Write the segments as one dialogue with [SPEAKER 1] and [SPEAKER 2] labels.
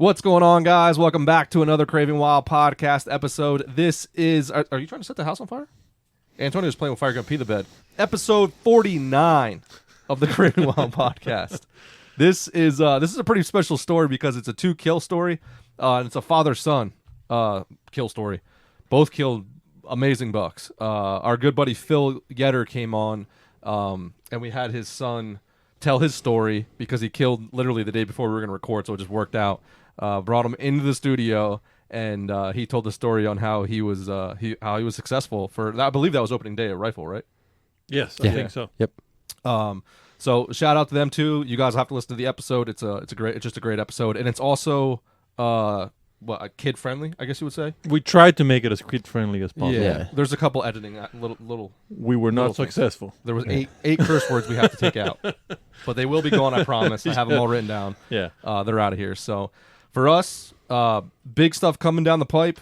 [SPEAKER 1] What's going on, guys? Welcome back to another Craving Wild podcast episode. This is... Are you trying to set the house on fire? Antonio's playing with fire, gonna pee the bed. Episode 49 of the Craving Wild podcast. This is a pretty special story because it's a two-kill story, and it's a father-son kill story. Both killed amazing bucks. Our good buddy Phil Yetter came on, and we had his son tell his story because he killed literally the day before we were going to record, so it just worked out. Brought him into the studio, and he told the story on how he was successful for. I believe that was opening day at Rifle, right?
[SPEAKER 2] Yes, I think so.
[SPEAKER 3] Yep.
[SPEAKER 1] So shout out to them too. You guys have to listen to the episode. It's just a great episode, and it's also kid friendly, I guess you would say.
[SPEAKER 2] We tried to make it as kid friendly as possible.
[SPEAKER 1] Yeah. There's a couple editing little.
[SPEAKER 2] We were not successful.
[SPEAKER 1] There was eight curse words we have to take out, but they will be gone. I promise. I have them all written down.
[SPEAKER 2] Yeah.
[SPEAKER 1] They're out of here. So for us, big stuff coming down the pipe.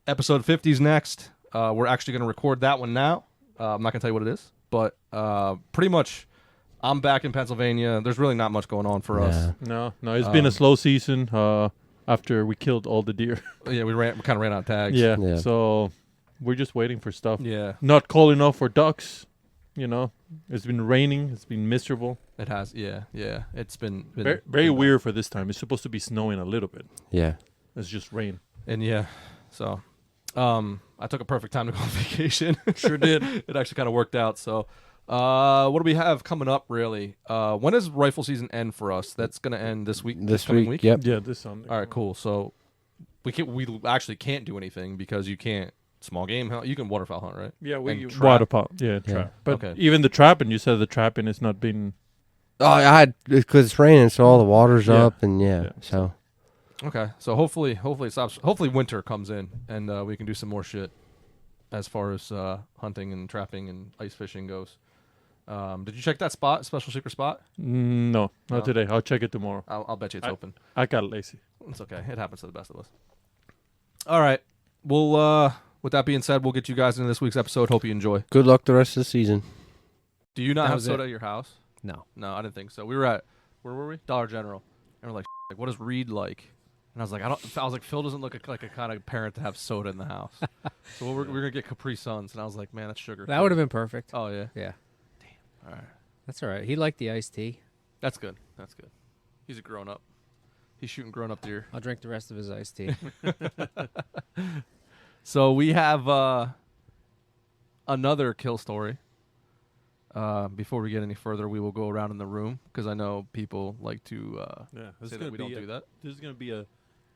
[SPEAKER 1] Episode 50 is next. We're actually going to record that one now. I'm not going to tell you what it is, but pretty much I'm back in Pennsylvania. There's really not much going on for us.
[SPEAKER 2] No. It's been a slow season after we killed all the deer.
[SPEAKER 1] Yeah, we kind of ran out of tags.
[SPEAKER 2] Yeah. So we're just waiting for stuff.
[SPEAKER 1] Yeah.
[SPEAKER 2] Not cold enough for ducks. You know, it's been raining. It's been miserable.
[SPEAKER 1] It has. Yeah. It's been
[SPEAKER 2] very weird for this time. It's supposed to be snowing a little bit.
[SPEAKER 3] Yeah.
[SPEAKER 2] It's just rain.
[SPEAKER 1] And yeah, so I took a perfect time to go on vacation.
[SPEAKER 2] Sure did.
[SPEAKER 1] It actually kind of worked out. So what do we have coming up, really? When does rifle season end for us? That's going to end this week.
[SPEAKER 3] This
[SPEAKER 1] coming
[SPEAKER 3] week?
[SPEAKER 1] week?
[SPEAKER 3] Yep.
[SPEAKER 2] Yeah, this Sunday.
[SPEAKER 1] All right, cool. So we actually can't do anything because you can't small game hunt. You can waterfowl hunt, right?
[SPEAKER 2] Yeah,
[SPEAKER 1] And trap.
[SPEAKER 2] water pot. Yeah, trap. But
[SPEAKER 1] Okay.
[SPEAKER 2] even the trapping, you said the trapping has not been.
[SPEAKER 3] Oh, I had because it's raining, so all the water's
[SPEAKER 2] Yeah.
[SPEAKER 3] up, and so
[SPEAKER 1] Okay, so hopefully it stops. Hopefully winter comes in and we can do some more shit as far as hunting and trapping and ice fishing goes. Did you check that special secret spot?
[SPEAKER 2] No, not
[SPEAKER 1] No.
[SPEAKER 2] today. I'll check it tomorrow.
[SPEAKER 1] I'll bet you it's open.
[SPEAKER 2] I got lazy.
[SPEAKER 1] It's okay. It happens to the best of us. All right. Well, with that being said, we'll get you guys into this week's episode. Hope you enjoy.
[SPEAKER 3] good luck the rest of the season.
[SPEAKER 1] Do you not
[SPEAKER 4] That
[SPEAKER 1] have
[SPEAKER 4] was
[SPEAKER 1] soda
[SPEAKER 4] it.
[SPEAKER 1] at your house?
[SPEAKER 4] No.
[SPEAKER 1] No, I didn't think so. We were at, where were we? Dollar General. And we're like, what does Reid like? And I was like, Phil doesn't look like a kind of parent to have soda in the house. So we're going to get Capri Suns. And I was like, man, that's sugar.
[SPEAKER 4] That would have been perfect.
[SPEAKER 1] Oh, yeah.
[SPEAKER 4] Yeah.
[SPEAKER 1] All right.
[SPEAKER 4] That's all right. He liked the iced tea.
[SPEAKER 1] That's good. He's a grown-up. He's shooting grown-up deer.
[SPEAKER 4] I'll drink the rest of his iced tea.
[SPEAKER 1] So we have another kill story. Before we get any further, we will go around in the room because I know people like to say that we don't do that.
[SPEAKER 2] This is going to be a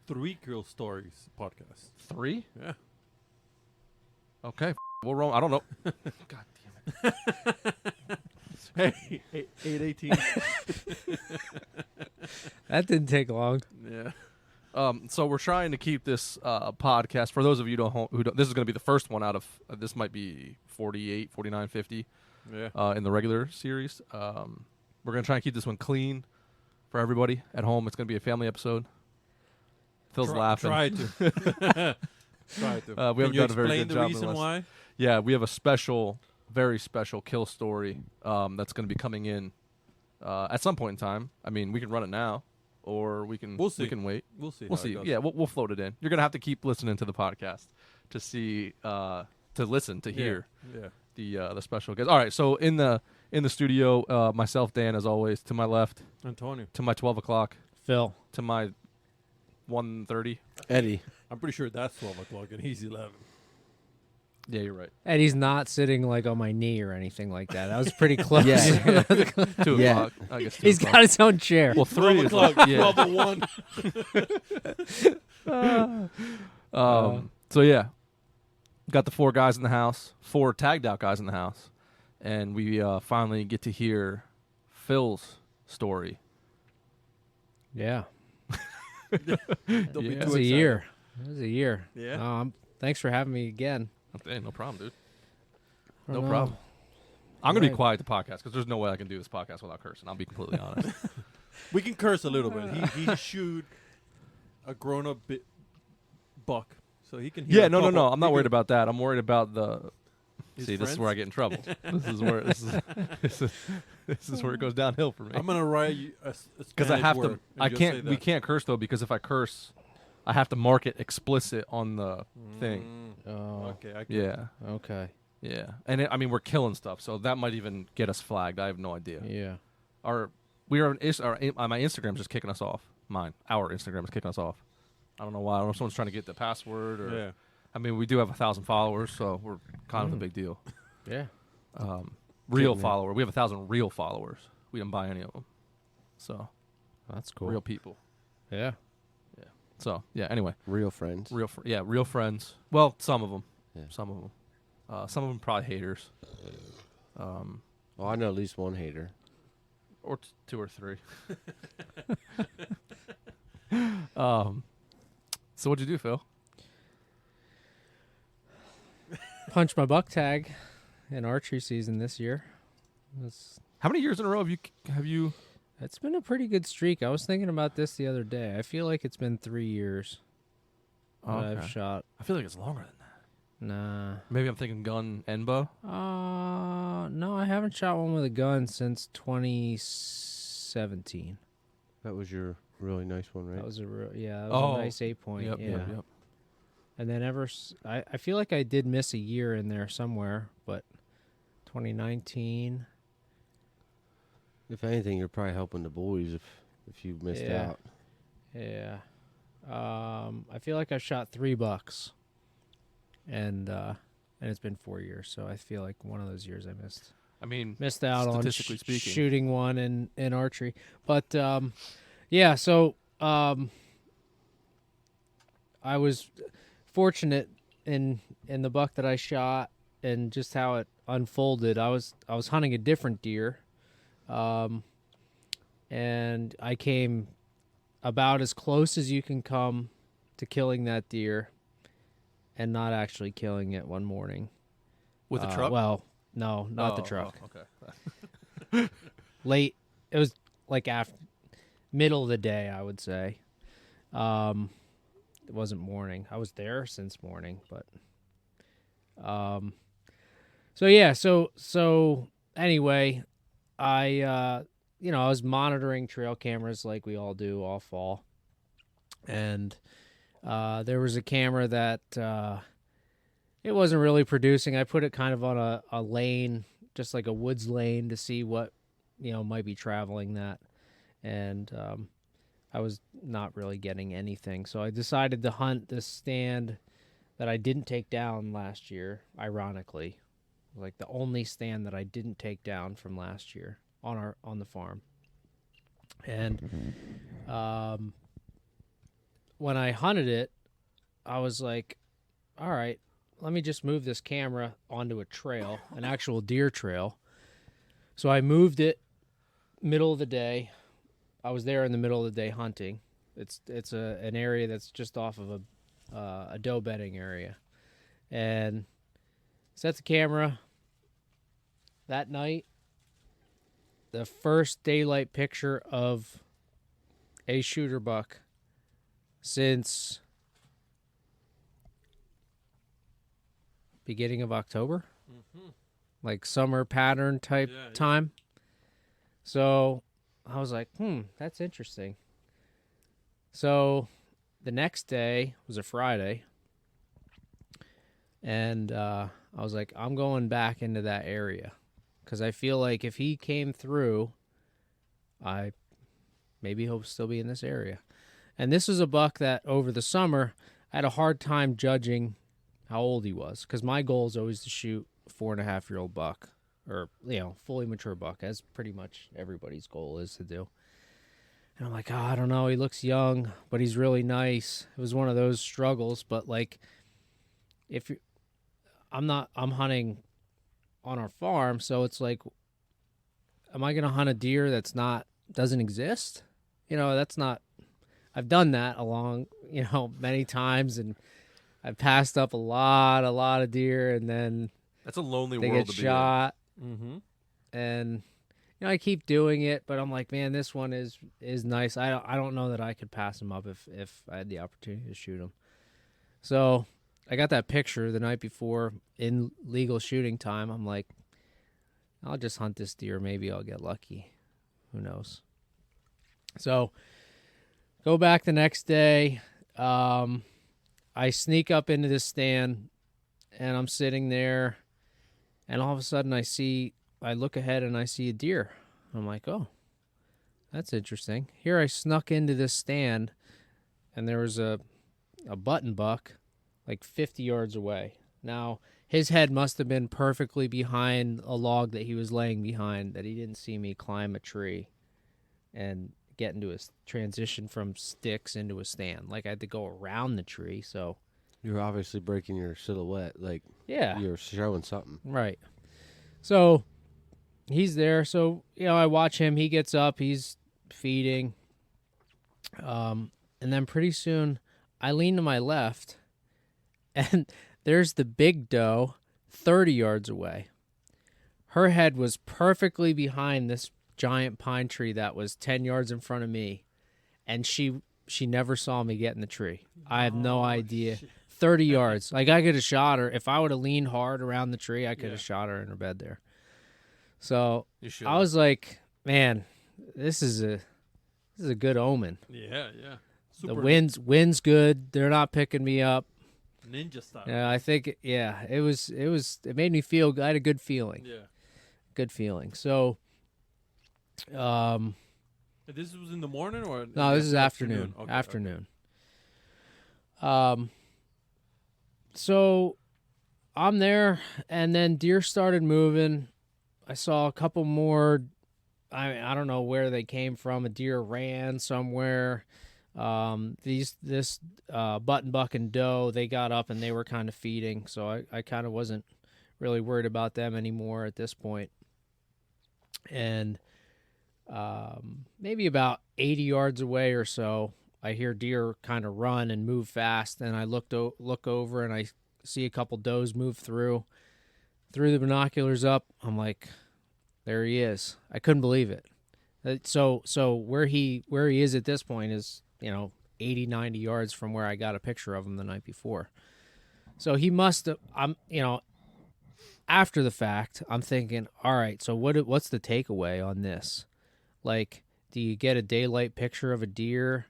[SPEAKER 2] 3 girl stories podcast.
[SPEAKER 1] 3?
[SPEAKER 2] Yeah.
[SPEAKER 1] Okay. We'll roll. I don't know. God damn it.
[SPEAKER 2] Hey, 8:18.
[SPEAKER 4] That didn't take long.
[SPEAKER 2] Yeah.
[SPEAKER 1] So we're trying to keep this podcast, for those of you who don't, this is going to be the first one out of, this might be 48, 49, 50
[SPEAKER 2] Yeah.
[SPEAKER 1] in the regular series. We're going to try and keep this one clean for everybody at home. It's going to be a family episode. Phil's laughing.
[SPEAKER 2] Try to. Try to.
[SPEAKER 1] We
[SPEAKER 2] Can
[SPEAKER 1] haven't
[SPEAKER 2] you
[SPEAKER 1] done a very
[SPEAKER 2] explain
[SPEAKER 1] good
[SPEAKER 2] the
[SPEAKER 1] job
[SPEAKER 2] reason
[SPEAKER 1] unless-
[SPEAKER 2] why?
[SPEAKER 1] Yeah, we have a special, very special kill story that's going to be coming in at some point in time. I mean, we can run it now, or we can
[SPEAKER 2] We'll see.
[SPEAKER 1] we can wait.
[SPEAKER 2] We'll see.
[SPEAKER 1] We'll
[SPEAKER 2] how it
[SPEAKER 1] see.
[SPEAKER 2] goes.
[SPEAKER 1] Yeah, we'll float it in. You're gonna have to keep listening to the podcast to see, to listen, to hear
[SPEAKER 2] Yeah.
[SPEAKER 1] the special guest. All right, so in the studio, myself, Dan, as always, to my left,
[SPEAKER 2] Antonio.
[SPEAKER 1] to my 12 o'clock,
[SPEAKER 4] Phil.
[SPEAKER 1] to my 1:30.
[SPEAKER 3] Eddie,
[SPEAKER 2] I'm pretty sure that's 12 o'clock and he's 11.
[SPEAKER 1] Yeah, you're right.
[SPEAKER 4] And he's not sitting like on my knee or anything like that. That was pretty close.
[SPEAKER 3] Yeah.
[SPEAKER 1] 2
[SPEAKER 3] Yeah.
[SPEAKER 1] o'clock. I guess 2
[SPEAKER 4] He's
[SPEAKER 1] o'clock.
[SPEAKER 4] got his own chair.
[SPEAKER 1] Well, 3 is
[SPEAKER 2] 12 o'clock.
[SPEAKER 1] like, yeah.
[SPEAKER 2] 12:01.
[SPEAKER 1] So yeah, got the 4 guys in the house, 4 tagged out guys in the house, and we finally get to hear Phil's story.
[SPEAKER 4] Yeah.
[SPEAKER 2] Don't be
[SPEAKER 1] Yeah.
[SPEAKER 4] It
[SPEAKER 2] too
[SPEAKER 4] was a
[SPEAKER 2] excited.
[SPEAKER 4] year. It was a year.
[SPEAKER 2] Yeah.
[SPEAKER 4] Thanks for having me again.
[SPEAKER 1] Hey, no problem, dude.
[SPEAKER 4] I
[SPEAKER 1] No
[SPEAKER 4] don't
[SPEAKER 1] problem.
[SPEAKER 4] know.
[SPEAKER 1] I'm gonna be
[SPEAKER 4] Right.
[SPEAKER 1] quiet the podcast because there's no way I can do this podcast without cursing. I'll be completely honest.
[SPEAKER 2] We can curse a little bit. He shoot a grown-up buck, so he can. Hear
[SPEAKER 1] Yeah,
[SPEAKER 2] a
[SPEAKER 1] no.
[SPEAKER 2] couple-
[SPEAKER 1] I'm not
[SPEAKER 2] he
[SPEAKER 1] worried
[SPEAKER 2] can-
[SPEAKER 1] about that. I'm worried about the See, this is where I get in trouble. this is where this is where it goes downhill for me.
[SPEAKER 5] I'm gonna write you
[SPEAKER 1] Because I have to.
[SPEAKER 5] word, and
[SPEAKER 1] I
[SPEAKER 5] you'll say
[SPEAKER 1] can't. We
[SPEAKER 5] that.
[SPEAKER 1] can't curse though, because if I curse, I have to mark it explicit on the thing.
[SPEAKER 4] Oh,
[SPEAKER 5] Okay. I get it.
[SPEAKER 1] Yeah,
[SPEAKER 4] okay.
[SPEAKER 1] yeah. And I mean, we're killing stuff, so that might even get us flagged. I have no idea.
[SPEAKER 4] Yeah.
[SPEAKER 1] My Instagram's just kicking us off. Our Instagram is kicking us off. I don't know why. I don't know if someone's trying to get the password or.
[SPEAKER 5] Yeah.
[SPEAKER 1] I mean, we do have 1,000 followers, so we're kind of a big deal.
[SPEAKER 4] Yeah.
[SPEAKER 1] Real
[SPEAKER 3] Getting
[SPEAKER 1] follower. We have 1,000 real followers. We didn't buy any of them. So
[SPEAKER 3] That's cool.
[SPEAKER 1] real people.
[SPEAKER 4] Yeah.
[SPEAKER 1] So yeah. Anyway,
[SPEAKER 3] Real friends.
[SPEAKER 1] real friends. Well, some of them.
[SPEAKER 3] Yeah.
[SPEAKER 1] Some of them. Some of them probably haters.
[SPEAKER 3] Well, I know at least one hater.
[SPEAKER 1] Or two or three. So what'd you do, Phil?
[SPEAKER 4] Punched my buck tag in archery season this year.
[SPEAKER 1] How many years in a row have you?
[SPEAKER 4] It's been a pretty good streak. I was thinking about this the other day. I feel like it's been 3 years that I've
[SPEAKER 1] Okay.
[SPEAKER 4] shot.
[SPEAKER 1] I feel like it's longer than that.
[SPEAKER 4] Nah.
[SPEAKER 1] Maybe I'm thinking gun and bow.
[SPEAKER 4] No, I haven't shot one with a gun since 2017.
[SPEAKER 3] That was your really nice one, right?
[SPEAKER 4] That was a nice 8-point.
[SPEAKER 1] Yep,
[SPEAKER 4] yeah.
[SPEAKER 1] yep, yep.
[SPEAKER 4] And then I feel like I did miss a year in there somewhere, but 2019.
[SPEAKER 3] If anything, you're probably helping the boys if you missed
[SPEAKER 4] Yeah.
[SPEAKER 3] out.
[SPEAKER 4] Yeah. I feel like I've shot 3 bucks. And it's been 4 years, so I feel like one of those years I missed
[SPEAKER 1] I mean,
[SPEAKER 4] out on
[SPEAKER 1] statistically speaking.
[SPEAKER 4] shooting one in archery. But yeah, so I was fortunate in the buck that I shot and just how it unfolded. I was hunting a different deer, and I came about as close as you can come to killing that deer, and not actually killing it one morning.
[SPEAKER 1] With the truck?
[SPEAKER 4] Well, no, not the truck.
[SPEAKER 1] Oh, okay.
[SPEAKER 4] Late. It was like after middle of the day, I would say. It wasn't morning. I was there since morning, but so yeah, so anyway, I was monitoring trail cameras like we all do all fall. And there was a camera that it wasn't really producing. I put it kind of on a lane, just like a woods lane, to see what might be traveling that. And I was not really getting anything. So I decided to hunt this stand that I didn't take down last year, ironically. Like the only stand that I didn't take down from last year on the farm. And when I hunted it, I was like, all right, let me just move this camera onto a trail, an actual deer trail. So I moved it middle of the day. I was there in the middle of the day hunting. It's an area that's just off of a doe bedding area. And set the camera. That night, the first daylight picture of a shooter buck since beginning of October, like summer pattern type time. So I was like, that's interesting. So the next day was a Friday, and I was like, I'm going back into that area because I feel like if he came through, maybe he'll still be in this area. And this was a buck that over the summer I had a hard time judging how old he was, because my goal is always to shoot a 4.5-year-old buck, or fully mature buck, as pretty much everybody's goal is to do. And I'm like, I don't know, he looks young, but he's really nice. It was one of those struggles, but like, I'm hunting on our farm, so it's like, am I gonna hunt a deer doesn't exist? That's not. I've done that many times, and I've passed up a lot of deer, and then
[SPEAKER 1] That's a lonely
[SPEAKER 4] they
[SPEAKER 1] world
[SPEAKER 4] get
[SPEAKER 1] to
[SPEAKER 4] shot.
[SPEAKER 1] be in. Mm-hmm.
[SPEAKER 4] And I keep doing it, but I'm like, man, this one is nice. I don't know that I could pass him up if I had the opportunity to shoot him. So got that picture the night before in legal shooting time. I'm like, I'll just hunt this deer. Maybe I'll get lucky. Who knows? So go back the next day. I sneak up into this stand, and I'm sitting there, and all of a sudden I look ahead and I see a deer. I'm like, oh, that's interesting. Here I snuck into this stand, and there was a button buck like 50 yards away. Now, his head must have been perfectly behind a log that he was laying behind, that he didn't see me climb a tree and get into a transition from sticks into a stand. Like, I had to go around the tree, so.
[SPEAKER 3] You're obviously breaking your silhouette. Like,
[SPEAKER 4] Yeah.
[SPEAKER 3] you're showing something.
[SPEAKER 4] Right. So he's there. So, I watch him. He gets up. He's feeding. And then pretty soon I lean to my left, and there's the big doe 30 yards away. Her head was perfectly behind this giant pine tree that was 10 yards in front of me, and she never saw me get in the tree. I have no idea. Shit. 30 yards. Like, I could have shot her. If I would have leaned hard around the tree, I could have shot her in her bed there. So I was like, man, this is a good omen.
[SPEAKER 2] Yeah.
[SPEAKER 4] Super. The wind's good. They're not picking me up.
[SPEAKER 2] Ninja style.
[SPEAKER 4] Yeah, I think it made me feel. I had a good feeling.
[SPEAKER 2] Yeah.
[SPEAKER 4] Good feeling. So
[SPEAKER 2] this was in the morning or
[SPEAKER 4] no, this is afternoon.
[SPEAKER 2] Okay,
[SPEAKER 4] afternoon. Okay. So I'm there, and then deer started moving. I saw a couple more. I don't know where they came from. A deer ran somewhere. This button buck and doe, they got up and they were kind of feeding, so I kind of wasn't really worried about them anymore at this point. And maybe about 80 yards away or so, I hear deer kind of run and move fast, and I look over and I see a couple does move through the binoculars up. I'm like, there he is. I couldn't believe it. So where he is at this point is 80, 90 yards from where I got a picture of him the night before. So he must have, after the fact, I'm thinking, all right, so what's the takeaway on this? Like, do you get a daylight picture of a deer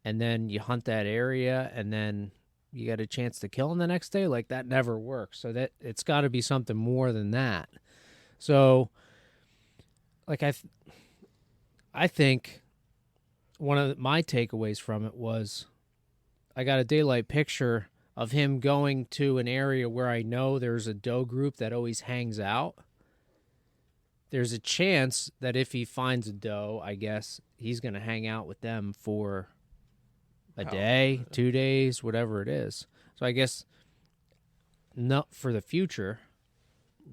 [SPEAKER 4] and then you hunt that area and then you get a chance to kill him the next day? Like, that never works. So that it's got to be something more than that. So, like, I think one of my takeaways from it was I got a daylight picture of him going to an area where I know there's a doe group that always hangs out. There's a chance that if he finds a doe, I guess he's going to hang out with them for a day, 2 days, whatever it is. So I guess not for the future,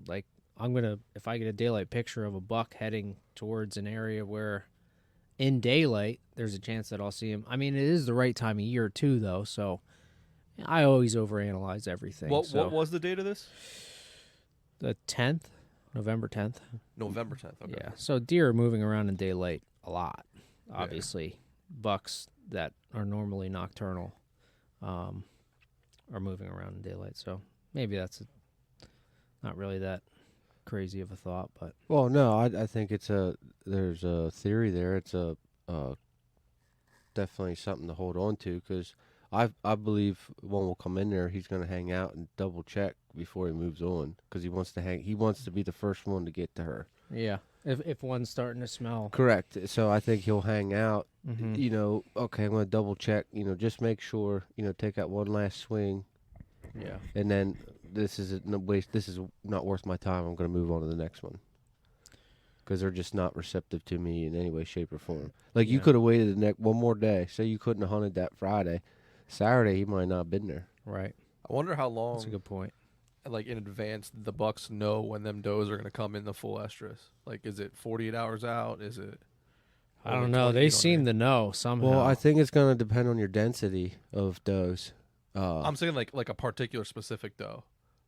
[SPEAKER 4] like, if I get a daylight picture of a buck heading towards an area where in daylight, there's a chance that I'll see him. I mean, it is the right time of year too, though, so I always overanalyze everything.
[SPEAKER 1] What was the date of this?
[SPEAKER 4] The 10th, November 10th.
[SPEAKER 1] November 10th, okay.
[SPEAKER 4] Yeah, so deer are moving around in daylight a lot, obviously. Yeah. Bucks that are normally nocturnal are moving around in daylight, so maybe that's not really that crazy of a thought, but
[SPEAKER 3] no, I think there's a theory there. It's definitely something to hold on to, because I believe one will come in there, he's going to hang out and double check before he moves on, because he wants to be the first one to get to her.
[SPEAKER 4] Yeah, if one's starting to smell.
[SPEAKER 3] Correct. So I think he'll hang out.
[SPEAKER 4] Mm-hmm.
[SPEAKER 3] Okay, I'm going to double check. Just make sure. Take that one last swing.
[SPEAKER 4] Yeah.
[SPEAKER 3] And then this is not worth my time. I'm going to move on to the next one, because they're just not receptive to me in any way, shape, or form. Like, you could have waited one more day. Say you couldn't have hunted that Friday. Saturday, he might not have been there.
[SPEAKER 4] Right.
[SPEAKER 1] I wonder how long.
[SPEAKER 4] That's a good point.
[SPEAKER 1] Like, in advance, the bucks know when them does are going to come in the full estrus. Like, is it 48 hours out? Is it?
[SPEAKER 4] I don't know. They seem to know somehow.
[SPEAKER 3] Well, I think it's going to depend on your density of does.
[SPEAKER 1] I'm saying like a particular specific doe.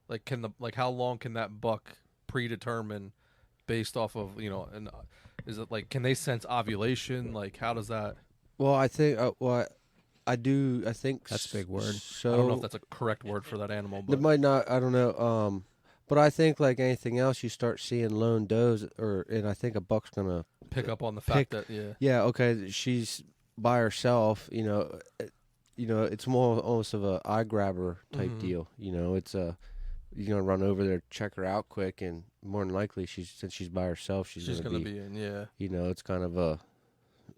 [SPEAKER 1] Like, how long can that buck predetermine based off of and is it like, can they sense ovulation? Like, how does that?
[SPEAKER 3] Well, I think I do. I think
[SPEAKER 4] That's a big word.
[SPEAKER 3] So
[SPEAKER 1] I don't know if that's a correct word for that animal, but
[SPEAKER 3] it might not. I don't know. But I think like anything else, you start seeing lone does, and I think a buck's gonna
[SPEAKER 1] pick up on the fact that
[SPEAKER 3] yeah, okay, she's by herself. It's more almost of a eye grabber type deal. It's you're gonna run over there, check her out quick, and more than likely, since she's by herself, she's gonna be in. Yeah, it's kind of a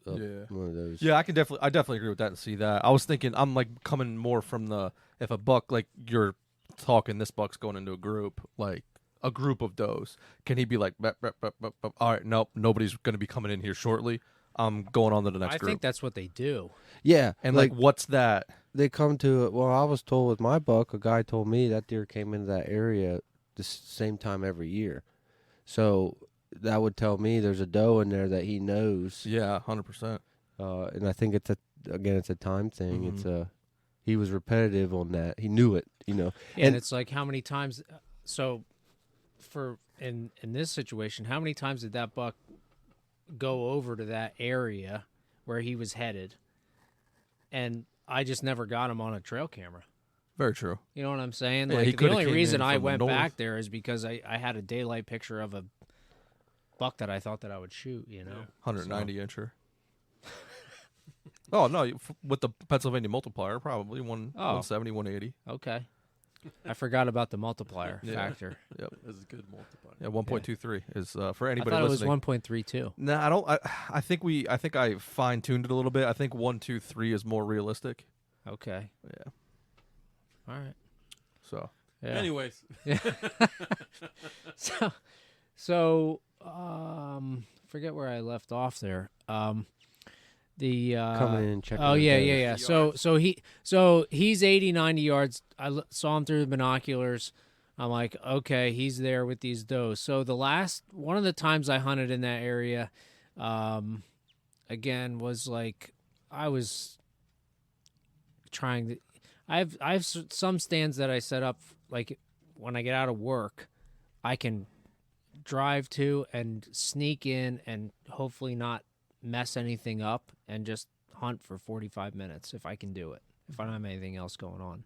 [SPEAKER 3] one of those.
[SPEAKER 1] Yeah, I definitely agree with that and see that. I was thinking, I'm like coming more from if a buck, like you're talking, this buck's going into a group, like a group of does. Can he be like, "Bep, bep, bep, bep, bep. All right, nope, nobody's going to be coming in here shortly. I'm going on to the next group.
[SPEAKER 4] I think that's what they do.
[SPEAKER 3] Yeah,
[SPEAKER 1] and like what's that?
[SPEAKER 3] They come to it. Well, I was told with my buck, a guy told me that deer came into that area the same time every year. So that would tell me there's a doe in there that he knows.
[SPEAKER 1] Yeah, 100%.
[SPEAKER 3] And I think it's a time thing. It's he was repetitive on that. He knew it,
[SPEAKER 4] Yeah, and it's like how many times. So, in this situation, how many times did that buck go over to that area where he was headed, and I just never got him on a trail camera.
[SPEAKER 1] Very true.
[SPEAKER 4] You know what I'm saying?
[SPEAKER 1] Yeah,
[SPEAKER 4] like the only reason I went back there is because I had a daylight picture of a buck that I thought that I would shoot.
[SPEAKER 1] 190 incher. Oh no, with the Pennsylvania multiplier, probably 170, 180.
[SPEAKER 4] Okay. I forgot about the multiplier factor.
[SPEAKER 1] Yep,
[SPEAKER 2] that's a good multiplier.
[SPEAKER 1] Yeah, 1.23 is for anybody
[SPEAKER 4] I thought
[SPEAKER 1] listening.
[SPEAKER 4] It was 1.32.
[SPEAKER 1] No, I don't. I think I fine tuned it a little bit. I think 1.23 is more realistic.
[SPEAKER 4] Okay.
[SPEAKER 1] Yeah.
[SPEAKER 4] All right.
[SPEAKER 1] So.
[SPEAKER 4] Yeah.
[SPEAKER 2] Anyways.
[SPEAKER 4] Yeah. so forget where I left off there. The
[SPEAKER 3] coming in and checking.
[SPEAKER 4] Oh yeah. So he's 80, 90 yards. I saw him through the binoculars. I'm like, okay, he's there with these does. So one of the times I hunted in that area, again was like I was trying to. I have some stands that I set up like when I get out of work, I can drive to and sneak in and hopefully not mess anything up and just hunt for 45 minutes if I can do it, if I don't have anything else going on.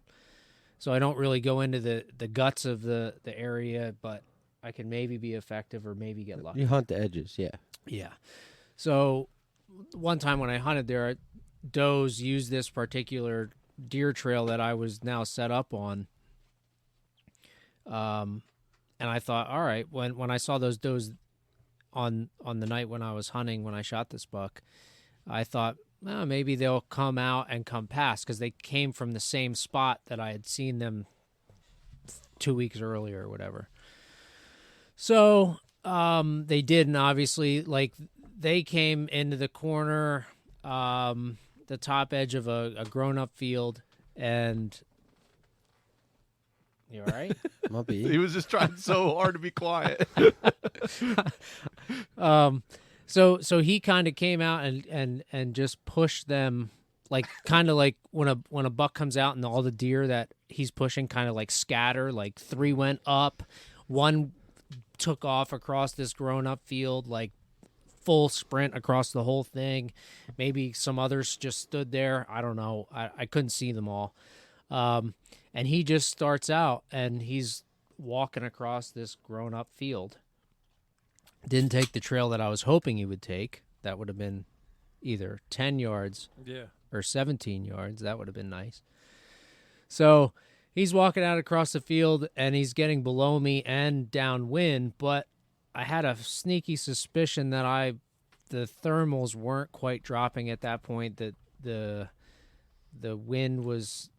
[SPEAKER 4] So I don't really go into the guts of the area, but I can maybe be effective or maybe get lucky.
[SPEAKER 3] You hunt the edges, yeah.
[SPEAKER 4] Yeah. So one time when I hunted there, does used this particular deer trail that I was now set up on. And I thought, all right, when I saw those does on the night when I was hunting, when I shot this buck, I thought, well, maybe they'll come out and come past because they came from the same spot that I had seen them 2 weeks earlier or whatever. So they did, and obviously, like, they came into the corner, the top edge of a grown-up field, and you all right?
[SPEAKER 3] Might be.
[SPEAKER 1] He was just trying so hard to be quiet.
[SPEAKER 4] So he kind of came out and just pushed them, like kind of like when a buck comes out and all the deer that he's pushing kind of like scatter, like 3 went up, 1 took off across this grown-up field, like full sprint across the whole thing. Maybe some others just stood there. I don't know. I couldn't see them all. And he just starts out and he's walking across this grown-up field. Didn't take the trail that I was hoping he would take. That would have been either 10 yards or 17 yards. That would have been nice. So he's walking out across the field and he's getting below me and downwind, but I had a sneaky suspicion that the thermals weren't quite dropping at that point, that the wind was,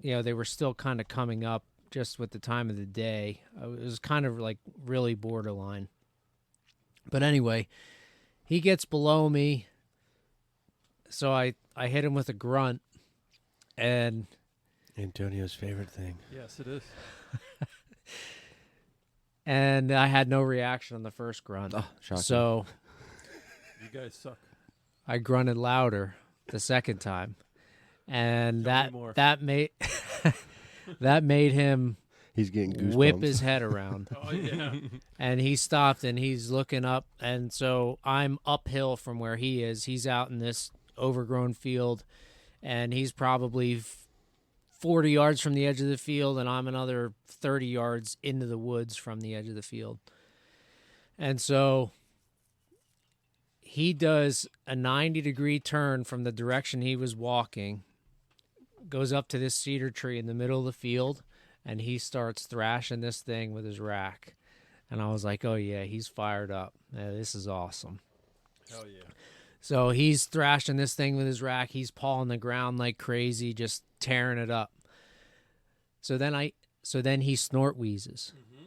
[SPEAKER 4] they were still kind of coming up just with the time of the day. It was kind of like really borderline. But anyway, he gets below me, so I hit him with a grunt, and
[SPEAKER 3] Antonio's favorite thing.
[SPEAKER 2] Yes, it is.
[SPEAKER 4] And I had no reaction on the first grunt.
[SPEAKER 3] Oh, shocking.
[SPEAKER 4] So
[SPEAKER 2] You guys suck.
[SPEAKER 4] I grunted louder the second time, and that made that made him
[SPEAKER 3] He's getting goosebumps.
[SPEAKER 4] whip his head around.
[SPEAKER 2] Oh, yeah.
[SPEAKER 4] And he stopped and he's looking up. And so I'm uphill from where he is. He's out in this overgrown field. and he's probably 40 yards from the edge of the field, and I'm another 30 yards into the woods from the edge of the field. And so he does a 90-degree turn from the direction he was walking, goes up to this cedar tree in the middle of the field, and he starts thrashing this thing with his rack. And I was like, oh, yeah, he's fired up. Yeah, this is awesome.
[SPEAKER 2] Hell yeah.
[SPEAKER 4] So he's thrashing this thing with his rack. He's pawing the ground like crazy, just tearing it up. So then he snort wheezes. Mm-hmm.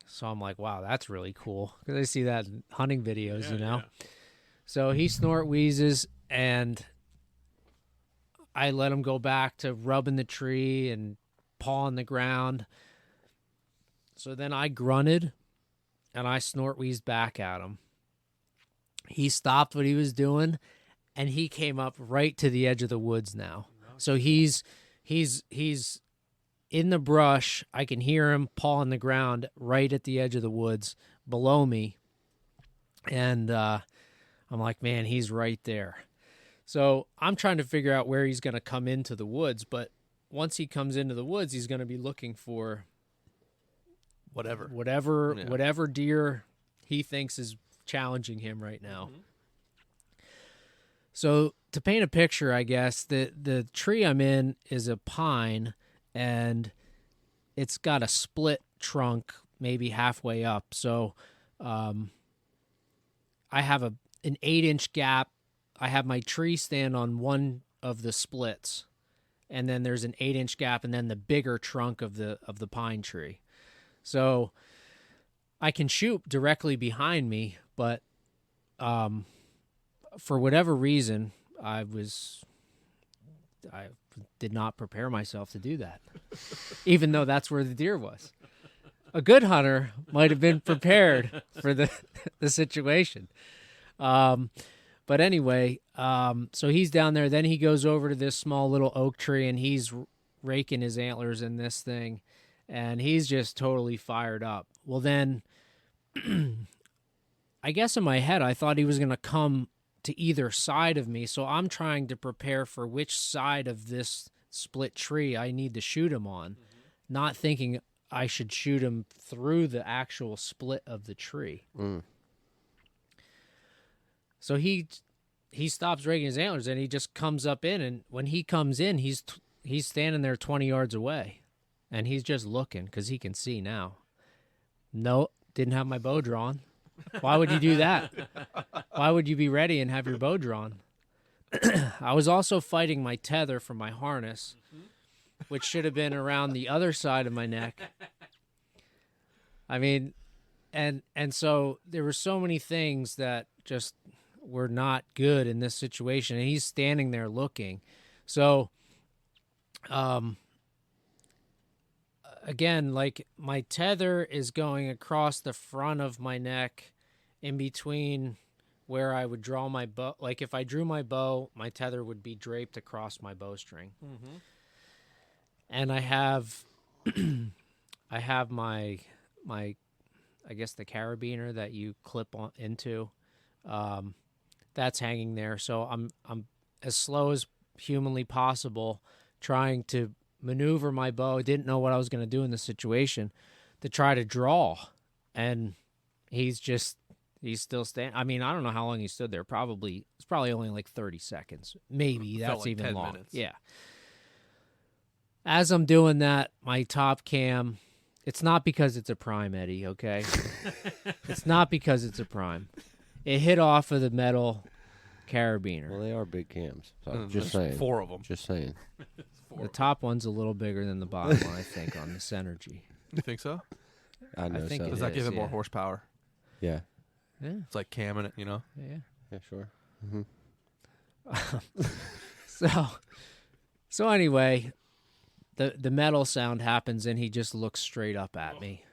[SPEAKER 4] So I'm like, wow, that's really cool. Because I see that in hunting videos, you know. Yeah. So he snort wheezes, and I let him go back to rubbing the tree and pawing the ground. So then I grunted, and I snort wheezed back at him. He stopped what he was doing, and he came up right to the edge of the woods now. So he's in the brush. I can hear him pawing the ground right at the edge of the woods below me. And I'm like, man, he's right there. So I'm trying to figure out where he's going to come into the woods. But once he comes into the woods, he's going to be looking for whatever deer he thinks is challenging him right now. Mm-hmm. So to paint a picture, I guess, the tree I'm in is a pine, and it's got a split trunk maybe halfway up. So I have an 8-inch gap. I have my tree stand on one of the splits, and then there's an 8-inch gap, and then the bigger trunk of the pine tree. So I can shoot directly behind me, but for whatever reason, I did not prepare myself to do that, even though that's where the deer was. A good hunter might have been prepared for the situation. But anyway, so he's down there. Then he goes over to this small little oak tree, and he's raking his antlers in this thing, and he's just totally fired up. Well, then I guess in my head, I thought he was going to come to either side of me. So I'm trying to prepare for which side of this split tree I need to shoot him on, not thinking I should shoot him through the actual split of the tree. Mm. So he stops raking his antlers, and he just comes up in. And when he comes in, he's standing there 20 yards away, and he's just looking because he can see now. No, didn't have my bow drawn. Why would you do that? Why would you be ready and have your bow drawn? I was also fighting my tether from my harness, which should have been around the other side of my neck. I mean, and so there were so many things that just were not good in this situation, and he's standing there looking. So, again, like, my tether is going across the front of my neck in between where I would draw my bow. Like, if I drew my bow, my tether would be draped across my bowstring. Mm-hmm. And I have my I guess the carabiner that you clip on into, that's hanging there. So I'm as slow as humanly possible trying to maneuver my bow. Didn't know what I was going to do in this situation to try to draw, and he's still standing. I mean, I don't know how long he stood there. It's probably only like 30 seconds, maybe. That's like even 10 long. Minutes. Yeah. As I'm doing that, my top cam, it's not because it's a prime, Eddie. Okay, it's not because it's a prime. It hit off of the metal carabiner.
[SPEAKER 3] Well, they are big cams. So just saying.
[SPEAKER 1] 4 of them.
[SPEAKER 3] Just saying.
[SPEAKER 4] The top one's a little bigger than the bottom one, I think, on the Synergy.
[SPEAKER 1] You think so?
[SPEAKER 3] I know.
[SPEAKER 4] I think
[SPEAKER 3] so.
[SPEAKER 1] Does that give it more horsepower?
[SPEAKER 3] Yeah.
[SPEAKER 4] Yeah.
[SPEAKER 1] It's like camming it, you know?
[SPEAKER 4] Yeah.
[SPEAKER 3] Yeah, sure. Mm-hmm.
[SPEAKER 4] So anyway, the metal sound happens, and he just looks straight up at me.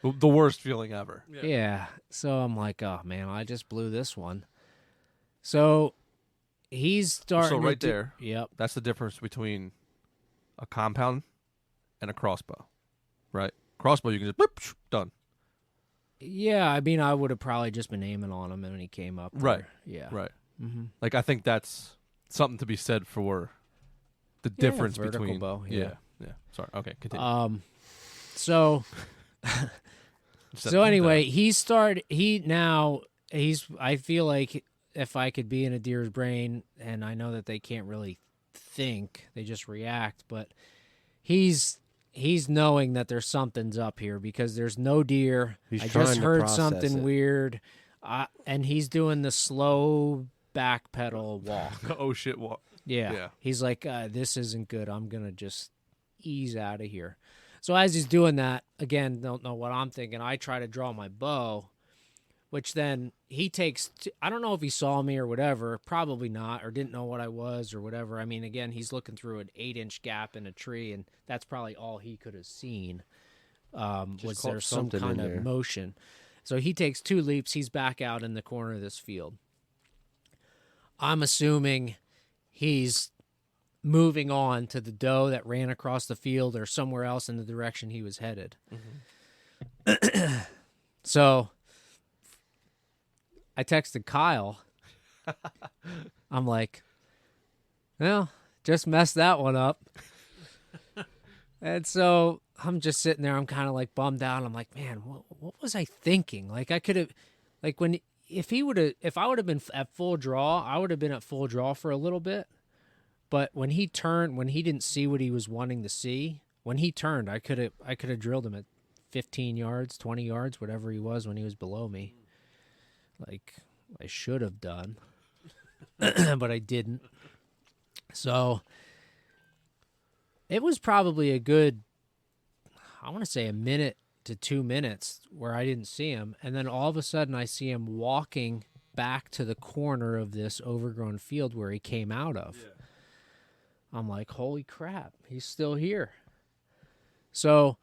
[SPEAKER 1] The worst feeling ever.
[SPEAKER 4] Yeah. So I'm like, oh, man, I just blew this one. So he's starting.
[SPEAKER 1] So right there,
[SPEAKER 4] yep.
[SPEAKER 1] That's the difference between a compound and a crossbow, right? Crossbow, you can just boop, done.
[SPEAKER 4] Yeah, I mean, I would have probably just been aiming on him when he came up.
[SPEAKER 1] Right.
[SPEAKER 4] Yeah.
[SPEAKER 1] Right.
[SPEAKER 4] Mm-hmm.
[SPEAKER 1] Like, I think that's something to be said for the
[SPEAKER 4] Yeah,
[SPEAKER 1] difference
[SPEAKER 4] vertical
[SPEAKER 1] between
[SPEAKER 4] bow,
[SPEAKER 1] yeah. Sorry. Okay, continue.
[SPEAKER 4] So
[SPEAKER 1] Set
[SPEAKER 4] so
[SPEAKER 1] the
[SPEAKER 4] anyway,
[SPEAKER 1] down.
[SPEAKER 4] I feel like if I could be in a deer's brain, and I know that they can't really think, they just react, but he's knowing that there's something's up here because there's no deer.
[SPEAKER 3] He's
[SPEAKER 4] I
[SPEAKER 3] trying
[SPEAKER 4] just
[SPEAKER 3] to
[SPEAKER 4] heard
[SPEAKER 3] process
[SPEAKER 4] something
[SPEAKER 3] it.
[SPEAKER 4] weird, and he's doing the slow back pedal walk.
[SPEAKER 1] Oh shit! Walk.
[SPEAKER 4] Yeah.
[SPEAKER 1] Yeah.
[SPEAKER 4] He's like, this isn't good. I'm going to just ease out of here. So as he's doing that, again, don't know what I'm thinking. I try to draw my bow, which then he takes, I don't know if he saw me or whatever, probably not, or didn't know what I was or whatever. I mean, again, he's looking through an 8-inch gap in a tree, and that's probably all he could have seen. Was
[SPEAKER 3] caught
[SPEAKER 4] there some
[SPEAKER 3] something
[SPEAKER 4] kind
[SPEAKER 3] in
[SPEAKER 4] of
[SPEAKER 3] there.
[SPEAKER 4] motion? So he takes 2 leaps. He's back out in the corner of this field. I'm assuming he's moving on to the doe that ran across the field or somewhere else in the direction he was headed. So I texted Kyle. I'm like, well, just messed that one up. And so I'm just sitting there. I'm kind of like bummed out. I'm like, man, what was I thinking? Like I could have, like if I would have been at full draw, I would have been at full draw for a little bit. But when he turned, when he didn't see what he was wanting to see, when he turned, I could have drilled him at 15 yards, 20 yards, whatever he was when he was below me. Like I should have done, but I didn't. So it was probably a good, I want to say a minute to 2 minutes where I didn't see him. And then all of a sudden I see him walking back to the corner of this overgrown field where he came out of. Yeah. I'm like, holy crap, he's still here. So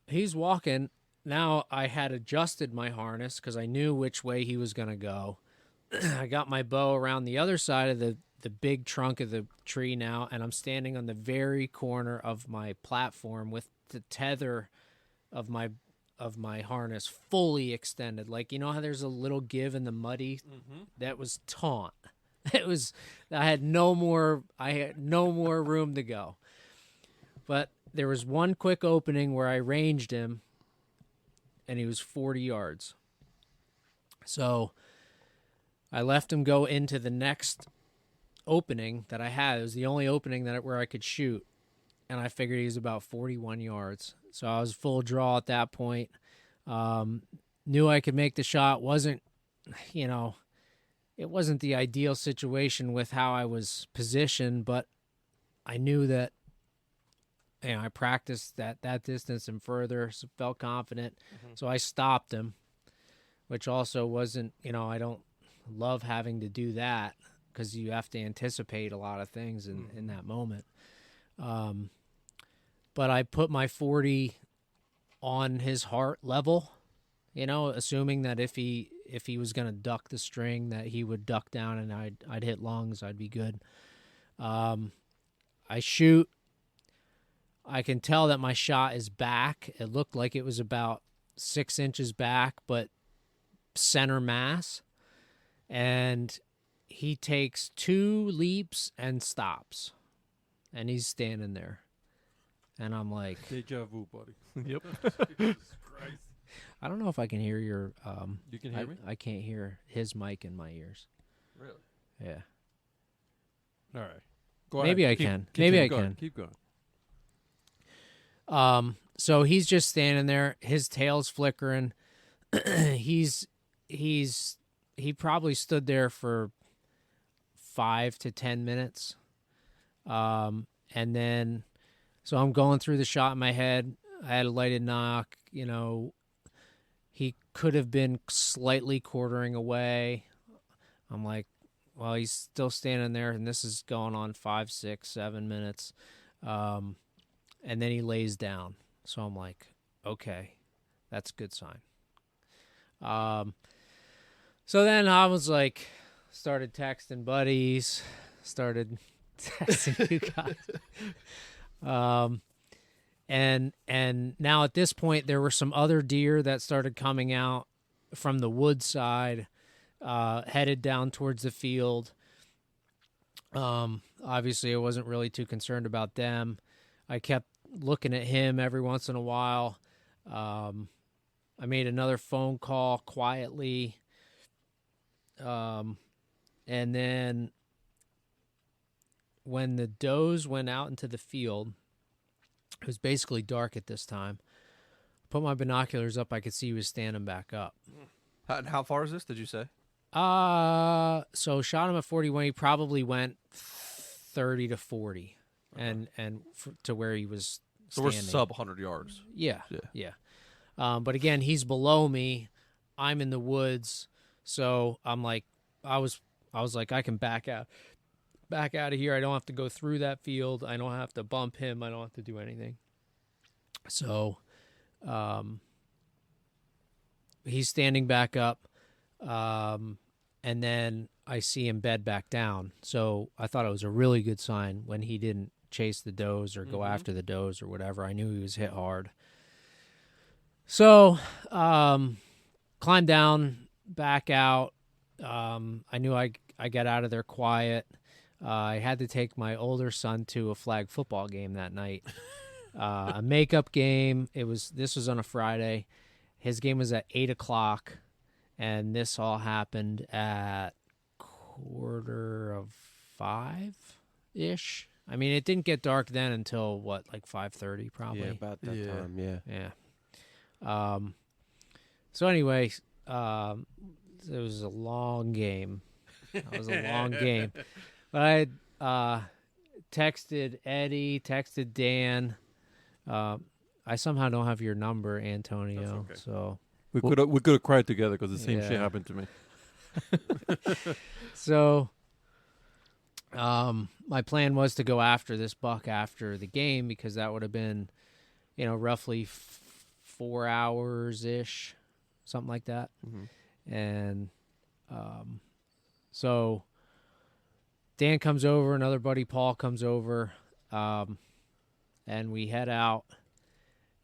[SPEAKER 4] he's walking. Now I had adjusted my harness because I knew which way he was going to go. I got my bow around the other side of the big trunk of the tree now, and I'm standing on the very corner of my platform with the tether of my harness fully extended. Like, you know how there's a little give in the muddy? Mm-hmm. That was taut. I had no more room to go. But there was one quick opening where I ranged him, and he was 40 yards. So I left him go into the next opening that I had. It was the only opening where I could shoot, and I figured he was about 41 yards. So I was full draw at that point. Knew I could make the shot. It wasn't the ideal situation with how I was positioned, but I knew that, I practiced that distance and further, so felt confident. Mm-hmm. So I stopped him, which also wasn't, I don't love having to do that because you have to anticipate a lot of things in that moment. But I put my 40 on his heart level, assuming that if he was going to duck the string, that he would duck down and I'd hit lungs, I'd be good. I shoot. I can tell that my shot is back. It looked like it was about 6 inches back, but center mass. And he takes 2 leaps and stops. And he's standing there. And I'm like,
[SPEAKER 2] Deja vu, buddy.
[SPEAKER 1] Yep.
[SPEAKER 4] I don't know if I can hear your.
[SPEAKER 2] You can hear me?
[SPEAKER 4] I can't hear his mic in my ears.
[SPEAKER 2] Really?
[SPEAKER 4] Yeah.
[SPEAKER 2] All right. Go
[SPEAKER 4] Maybe
[SPEAKER 2] ahead.
[SPEAKER 4] I can.
[SPEAKER 2] Continue
[SPEAKER 4] Maybe I
[SPEAKER 2] going.
[SPEAKER 4] can.
[SPEAKER 2] Keep going.
[SPEAKER 4] So he's just standing there. His tail's flickering. He probably stood there for 5 to 10 minutes. And then, so I'm going through the shot in my head. I had a lighted knock, he could have been slightly quartering away. I'm like, well, he's still standing there, and this is going on 5, 6, 7 minutes. And then he lays down. So I'm like, okay, that's a good sign. So then I was like, started texting buddies, started texting you guys. And now at this point, there were some other deer that started coming out from the wood side, headed down towards the field. Obviously, I wasn't really too concerned about them. I kept looking at him every once in a while. I made another phone call quietly. And then when the does went out into the field, it was basically dark at this time. Put my binoculars up, I could see he was standing back up.
[SPEAKER 1] How far is this, did you say?
[SPEAKER 4] So shot him at 41. He probably went 30 to 40, and to where he was
[SPEAKER 1] So we're
[SPEAKER 4] standing.
[SPEAKER 1] sub 100 yards.
[SPEAKER 4] Yeah. But again, he's below me. I'm in the woods, so I'm like, I was like, I can back out of here. I don't have to go through that field. I don't have to bump him. I don't have to do anything. So, he's standing back up, and then I see him bed back down. So I thought it was a really good sign when he didn't chase the does or go after the does or whatever. I knew he was hit hard. So, climbed down, back out. I knew I got out of there quiet. I had to take my older son to a flag football game that night. A makeup game. This was on a Friday. His game was at 8:00, and this all happened at 4:45-ish. I mean, it didn't get dark then until like 5:30 probably.
[SPEAKER 3] Yeah, about that time. Yeah.
[SPEAKER 4] Yeah. So anyway, it was a long game. It was a long game. But I texted Eddie, texted Dan. I somehow don't have your number, Antonio.
[SPEAKER 2] That's okay.
[SPEAKER 4] So
[SPEAKER 2] We could have cried together because the same shit
[SPEAKER 4] Yeah.
[SPEAKER 2] happened to me.
[SPEAKER 4] So my plan was to go after this buck after the game because that would have been, roughly 4 hours ish, something like that. And so Dan comes over, another buddy Paul comes over, and we head out.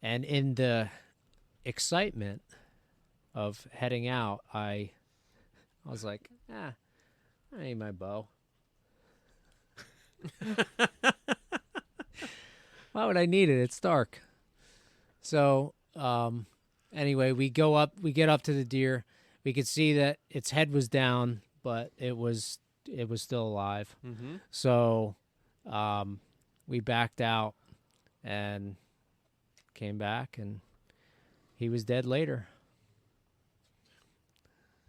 [SPEAKER 4] And in the excitement of heading out, I was like, I need my bow. Why would I need it? It's dark. So anyway, we get up to the deer. We could see that its head was down, but it was still alive. So we backed out and came back, and he was dead later.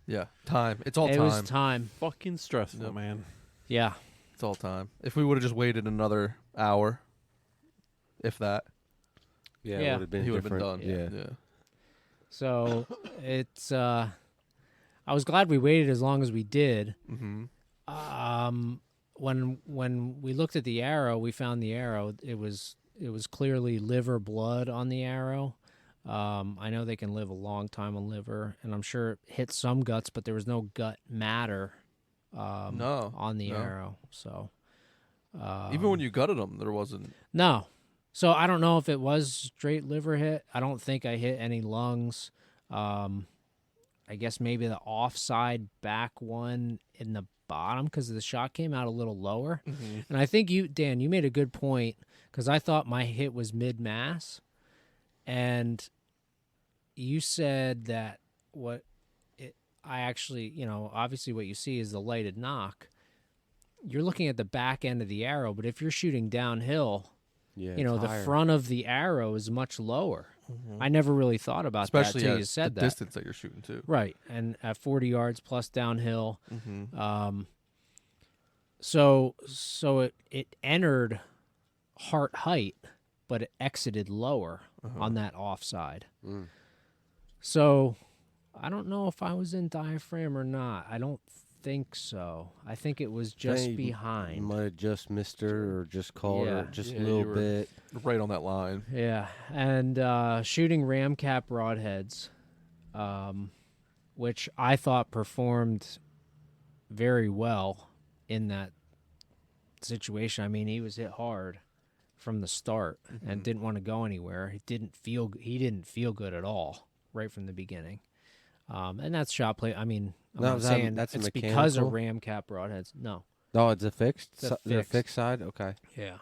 [SPEAKER 1] Yeah, time. It's all
[SPEAKER 4] It
[SPEAKER 1] time.
[SPEAKER 4] was time.
[SPEAKER 2] Fucking stressful,
[SPEAKER 1] Yep.
[SPEAKER 2] man.
[SPEAKER 4] Yeah.
[SPEAKER 1] It's all time. If we would have just waited another hour, if that,
[SPEAKER 3] Yeah,
[SPEAKER 4] Yeah.
[SPEAKER 3] it would have been
[SPEAKER 1] he would have been
[SPEAKER 3] different.
[SPEAKER 1] done.
[SPEAKER 3] Yeah.
[SPEAKER 4] So it's I was glad we waited as long as we did. When we looked at the arrow, we found the arrow. It was clearly liver blood on the arrow. I know they can live a long time on liver, and I'm sure it hit some guts, but there was no gut matter on the arrow. So
[SPEAKER 1] Even when you gutted them, there wasn't.
[SPEAKER 4] no. So I don't know if it was straight liver hit. I don't think I hit any lungs. I guess maybe the offside back one in the bottom because the shot came out a little lower. And I think Dan, you made a good point because I thought my hit was mid-mass. And you said that I actually, obviously what you see is the lighted knock. You're looking at the back end of the arrow, but if you're shooting downhill,
[SPEAKER 3] Yeah,
[SPEAKER 4] the front of the arrow is much lower. I never really thought about
[SPEAKER 1] Especially
[SPEAKER 4] that until
[SPEAKER 1] at
[SPEAKER 4] you said
[SPEAKER 1] the
[SPEAKER 4] that.
[SPEAKER 1] distance that you're shooting too.
[SPEAKER 4] Right, and at 40 yards plus downhill. So it entered heart height, but it exited lower on that offside. So I don't know if I was in diaphragm or not. I don't think so. I think it was just
[SPEAKER 3] You
[SPEAKER 4] behind.
[SPEAKER 3] might have just missed her or just called her
[SPEAKER 4] Yeah.
[SPEAKER 3] just
[SPEAKER 1] Yeah,
[SPEAKER 3] a little
[SPEAKER 1] you were-
[SPEAKER 3] bit.
[SPEAKER 1] Right on that line.
[SPEAKER 4] Yeah, and shooting ram cap broadheads, which I thought performed very well in that situation. I mean, he was hit hard from the start and didn't want to go anywhere. He didn't feel good at all right from the beginning. And that's shot play. I mean, I'm
[SPEAKER 3] Now,
[SPEAKER 4] not
[SPEAKER 3] is that-
[SPEAKER 4] saying
[SPEAKER 3] that's a
[SPEAKER 4] it's because of
[SPEAKER 3] mechanical?
[SPEAKER 4] ram cap broadheads. No,
[SPEAKER 3] Oh, it's a fixed.
[SPEAKER 4] It's a
[SPEAKER 3] The
[SPEAKER 4] fixed.
[SPEAKER 3] fixed side. Okay.
[SPEAKER 4] Yeah.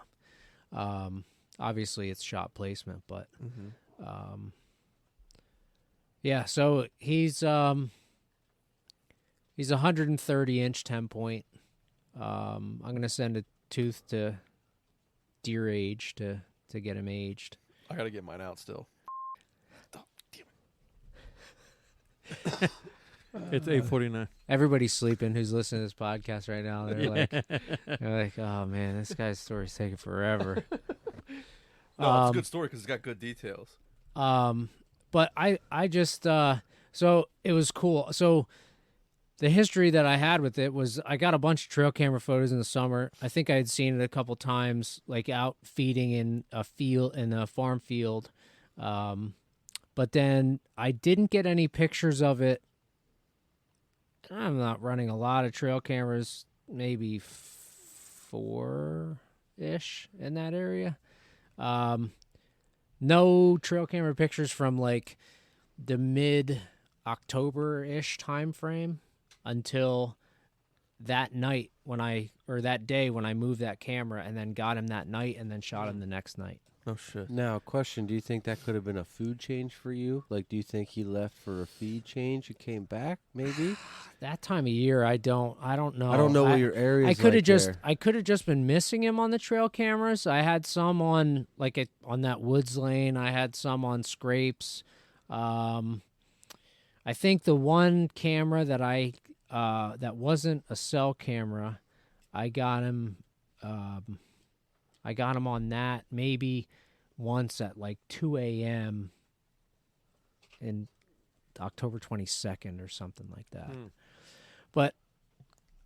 [SPEAKER 4] Obviously it's shot placement, but yeah. So he's 130-inch 10-point. I'm gonna send a tooth to deer age to get him aged.
[SPEAKER 1] I gotta get mine out still.
[SPEAKER 2] It's 8:49.
[SPEAKER 4] Everybody's sleeping who's listening to this podcast right now. They're like, oh man, this guy's story's taking forever.
[SPEAKER 1] No, it's a good story because it's got good details.
[SPEAKER 4] But I just so it was cool. So the history that I had with it was I got a bunch of trail camera photos in the summer. I think I had seen it a couple times, like out feeding in a farm field. But then I didn't get any pictures of it. I'm not running a lot of trail cameras, maybe 4-ish in that area. No trail camera pictures from like the mid-October-ish time frame until that night that day when I moved that camera and then got him that night and then shot him the next night.
[SPEAKER 1] Oh shit.
[SPEAKER 3] Now, question: do you think that could have been a food change for you? Like, do you think he left for a feed change and came back? Maybe.
[SPEAKER 4] That time of year, I don't know.
[SPEAKER 3] I don't know what your area is.
[SPEAKER 4] I could have
[SPEAKER 3] there.
[SPEAKER 4] I could have just been missing him on the trail cameras. I had some on on that woods lane. I had some on scrapes. I think the one camera that that wasn't a cell camera, I got him on that maybe once at like 2 a.m. in October 22nd or something like that. But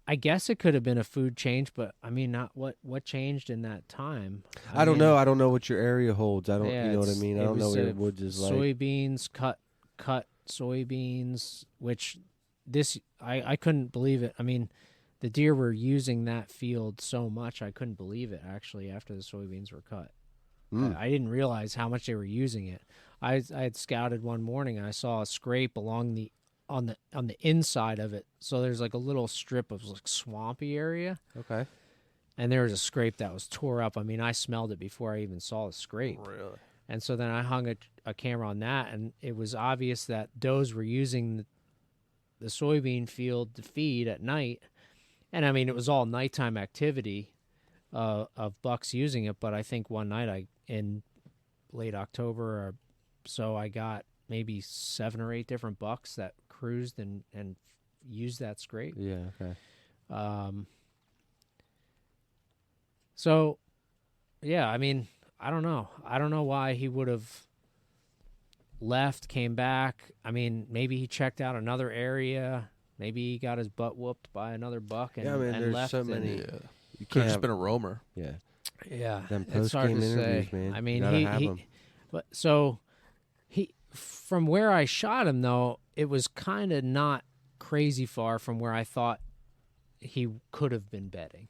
[SPEAKER 4] I guess it could have been a food change, but I mean, not what changed in that time.
[SPEAKER 3] I don't know. I don't know what your area holds. I don't.
[SPEAKER 4] Yeah,
[SPEAKER 3] you know what I mean? I don't know what your woods is like.
[SPEAKER 4] Soybeans, cut soybeans, which I couldn't believe it. I mean, the deer were using that field so much, I couldn't believe it, actually, after the soybeans were cut. I didn't realize how much they were using it. I had scouted one morning, and I saw a scrape along on the inside of it. So there's like a little strip of like swampy area.
[SPEAKER 3] Okay.
[SPEAKER 4] And there was a scrape that was tore up. I mean, I smelled it before I even saw the scrape.
[SPEAKER 1] Really?
[SPEAKER 4] And so then I hung a camera on that, and it was obvious that does were using the soybean field to feed at night. And I mean, it was all nighttime activity of bucks using it. But I think one night in late October or so, I got maybe 7 or 8 different bucks that cruised and used that scrape.
[SPEAKER 3] Yeah. Okay.
[SPEAKER 4] So, yeah, I mean, I don't know. I don't know why he would have left, came back. I mean, maybe he checked out another area. Maybe he got his butt whooped by another buck and,
[SPEAKER 3] Yeah, I mean,
[SPEAKER 4] and
[SPEAKER 3] there's
[SPEAKER 4] left.
[SPEAKER 3] so many.
[SPEAKER 1] Yeah.
[SPEAKER 3] You
[SPEAKER 1] Could
[SPEAKER 3] can't
[SPEAKER 1] have just
[SPEAKER 3] have,
[SPEAKER 1] been a roamer.
[SPEAKER 3] Yeah.
[SPEAKER 4] Yeah,
[SPEAKER 3] Them
[SPEAKER 4] it's hard
[SPEAKER 3] post-game
[SPEAKER 4] to
[SPEAKER 3] interviews,
[SPEAKER 4] say.
[SPEAKER 3] man.
[SPEAKER 4] I mean,
[SPEAKER 3] You gotta have 'em.
[SPEAKER 4] but so he, from where I shot him though, it was kind of not crazy far from where I thought he could have been bedding.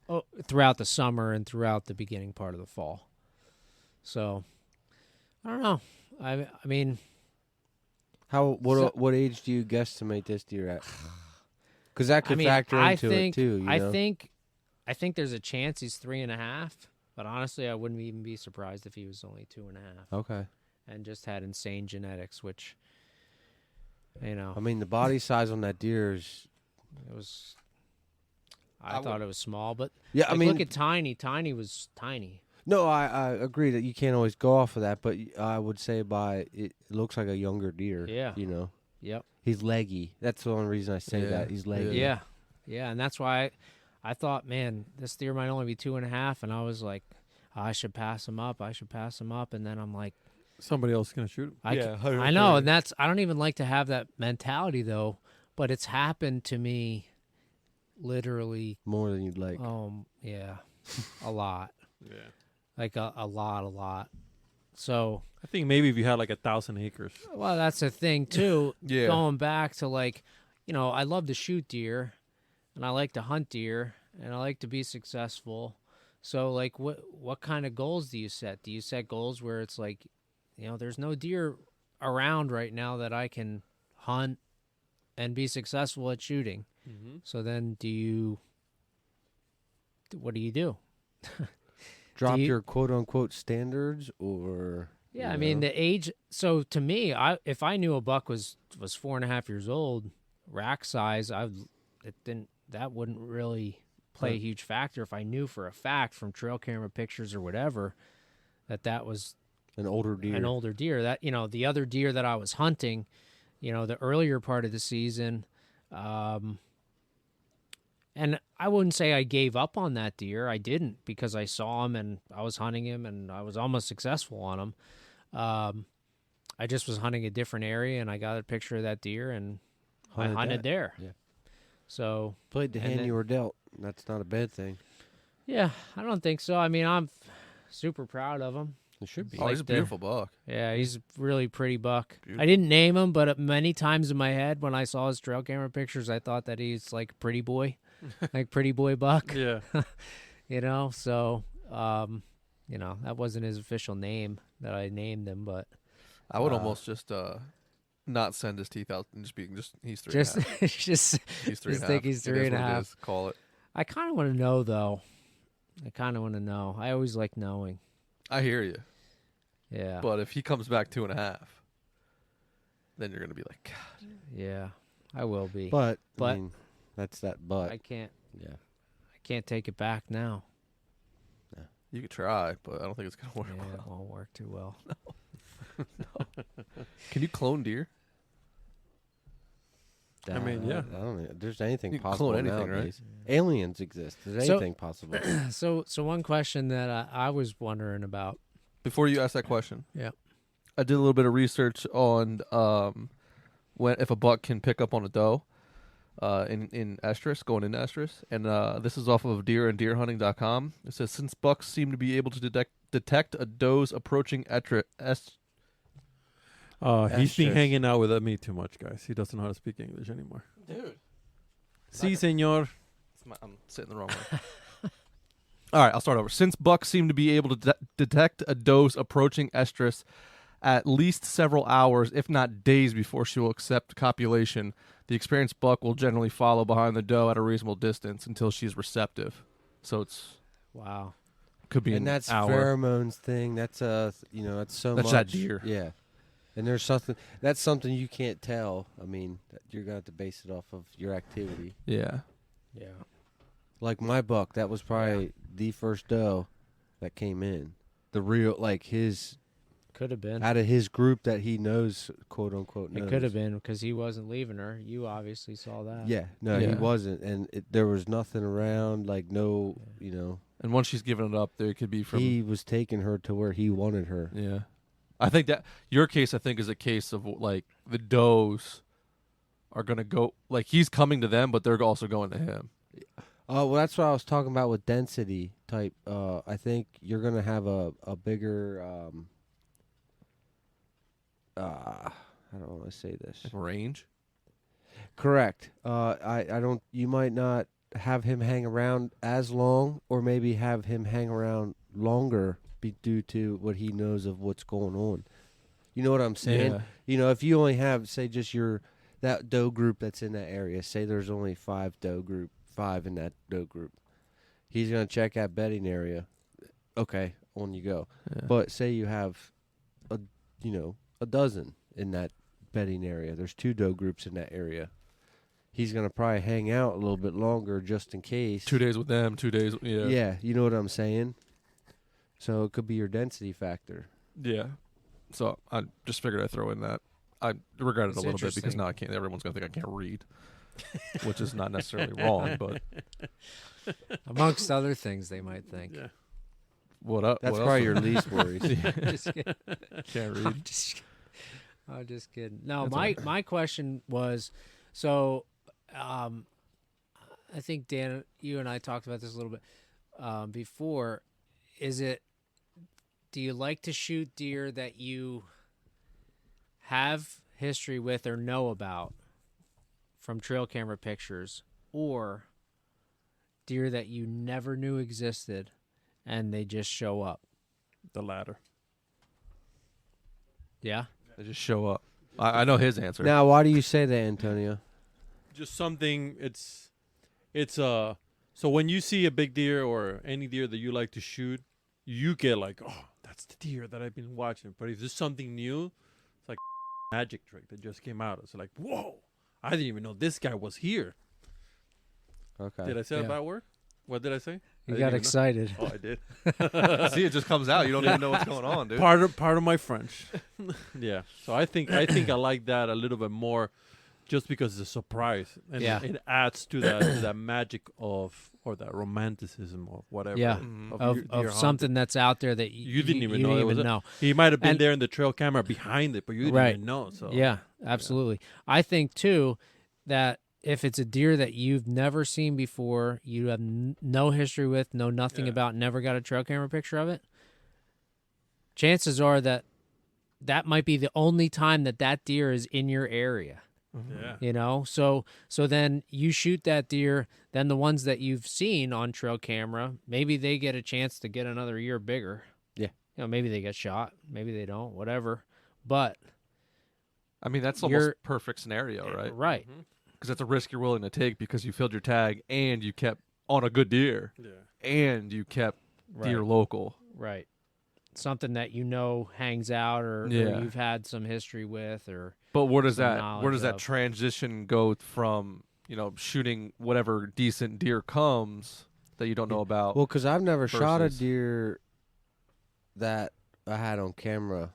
[SPEAKER 4] Oh, throughout the summer and throughout the beginning part of the fall. So, I don't know. I mean,
[SPEAKER 3] What age do you guesstimate this deer at? Because that could factor into it too. You know?
[SPEAKER 4] I think there's a chance he's 3.5, but honestly, I wouldn't even be surprised if he was only 2.5.
[SPEAKER 3] Okay.
[SPEAKER 4] And just had insane genetics, which, you know,
[SPEAKER 3] I mean, the body size on that deer is.
[SPEAKER 4] it was. I thought it was small, but
[SPEAKER 3] Yeah, I mean,
[SPEAKER 4] look at Tiny. Tiny was tiny.
[SPEAKER 3] No, I agree that you can't always go off of that, but I would say it looks like a younger deer.
[SPEAKER 4] Yeah.
[SPEAKER 3] You know.
[SPEAKER 4] Yep.
[SPEAKER 3] He's leggy. That's the only reason I say
[SPEAKER 1] Yeah.
[SPEAKER 3] that. He's leggy.
[SPEAKER 4] Yeah. Yeah, and that's why I thought, man, this deer might only be 2.5, and I was like, I should pass him up. And then I'm like,
[SPEAKER 2] Somebody else is gonna shoot him.
[SPEAKER 4] I know, and I don't even like to have that mentality though, but it's happened to me literally.
[SPEAKER 3] More than you'd like.
[SPEAKER 4] Yeah, a lot,
[SPEAKER 2] Yeah.
[SPEAKER 4] like a lot. So,
[SPEAKER 2] I think maybe if you had like 1,000 acres.
[SPEAKER 4] well, that's the thing too.
[SPEAKER 1] Yeah.
[SPEAKER 4] Going back to like, I love to shoot deer, and I like to hunt deer, and I like to be successful. So, like, what kind of goals do you set? Do you set goals where it's like, there's no deer around right now that I can hunt and be successful at shooting?
[SPEAKER 2] Mm-hmm.
[SPEAKER 4] So then do you what do you do?
[SPEAKER 3] Drop
[SPEAKER 4] you-
[SPEAKER 3] your quote unquote standards, or
[SPEAKER 4] Yeah,
[SPEAKER 3] you
[SPEAKER 4] I mean
[SPEAKER 3] know?
[SPEAKER 4] the age. So to me, if I knew a buck was 4.5 years old, rack size, that wouldn't really play a huge factor if I knew for a fact from trail camera pictures or whatever that was
[SPEAKER 3] an older deer.
[SPEAKER 4] an older deer. That the other deer that I was hunting, the earlier part of the season, and I wouldn't say I gave up on that deer. I didn't, because I saw him and I was hunting him and I was almost successful on him. I just was hunting a different area and I got a picture of that deer and I hunted
[SPEAKER 3] that.
[SPEAKER 4] there.
[SPEAKER 3] Yeah.
[SPEAKER 4] So
[SPEAKER 3] Played the
[SPEAKER 4] and
[SPEAKER 3] hand
[SPEAKER 4] then-
[SPEAKER 3] you were dealt. That's not a bad thing.
[SPEAKER 4] yeah, I don't think so. I mean, I'm super proud of him.
[SPEAKER 3] It should be.
[SPEAKER 1] Oh, he's a
[SPEAKER 4] like the-
[SPEAKER 1] beautiful buck.
[SPEAKER 4] Yeah, he's a really pretty buck. I
[SPEAKER 1] Beautiful.
[SPEAKER 4] didn't name him, but many times in my head when I saw his trail camera pictures, I thought that he's like pretty boy, like pretty boy buck.
[SPEAKER 2] Yeah.
[SPEAKER 4] So that wasn't his official name that I named him, but
[SPEAKER 1] I would almost just not send his teeth out and just he's three
[SPEAKER 4] just
[SPEAKER 1] and a half.
[SPEAKER 4] just
[SPEAKER 1] He's three
[SPEAKER 4] just
[SPEAKER 1] and a
[SPEAKER 4] think
[SPEAKER 1] half.
[SPEAKER 4] he's
[SPEAKER 1] It is
[SPEAKER 4] three and a
[SPEAKER 1] what it
[SPEAKER 4] half.
[SPEAKER 1] is. Call it.
[SPEAKER 4] I kind of want to know though. I always like knowing.
[SPEAKER 1] I hear you.
[SPEAKER 4] Yeah.
[SPEAKER 1] But if he comes back 2.5, then you're gonna be like, God.
[SPEAKER 4] Yeah, I will be.
[SPEAKER 3] But
[SPEAKER 4] But-
[SPEAKER 3] I mean, that's that. But
[SPEAKER 4] I can't
[SPEAKER 3] yeah,
[SPEAKER 4] take it back now.
[SPEAKER 1] You could try, but I don't think it's gonna work.
[SPEAKER 4] Yeah, it
[SPEAKER 1] well.
[SPEAKER 4] won't work too well.
[SPEAKER 1] Can you clone deer?
[SPEAKER 2] I mean, yeah.
[SPEAKER 3] I don't think there's anything
[SPEAKER 1] You can
[SPEAKER 3] possible
[SPEAKER 1] clone anything, right?
[SPEAKER 3] nowadays. Aliens exist. There's
[SPEAKER 4] So-
[SPEAKER 3] anything possible.
[SPEAKER 4] So one question that I was wondering about.
[SPEAKER 1] Before you ask that question,
[SPEAKER 4] Yeah.
[SPEAKER 1] I did a little bit of research on if a buck can pick up on a doe in estrus, going into estrus, and this is off of deeranddeerhunting.com. It says, since bucks seem to be able to detect a doe's approaching
[SPEAKER 2] He's been
[SPEAKER 3] true.
[SPEAKER 2] hanging out with me too much, guys. He doesn't know how to speak English anymore.
[SPEAKER 1] Dude.
[SPEAKER 2] Si, senor.
[SPEAKER 1] I'm sitting the wrong way. All right, I'll start over. Since bucks seem to be able to detect a doe's approaching estrus at least several hours, if not days, before she will accept copulation, the experienced buck will generally follow behind the doe at a reasonable distance until she's receptive. So it's
[SPEAKER 4] Wow.
[SPEAKER 1] could be
[SPEAKER 3] And
[SPEAKER 1] an
[SPEAKER 3] that's
[SPEAKER 1] hour.
[SPEAKER 3] pheromones thing. That's that's so
[SPEAKER 1] That's
[SPEAKER 3] much.
[SPEAKER 1] that deer.
[SPEAKER 3] Yeah. And there's that's something you can't tell. I mean, you're gonna have to base it off of your activity.
[SPEAKER 1] Yeah.
[SPEAKER 4] Yeah.
[SPEAKER 3] Like my buck, that was probably the first doe that came in. The real, like his,
[SPEAKER 4] Could have been.
[SPEAKER 3] out of his group that he knows, quote unquote, knows.
[SPEAKER 4] It could have been because he wasn't leaving her. You obviously saw that.
[SPEAKER 3] Yeah, no,
[SPEAKER 1] Yeah.
[SPEAKER 3] he wasn't, and there was nothing around, like no,
[SPEAKER 1] And once she's given it up, there could be from
[SPEAKER 3] he was taking her to where he wanted her.
[SPEAKER 1] Yeah. I think that your case, I think, is a case of like the does are going to go, like he's coming to them, but they're also going to him.
[SPEAKER 3] Oh, well, that's what I was talking about with density type. I think you're gonna have a bigger. I don't want to say this.
[SPEAKER 1] Like range.
[SPEAKER 3] Correct. I don't. You might not have him hang around as long, or maybe have him hang around longer, due to what he knows of what's going on. You know what I'm saying?
[SPEAKER 1] Yeah.
[SPEAKER 3] If you only have, say, just that doe group that's in that area. Say there's only five in that doe group. He's gonna check that bedding area. Okay, on you go.
[SPEAKER 1] Yeah.
[SPEAKER 3] But say you have a dozen in that bedding area. There's two doe groups in that area. He's gonna probably hang out a little bit longer just in case.
[SPEAKER 1] 2 days with them, 2 days. Yeah.
[SPEAKER 3] Yeah, you know what I'm saying. So it could be your density factor.
[SPEAKER 1] Yeah. So I just figured I'd throw in that. I regret it
[SPEAKER 4] It's
[SPEAKER 1] a little bit because
[SPEAKER 4] interesting.
[SPEAKER 1] now I can't. Everyone's gonna think I can't read, which is not necessarily wrong. But
[SPEAKER 4] Amongst other things, they might think.
[SPEAKER 2] Yeah.
[SPEAKER 1] what up?
[SPEAKER 3] That's
[SPEAKER 1] what
[SPEAKER 3] probably
[SPEAKER 1] else?
[SPEAKER 3] your least worries.
[SPEAKER 4] Just kidding.
[SPEAKER 1] Can't read.
[SPEAKER 4] I'm just kidding. No,
[SPEAKER 1] That's
[SPEAKER 4] my
[SPEAKER 1] okay.
[SPEAKER 4] my question was, so, I think Dan, you and I talked about this a little bit before. Do you like to shoot deer that you have history with or know about from trail camera pictures, or deer that you never knew existed and they just show up?
[SPEAKER 2] The latter.
[SPEAKER 4] Yeah.
[SPEAKER 1] They just show up. I know his answer.
[SPEAKER 3] Now, why do you say that, Antonio?
[SPEAKER 2] Just something. It's So when you see a big deer or any deer that you like to shoot, you get like, oh, that's the deer that I've been watching. But if there's something new, it's like magic trick that just came out. It's like, whoa, I didn't even know this guy was here.
[SPEAKER 3] Okay.
[SPEAKER 2] Did I say a bad word? What did I say?
[SPEAKER 4] You got excited.
[SPEAKER 2] Oh, I did.
[SPEAKER 1] See, it just comes out. You don't even know what's going on, dude.
[SPEAKER 2] Part of my French. Yeah. So I think I like that a little bit more, just because it's a surprise, and it adds to that magic of, or that romanticism of whatever.
[SPEAKER 4] Yeah.
[SPEAKER 2] Of
[SPEAKER 4] Of something that's out there that
[SPEAKER 2] you didn't even
[SPEAKER 4] you
[SPEAKER 2] know.
[SPEAKER 4] didn't even know.
[SPEAKER 2] He might have been
[SPEAKER 4] And-
[SPEAKER 2] there in the trail camera behind it, but you didn't even know. So
[SPEAKER 4] Yeah, absolutely. I think too that if it's a deer that you've never seen before, you have no history with, know nothing about, never got a trail camera picture of it, chances are that that might be the only time that that deer is in your area.
[SPEAKER 2] Yeah.
[SPEAKER 4] You know, so then you shoot that deer, then the ones that you've seen on trail camera, maybe they get a chance to get another year bigger.
[SPEAKER 3] Yeah.
[SPEAKER 4] You know, maybe they get shot, maybe they don't, whatever. But
[SPEAKER 1] I mean, that's almost perfect scenario, right?
[SPEAKER 4] Right.
[SPEAKER 1] Because that's a risk you're willing to take because you filled your tag and you kept on a good deer and you kept deer local.
[SPEAKER 4] Right. Something that you know hangs out or you've had some history with, or
[SPEAKER 1] But where does
[SPEAKER 4] some
[SPEAKER 1] that
[SPEAKER 4] knowledge of.
[SPEAKER 1] transition go from, shooting whatever decent deer comes that you don't know about?
[SPEAKER 3] Well, because I've never shot a
[SPEAKER 1] versus-
[SPEAKER 3] deer that I had on camera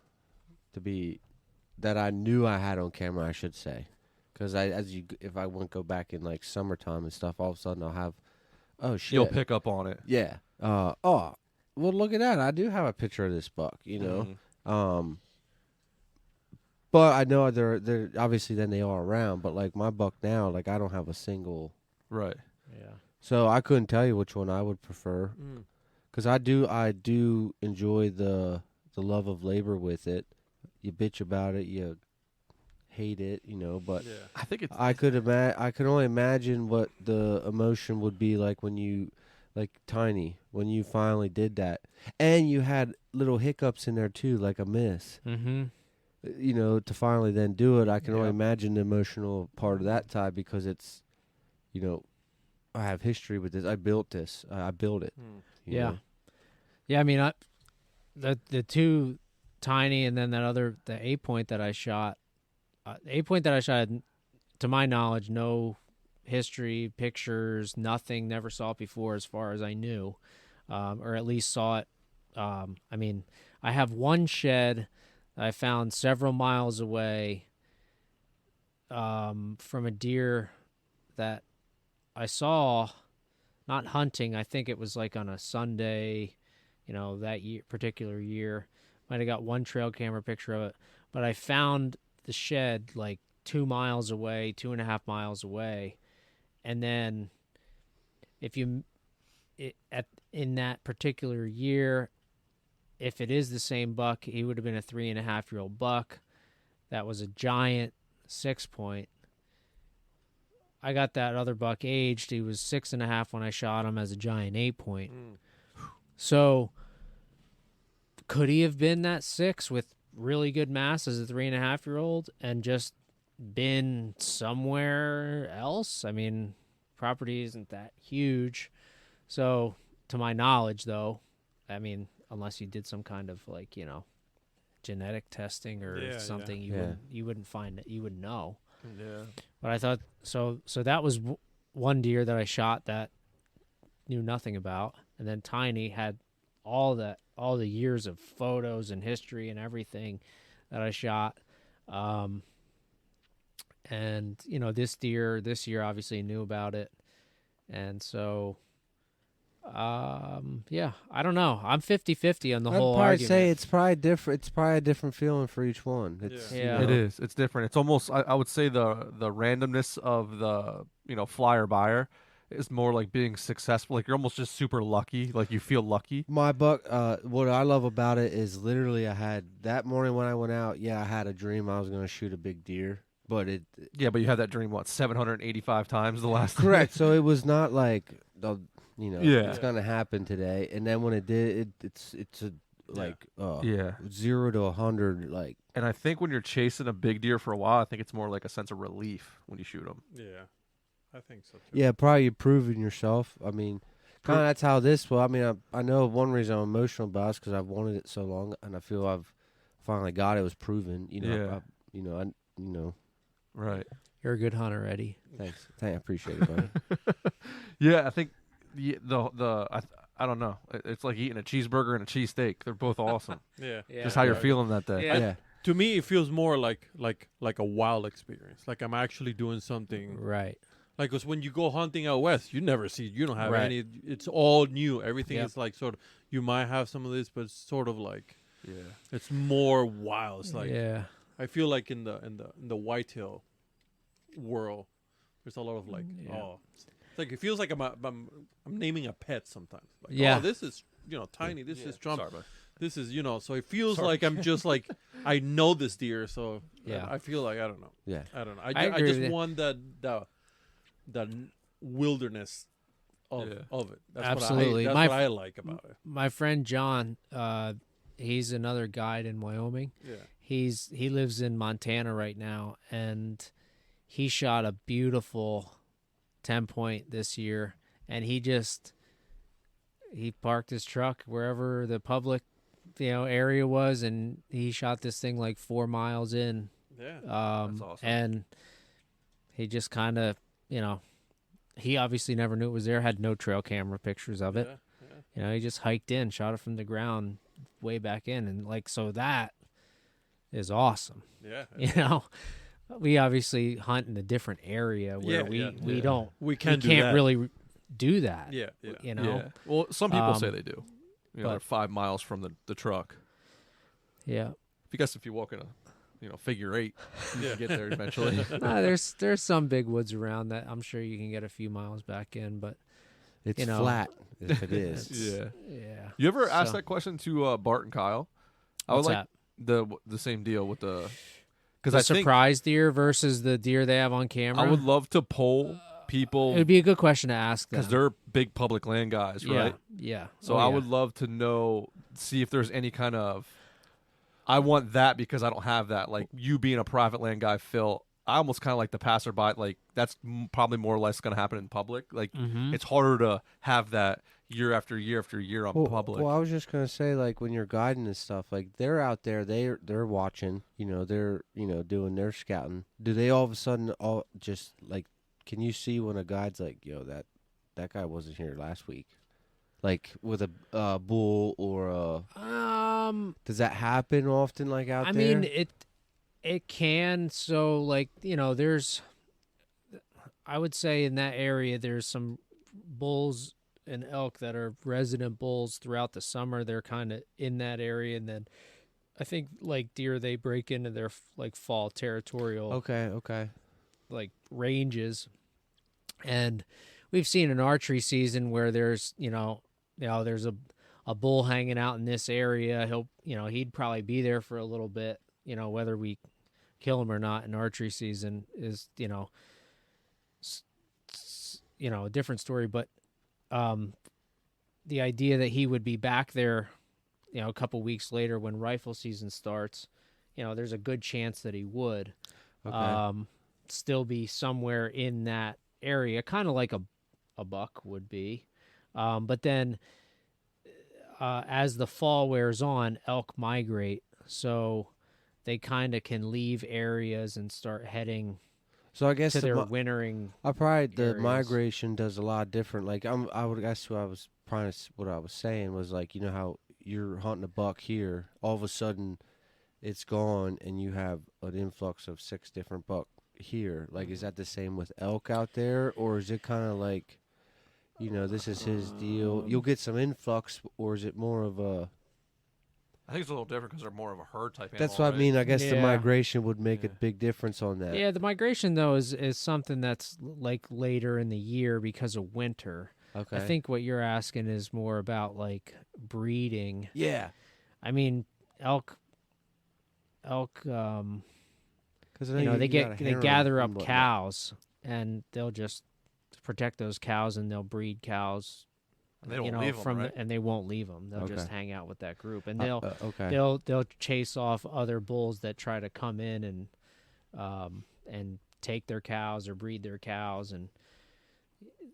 [SPEAKER 3] that I knew I had on camera, I should say. Because if I wouldn't go back in like summertime and stuff, all of a sudden I'll have, oh shit,
[SPEAKER 1] You'll pick up on it.
[SPEAKER 3] yeah. Oh, well, look at that. I do have a picture of this buck, you know.
[SPEAKER 1] Mhm.
[SPEAKER 3] But I know they're obviously then they are around. But like my buck now, like I don't have a single,
[SPEAKER 1] Right.
[SPEAKER 4] yeah.
[SPEAKER 3] so I couldn't tell you which one I would prefer. Because I do enjoy the love of labor with it. You bitch about it, you hate it, but
[SPEAKER 1] I think it's
[SPEAKER 3] I could only imagine what the emotion would be like when you, like Tiny, when you finally did that, and you had little hiccups in there too, like a miss.
[SPEAKER 4] Mm-hmm.
[SPEAKER 3] To finally then do it, I can only imagine the emotional part of that time because it's, I have history with this. I built this. I built it. you know?
[SPEAKER 4] Yeah. I mean, the two Tiny and then the 8-point that I shot. The 8-point that I shot, had, to my knowledge, no history, pictures, nothing. Never saw it before, as far as I knew, or at least saw it. I mean, I have one shed that I found several miles away from a deer that I saw, not hunting. I think it was like on a Sunday, that particular year. Might have got one trail camera picture of it, but I found the shed like 2 miles away, 2.5 miles away, and then in that particular year, if it is the same buck, he would have been a 3.5-year-old buck. That was a giant 6-point. I got that other buck aged. He was 6.5 when I shot him as a giant 8-point. So could he have been that 6 with really good mass as a 3.5-year-old and just been somewhere else? I mean, property isn't that huge. So to my knowledge, though, I mean, unless you did some kind of like, genetic testing or something, you wouldn't find it. You wouldn't know.
[SPEAKER 1] Yeah.
[SPEAKER 4] But I thought so that was one deer that I shot that knew nothing about, and then Tiny had all the years of photos and history and everything that I shot. And this deer this year obviously knew about it, and so I don't know. I'm 50-50 on the whole
[SPEAKER 3] I'd probably
[SPEAKER 4] argument.
[SPEAKER 3] say it's probably different. It's probably a different feeling for each one. It's,
[SPEAKER 4] Yeah.
[SPEAKER 1] It is. It's different. It's almost, I would say the randomness of the, flyer buyer is more like being successful. Like you're almost just super lucky. Like you feel lucky.
[SPEAKER 3] My buck, what I love about it is literally I had that morning when I went out, I had a dream I was going to shoot a big deer, but it.
[SPEAKER 1] Yeah, but you had that dream, 785 times the last
[SPEAKER 3] Correct. So it was not like,
[SPEAKER 1] Yeah.
[SPEAKER 3] it's going to happen today. And then when it did, it's a, like,
[SPEAKER 1] Yeah.
[SPEAKER 3] 0 to 100, like.
[SPEAKER 1] And I think when you're chasing a big deer for a while, I think it's more like a sense of relief when you shoot them.
[SPEAKER 2] Yeah. I think so too.
[SPEAKER 3] Yeah, probably proving yourself. I mean, kind of that's how this. Well, I mean, I know one reason I'm emotional about it because I've wanted it so long, and I feel I've finally got it. Was proven. You know,
[SPEAKER 1] Yeah. Right.
[SPEAKER 4] You're a good hunter, Eddie.
[SPEAKER 3] Thanks. I appreciate it, buddy.
[SPEAKER 1] Yeah, I think I don't know. It's like eating a cheeseburger and a cheesesteak. They're both awesome.
[SPEAKER 2] Yeah.
[SPEAKER 1] Just how you're feeling that day.
[SPEAKER 4] Yeah.
[SPEAKER 3] Yeah.
[SPEAKER 2] To me, it feels more like a wild experience. Like I'm actually doing something.
[SPEAKER 4] Right.
[SPEAKER 2] Like, because when you go hunting out west, you don't have
[SPEAKER 4] Right.
[SPEAKER 2] any. It's all new. Everything
[SPEAKER 4] Yep.
[SPEAKER 2] is like sort of. You might have some of this, but it's sort of like
[SPEAKER 1] Yeah.
[SPEAKER 2] it's more wild. It's like
[SPEAKER 4] yeah.
[SPEAKER 2] I feel like in the whitetail world, there's a lot of like it's like it feels like I'm naming a pet sometimes. Like,
[SPEAKER 4] Yeah.
[SPEAKER 2] oh, this is tiny. This is Trump.
[SPEAKER 1] Sorry, bud.
[SPEAKER 2] This is so it feels like I'm just like I know this deer, so
[SPEAKER 4] Yeah.
[SPEAKER 2] I feel like I don't know.
[SPEAKER 3] Yeah.
[SPEAKER 2] I don't know.
[SPEAKER 4] I
[SPEAKER 2] I
[SPEAKER 4] agree with
[SPEAKER 2] just
[SPEAKER 4] you.
[SPEAKER 2] want the wilderness of it. That's
[SPEAKER 4] Absolutely.
[SPEAKER 2] What
[SPEAKER 4] My
[SPEAKER 2] what I like about it.
[SPEAKER 4] My friend John, he's another guide in Wyoming.
[SPEAKER 2] Yeah.
[SPEAKER 4] He lives in Montana right now, and he shot a beautiful 10-point this year, and he parked his truck wherever the public area was, and he shot this thing like 4 miles in.
[SPEAKER 2] Yeah.
[SPEAKER 1] That's awesome.
[SPEAKER 4] And he just kind of he obviously never knew it was there, had no trail camera pictures of it.
[SPEAKER 2] Yeah.
[SPEAKER 4] He just hiked in, shot it from the ground way back in, and so that is awesome.
[SPEAKER 2] Yeah.
[SPEAKER 4] We obviously hunt in a different area where we don't
[SPEAKER 2] can't
[SPEAKER 4] really do that.
[SPEAKER 2] Yeah.
[SPEAKER 1] Yeah. Well, some people say they do.
[SPEAKER 4] but-
[SPEAKER 1] They're 5 miles from the truck.
[SPEAKER 4] Yeah.
[SPEAKER 1] If you walk in a figure 8, you can get there eventually.
[SPEAKER 4] There's some big woods around that I'm sure you can get a few miles back in, but
[SPEAKER 3] It's flat if it is.
[SPEAKER 1] Yeah.
[SPEAKER 4] yeah.
[SPEAKER 1] You ever asked
[SPEAKER 4] So-
[SPEAKER 1] that question to Bart and Kyle? I would
[SPEAKER 4] What's
[SPEAKER 1] like
[SPEAKER 4] that?
[SPEAKER 1] the same deal with the
[SPEAKER 4] The
[SPEAKER 1] I think
[SPEAKER 4] surprise deer versus the deer they have on camera.
[SPEAKER 1] I would love to poll people
[SPEAKER 4] It would be a good question to ask them.
[SPEAKER 1] because they're big public land guys, right?
[SPEAKER 4] Yeah.
[SPEAKER 1] So I would love to know, see if there's any kind of. I want that because I don't have that. Like you being a private land guy, Phil. I almost kind of like the passerby. Like that's probably more or less going to happen in public. Like it's harder to have that year after year after year on public.
[SPEAKER 3] Well, I was just gonna say, like when you're guiding and stuff, like they're out there, they're watching. They're doing their scouting. Do they all of a sudden all just like? Can you see when a guide's like, that guy wasn't here last week? Like with a bull or a. Does that happen often? Like out there?
[SPEAKER 4] I mean, it can. So like there's. I would say in that area there's some bulls and elk that are resident bulls throughout the summer. They're kind of in that area, and then I think like deer they break into their like fall territorial.
[SPEAKER 3] Okay.
[SPEAKER 4] Like ranges, and we've seen an archery season where there's there's a bull hanging out in this area. He'd probably be there for a little bit. Whether we kill him or not in archery season is a different story. But the idea that he would be back there a couple weeks later when rifle season starts, there's a good chance that he would.
[SPEAKER 3] Okay.
[SPEAKER 4] Still be somewhere in that area, kind of like a buck would be. But then as the fall wears on, elk migrate. So they kind of can leave areas and start heading
[SPEAKER 3] So I guess
[SPEAKER 4] to their wintering.
[SPEAKER 3] the
[SPEAKER 4] areas.
[SPEAKER 3] migration does a lot different. Like I would guess what I was saying was like how you're hunting a buck here, all of a sudden it's gone and you have an influx of 6 different buck here. Like is that the same with elk out there, or is it kind of like this is his deal? You'll get some influx, or is it more of a?
[SPEAKER 1] I think it's a little different because they're more of a herd type animal.
[SPEAKER 3] That's what I mean. I guess the
[SPEAKER 4] Yeah.
[SPEAKER 3] migration would make a big difference on that.
[SPEAKER 4] Yeah, the migration though is something that's like later in the year because of winter.
[SPEAKER 3] Okay.
[SPEAKER 4] I think what you're asking is more about like breeding.
[SPEAKER 3] Yeah.
[SPEAKER 4] I mean, elk.
[SPEAKER 3] Because
[SPEAKER 4] They gather up cows and they'll just protect those cows and they'll breed cows.
[SPEAKER 1] And they don't leave them, right?
[SPEAKER 4] And they won't leave them. They'll just
[SPEAKER 3] Okay.
[SPEAKER 4] hang out with that group, and they'll
[SPEAKER 3] Okay.
[SPEAKER 4] they'll chase off other bulls that try to come in and take their cows or breed their cows, and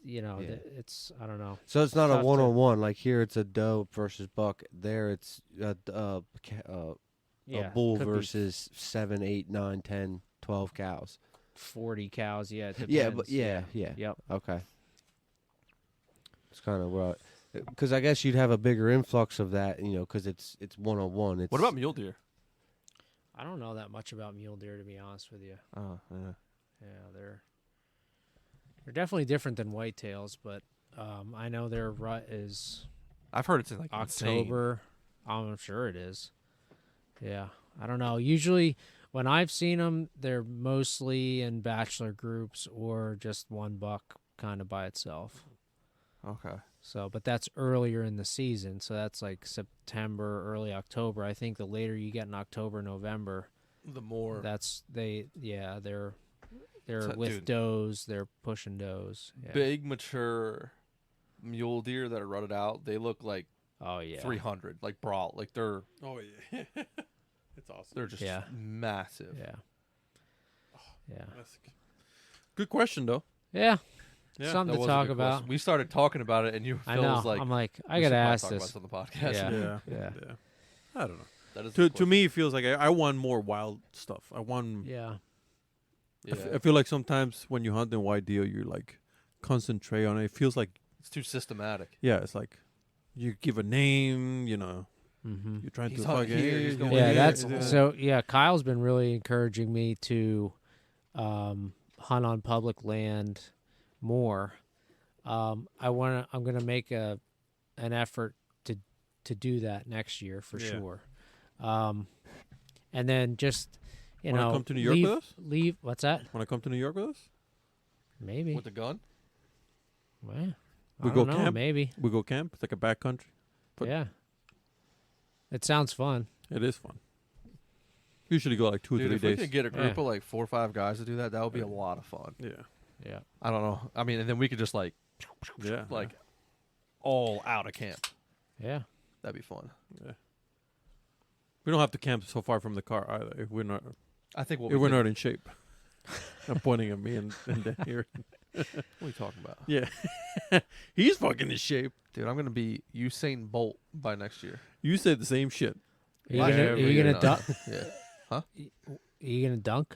[SPEAKER 4] you know,
[SPEAKER 3] Yeah.
[SPEAKER 4] it's I don't know.
[SPEAKER 3] So it's not
[SPEAKER 4] Tough
[SPEAKER 3] a
[SPEAKER 4] to-
[SPEAKER 3] one-on-one. Like here, it's a doe versus buck. There, it's a
[SPEAKER 4] Yeah,
[SPEAKER 3] bull
[SPEAKER 4] could be
[SPEAKER 3] versus 7, 8, 9, 10, 12 cows.
[SPEAKER 4] 40 cows. Yeah, it
[SPEAKER 3] Yeah,
[SPEAKER 4] depends.
[SPEAKER 3] but yeah.
[SPEAKER 4] Yep.
[SPEAKER 3] Okay. It's kind of right. Because I guess you'd have a bigger influx of that, because it's one-on-one. It's
[SPEAKER 1] What about mule deer?
[SPEAKER 4] I don't know that much about mule deer, to be honest with you.
[SPEAKER 1] Oh, yeah.
[SPEAKER 4] Yeah, they're definitely different than whitetails, but I know their rut is
[SPEAKER 1] I've heard it's in like insane.
[SPEAKER 4] October. I'm sure it is. Yeah, I don't know. Usually, when I've seen them, they're mostly in bachelor groups or just one buck kind of by itself.
[SPEAKER 1] Okay.
[SPEAKER 4] So, but that's earlier in the season, so that's like September, early October. I think the later you get in October, November,
[SPEAKER 1] The more.
[SPEAKER 4] they're
[SPEAKER 1] So,
[SPEAKER 4] with
[SPEAKER 1] dude.
[SPEAKER 4] does, they're pushing does. Yeah.
[SPEAKER 1] Big, mature mule deer that are rutted out, they look like
[SPEAKER 4] Oh yeah.
[SPEAKER 1] 300, like brawl. Like they're
[SPEAKER 2] Oh yeah, it's awesome.
[SPEAKER 1] they're just
[SPEAKER 4] Yeah.
[SPEAKER 1] massive.
[SPEAKER 4] Yeah. Yeah.
[SPEAKER 2] That's good question though.
[SPEAKER 4] Yeah.
[SPEAKER 2] Yeah,
[SPEAKER 4] Something
[SPEAKER 1] That
[SPEAKER 4] to
[SPEAKER 1] was a
[SPEAKER 4] talk
[SPEAKER 1] good
[SPEAKER 4] about.
[SPEAKER 1] question. We started talking about it, and you
[SPEAKER 4] I
[SPEAKER 1] Phil
[SPEAKER 4] know.
[SPEAKER 1] was like,
[SPEAKER 4] I'm like, I
[SPEAKER 1] "We
[SPEAKER 4] gotta
[SPEAKER 1] should probably
[SPEAKER 4] ask
[SPEAKER 1] talk
[SPEAKER 4] this.
[SPEAKER 1] about this on the podcast."
[SPEAKER 4] Yeah.
[SPEAKER 2] Yeah,
[SPEAKER 4] Yeah.
[SPEAKER 2] I don't know.
[SPEAKER 1] That is a
[SPEAKER 2] To
[SPEAKER 1] good
[SPEAKER 2] me, it feels like I want more wild stuff. I want.
[SPEAKER 4] Yeah.
[SPEAKER 1] question.
[SPEAKER 2] I feel like sometimes when you hunt in white deer, you like concentrate on it. It feels like
[SPEAKER 1] It's too systematic.
[SPEAKER 2] it's like you give a name.
[SPEAKER 4] Mm-hmm.
[SPEAKER 2] You're trying
[SPEAKER 1] He's
[SPEAKER 2] to
[SPEAKER 1] hunting
[SPEAKER 2] fucking
[SPEAKER 1] here, he's going
[SPEAKER 4] Yeah,
[SPEAKER 1] here,
[SPEAKER 4] that's
[SPEAKER 1] yeah.
[SPEAKER 4] so. Yeah, Kyle's been really encouraging me to hunt on public land more. I'm gonna make an effort to do that next year for
[SPEAKER 2] Yeah.
[SPEAKER 4] sure. And then just
[SPEAKER 2] Wanna come to New York
[SPEAKER 4] leave,
[SPEAKER 2] with us?
[SPEAKER 4] leave. What's that?
[SPEAKER 2] Want to come to New York with us?
[SPEAKER 4] Maybe.
[SPEAKER 1] With the gun.
[SPEAKER 4] Well,
[SPEAKER 2] We
[SPEAKER 4] I
[SPEAKER 2] go
[SPEAKER 4] don't know,
[SPEAKER 2] camp?
[SPEAKER 4] Maybe.
[SPEAKER 2] We go camp. It's like a backcountry. But-
[SPEAKER 4] Yeah. It sounds fun.
[SPEAKER 2] It is fun. Usually go like 2 or
[SPEAKER 1] Dude,
[SPEAKER 2] 3
[SPEAKER 1] if we
[SPEAKER 2] days.
[SPEAKER 1] could get a group
[SPEAKER 4] Yeah.
[SPEAKER 1] of like 4 or 5 guys to do that, that would be a lot of fun.
[SPEAKER 2] Yeah,
[SPEAKER 4] Yeah.
[SPEAKER 1] I don't know. I mean, and then we could just like
[SPEAKER 2] yeah,
[SPEAKER 1] all out of camp.
[SPEAKER 4] Yeah.
[SPEAKER 1] That'd be fun.
[SPEAKER 2] yeah. We don't have to camp so far from the car either. If we're not,
[SPEAKER 1] I think what
[SPEAKER 2] if
[SPEAKER 1] we
[SPEAKER 2] we're
[SPEAKER 1] could-
[SPEAKER 2] not in shape. I'm pointing at me and Dan here.
[SPEAKER 1] What are you talking about?
[SPEAKER 2] Yeah, he's fucking in shape.
[SPEAKER 1] Dude, I'm gonna be Usain Bolt by next year.
[SPEAKER 2] You said the same shit.
[SPEAKER 4] Are you
[SPEAKER 1] Why
[SPEAKER 4] gonna, are
[SPEAKER 1] every
[SPEAKER 4] you
[SPEAKER 1] year
[SPEAKER 4] gonna
[SPEAKER 1] now?
[SPEAKER 4] dunk?
[SPEAKER 1] Yeah.
[SPEAKER 4] Are you gonna dunk?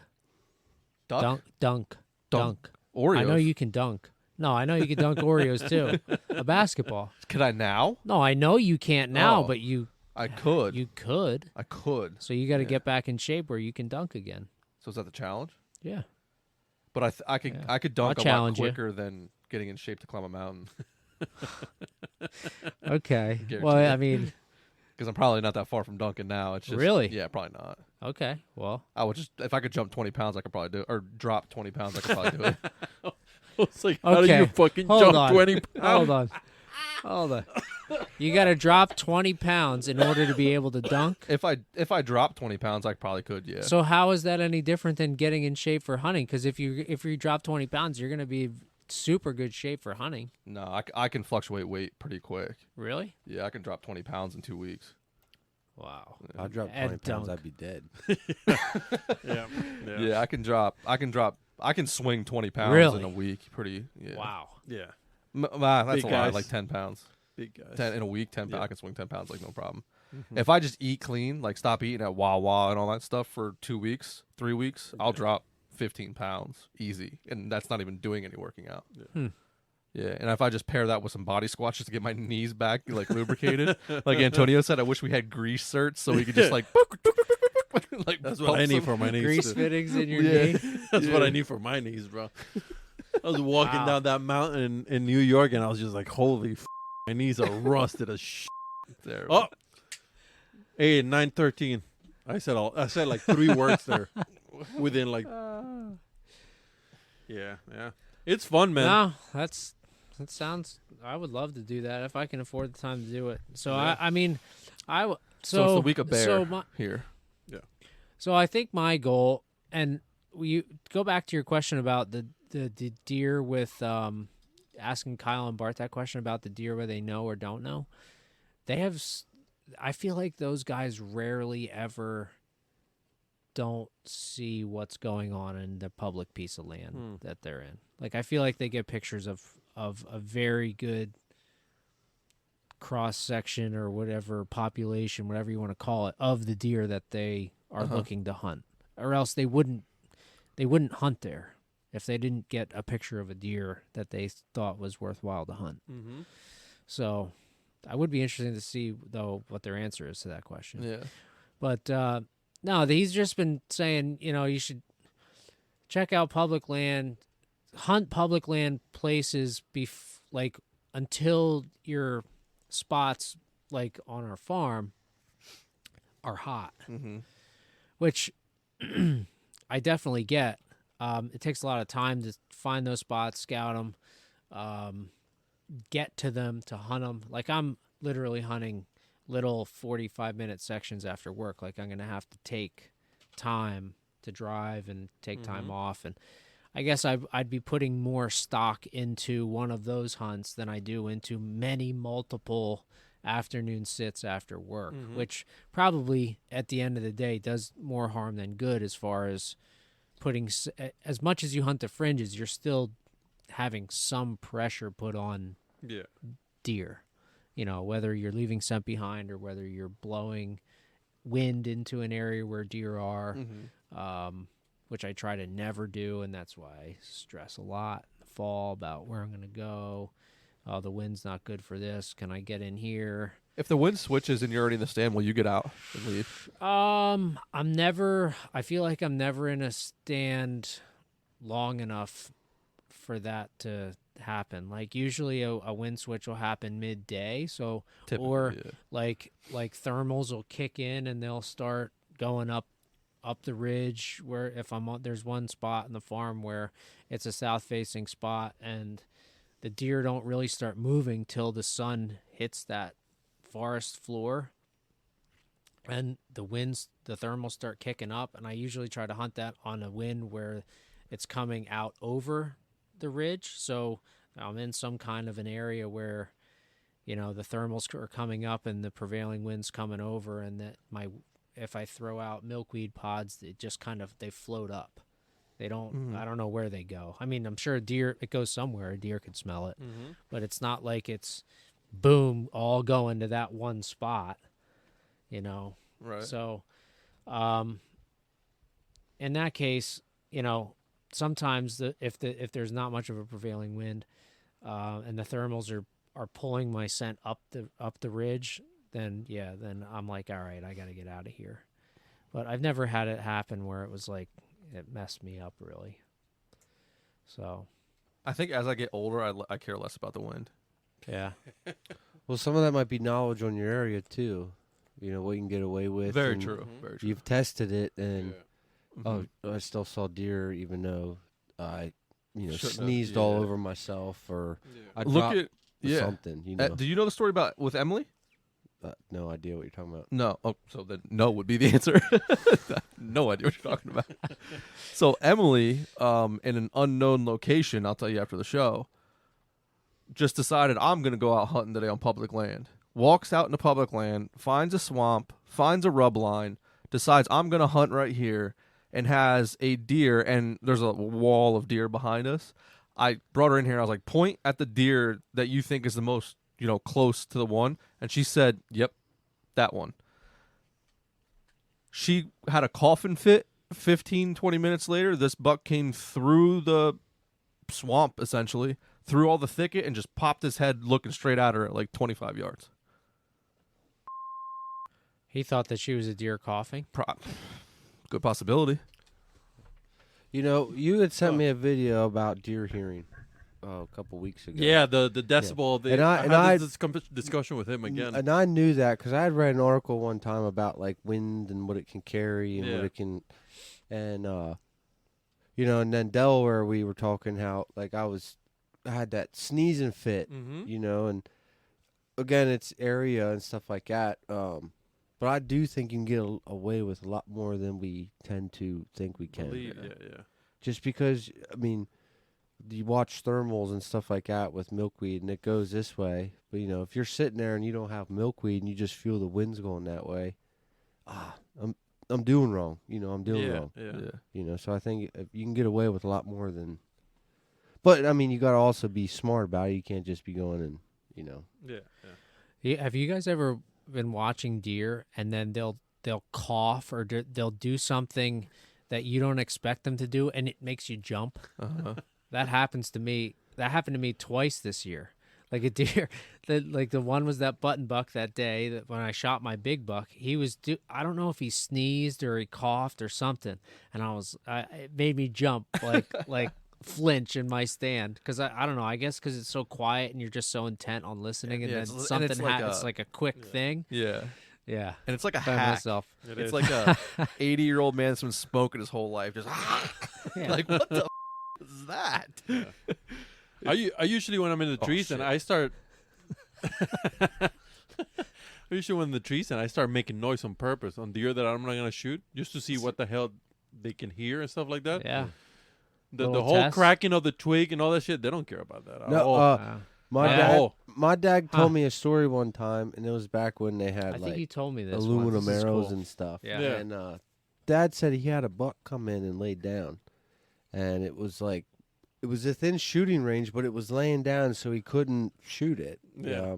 [SPEAKER 1] Duck?
[SPEAKER 4] Dunk.
[SPEAKER 1] Dunk. Oreos.
[SPEAKER 4] I know you can dunk. No, I know you can dunk Oreos too. A basketball.
[SPEAKER 1] Could I now?
[SPEAKER 4] No, I know you can't now,
[SPEAKER 1] Oh.
[SPEAKER 4] but you
[SPEAKER 1] I could.
[SPEAKER 4] could.
[SPEAKER 1] I could.
[SPEAKER 4] So you got to
[SPEAKER 1] Yeah.
[SPEAKER 4] get back in shape where you can dunk again.
[SPEAKER 1] So is that the challenge?
[SPEAKER 4] Yeah.
[SPEAKER 1] But I could
[SPEAKER 4] Yeah.
[SPEAKER 1] I could dunk
[SPEAKER 4] I'll
[SPEAKER 1] a lot
[SPEAKER 4] challenge you.
[SPEAKER 1] quicker than getting in shape to climb a mountain.
[SPEAKER 4] Okay.
[SPEAKER 1] Guarantee
[SPEAKER 4] Well,
[SPEAKER 1] it.
[SPEAKER 4] I mean,
[SPEAKER 1] Because I'm probably not that far from dunking now. It's just
[SPEAKER 4] Really?
[SPEAKER 1] Yeah, probably not.
[SPEAKER 4] okay. Well,
[SPEAKER 1] I would just if I could jump 20 pounds, I could probably do it. Or drop 20 pounds, I could probably do it.
[SPEAKER 2] It's like, how do
[SPEAKER 4] Okay.
[SPEAKER 2] you fucking
[SPEAKER 4] Hold
[SPEAKER 2] jump
[SPEAKER 4] on.
[SPEAKER 2] 20
[SPEAKER 4] hold on. Hold on. You got to drop 20 pounds in order to be able to dunk.
[SPEAKER 1] If I drop 20 pounds, I probably could. Yeah.
[SPEAKER 4] So how is that any different than getting in shape for hunting? Because if you drop 20 pounds, you're going to be super good shape for hunting.
[SPEAKER 1] No, I can fluctuate weight pretty quick.
[SPEAKER 4] Really?
[SPEAKER 1] Yeah, I can drop 20 pounds in 2 weeks.
[SPEAKER 4] Wow.
[SPEAKER 3] I dropped
[SPEAKER 4] And
[SPEAKER 3] 20 pounds,
[SPEAKER 4] dunk.
[SPEAKER 3] I'd be dead.
[SPEAKER 2] Yeah.
[SPEAKER 1] Yeah, I can swing 20 pounds
[SPEAKER 4] Really?
[SPEAKER 1] in a week. Pretty. Yeah.
[SPEAKER 4] Wow.
[SPEAKER 2] Yeah.
[SPEAKER 1] That's
[SPEAKER 2] Big
[SPEAKER 1] a lot.
[SPEAKER 2] guys.
[SPEAKER 1] Like 10 pounds.
[SPEAKER 2] Big guys.
[SPEAKER 1] 10 in a week. 10.
[SPEAKER 2] Yeah.
[SPEAKER 1] I can swing 10 pounds like no problem.
[SPEAKER 2] Mhm.
[SPEAKER 1] If I just eat clean, like stop eating at Wawa and all that stuff for 2 weeks, 3 weeks, I'll drop 15 pounds easy, and that's not even doing any working out.
[SPEAKER 4] Hmm.
[SPEAKER 1] Yeah, and if I just pair that with some body squats just to get my knees back like lubricated, like Antonio said, I wish we had grease certs so we could just like like
[SPEAKER 2] That's
[SPEAKER 1] pump
[SPEAKER 2] what I need
[SPEAKER 1] some-
[SPEAKER 2] for my knees.
[SPEAKER 4] Grease
[SPEAKER 2] too.
[SPEAKER 4] fittings in your
[SPEAKER 1] Yeah.
[SPEAKER 4] knee.
[SPEAKER 2] That's what I
[SPEAKER 1] Yeah.
[SPEAKER 2] need for my knees, bro. I was walking
[SPEAKER 4] Wow.
[SPEAKER 2] down that mountain in New York, and I was just like, "Holy, my knees are rusted as shit."
[SPEAKER 1] There.
[SPEAKER 2] Oh, hey, 9:13. I said like 3 words there within like. Yeah. It's fun, man.
[SPEAKER 4] No, that sounds. I would love to do that if I can afford the time to do it. So
[SPEAKER 2] Yeah.
[SPEAKER 4] I mean,
[SPEAKER 1] so it's the week of bear
[SPEAKER 4] So
[SPEAKER 1] here.
[SPEAKER 4] So I think my goal, and you go back to your question about the deer with asking Kyle and Bart that question about the deer where they know or don't know. They have, I feel like those guys rarely ever don't see what's going on in the public piece of land that they're in. Like I feel like they get pictures of of a very good cross section or whatever population, whatever you want to call it, of the deer that they are looking to hunt, or else they wouldn't hunt there if they didn't get a picture of a deer that they thought was worthwhile to hunt.
[SPEAKER 2] Mm-hmm.
[SPEAKER 4] So I would be interested to see, though, what their answer is to that question.
[SPEAKER 1] Yeah.
[SPEAKER 4] But no, he's just been saying, you should check out public land, hunt public land places like until your spots like on our farm are hot, which I definitely get. It takes a lot of time to find those spots, scout them, get to them, to hunt them. Like, I'm literally hunting little 45-minute sections after work. Like, I'm going to have to take time to drive and take time off. And I guess I'd be putting more stock into one of those hunts than I do into many multiple afternoon sits after work, which probably at the end of the day does more harm than good, as far as putting, as much as you hunt the fringes, you're still having some pressure put on deer, whether you're leaving scent behind or whether you're blowing wind into an area where deer are, which I try to never do, and that's why I stress a lot in the fall about where I'm going to go. Oh, the wind's not good for this. Can I get in here?
[SPEAKER 1] If the wind switches and you're already in the stand, will you get out and leave?
[SPEAKER 4] I feel like I'm never in a stand long enough for that to happen. Like, usually a wind switch will happen midday, so like thermals will kick in and they'll start going up the ridge, where if I'm on, there's one spot in the farm where it's a south facing spot and the deer don't really start moving till the sun hits that forest floor, and the thermals start kicking up, and I usually try to hunt that on a wind where it's coming out over the ridge, so I'm in some kind of an area where the thermals are coming up and the prevailing wind's coming over, and that if I throw out milkweed pods, it just they float up. They don't, I don't know where they go. I mean, I'm sure it goes somewhere. A deer could smell it, but it's not like it's boom, all going to that one spot,
[SPEAKER 1] Right.
[SPEAKER 4] So, in that case, sometimes if there's not much of a prevailing wind, and the thermals are pulling my scent up the ridge, then I'm like, all right, I got to get out of here. But I've never had it happen where it was like, it messed me up really. So
[SPEAKER 1] I think as I get older, I care less about the wind.
[SPEAKER 4] Yeah.
[SPEAKER 3] Well, some of that might be knowledge on your area too. What you can get away with.
[SPEAKER 1] Very
[SPEAKER 3] and
[SPEAKER 1] true. Very true.
[SPEAKER 3] You've tested it, and I still saw deer, even though I, sneezed all over myself, or I dropped something.
[SPEAKER 1] Do you know the story about with Emily?
[SPEAKER 3] No idea what you're talking about.
[SPEAKER 1] No. Oh, so then no would be the answer. No idea what you're talking about. So Emily, in an unknown location, I'll tell you after the show, just decided I'm going to go out hunting today on public land. Walks out into public land, finds a swamp, finds a rub line, decides I'm going to hunt right here, and has a deer, and there's a wall of deer behind us. I brought her in here. I was like, point at the deer that you think is the most, close to the one. And she said, yep, that one. She had a coughing fit 15, 20 minutes later. This buck came through the swamp, essentially, through all the thicket, and just popped his head looking straight at her at like 25 yards.
[SPEAKER 4] He thought that she was a deer coughing?
[SPEAKER 1] Good possibility.
[SPEAKER 3] You had sent me a video about deer hearing a couple weeks ago.
[SPEAKER 2] Yeah, the decibel.
[SPEAKER 3] Yeah.
[SPEAKER 2] I had this discussion with him again.
[SPEAKER 3] And I knew that because I had read an article one time about like wind and what it can carry and what it can, and and then Delaware we were talking how like I had that sneezing fit, and again it's area and stuff like that. But I do think you can get away with a lot more than we tend to think we can.
[SPEAKER 2] Yeah.
[SPEAKER 3] Just because, you watch thermals and stuff like that with milkweed, and it goes this way. But, if you're sitting there and you don't have milkweed and you just feel the winds going that way, I'm doing wrong. I'm doing wrong.
[SPEAKER 2] Yeah.
[SPEAKER 3] So I think you can get away with a lot more than. But I mean, you got to also be smart about it. You can't just be going and
[SPEAKER 4] Have you guys ever been watching deer and then they'll cough or they'll do something that you don't expect them to do and it makes you jump? That happens to me. That happened to me twice this year. Like a deer, the one was that button buck that day that when I shot my big buck, I don't know if he sneezed or he coughed or something, and it made me jump like flinch in my stand because I don't know. I guess because it's so quiet and you're just so intent on listening, and then something happens. It's like a quick thing.
[SPEAKER 1] Yeah.
[SPEAKER 4] Yeah.
[SPEAKER 1] And it's like a
[SPEAKER 4] Found
[SPEAKER 1] hack.
[SPEAKER 4] myself.
[SPEAKER 1] It's like a 80-year-old man that's been smoking his whole life. Just
[SPEAKER 4] Yeah.
[SPEAKER 1] like, what the is that?
[SPEAKER 2] Yeah. I usually when I'm in the trees and I start I usually when I'm in the trees and I start making noise on purpose on deer that I'm not gonna shoot just to see what the hell they can hear and stuff like that.
[SPEAKER 4] Yeah.
[SPEAKER 2] The
[SPEAKER 4] Little
[SPEAKER 2] whole
[SPEAKER 4] test.
[SPEAKER 2] cracking of the twig and all that shit, they don't care about that.
[SPEAKER 3] No,
[SPEAKER 2] Oh,
[SPEAKER 3] my dad
[SPEAKER 4] Huh.
[SPEAKER 3] told me a story one time, and it was back when they had
[SPEAKER 4] I think you
[SPEAKER 3] like
[SPEAKER 4] told me this.
[SPEAKER 3] aluminum
[SPEAKER 4] once. This is
[SPEAKER 3] arrows
[SPEAKER 4] cool.
[SPEAKER 3] and stuff.
[SPEAKER 4] Yeah.
[SPEAKER 2] Yeah.
[SPEAKER 3] And Dad said he had a buck come in and lay down, and it was within shooting range, but it was laying down, so he couldn't shoot it.
[SPEAKER 2] Yeah.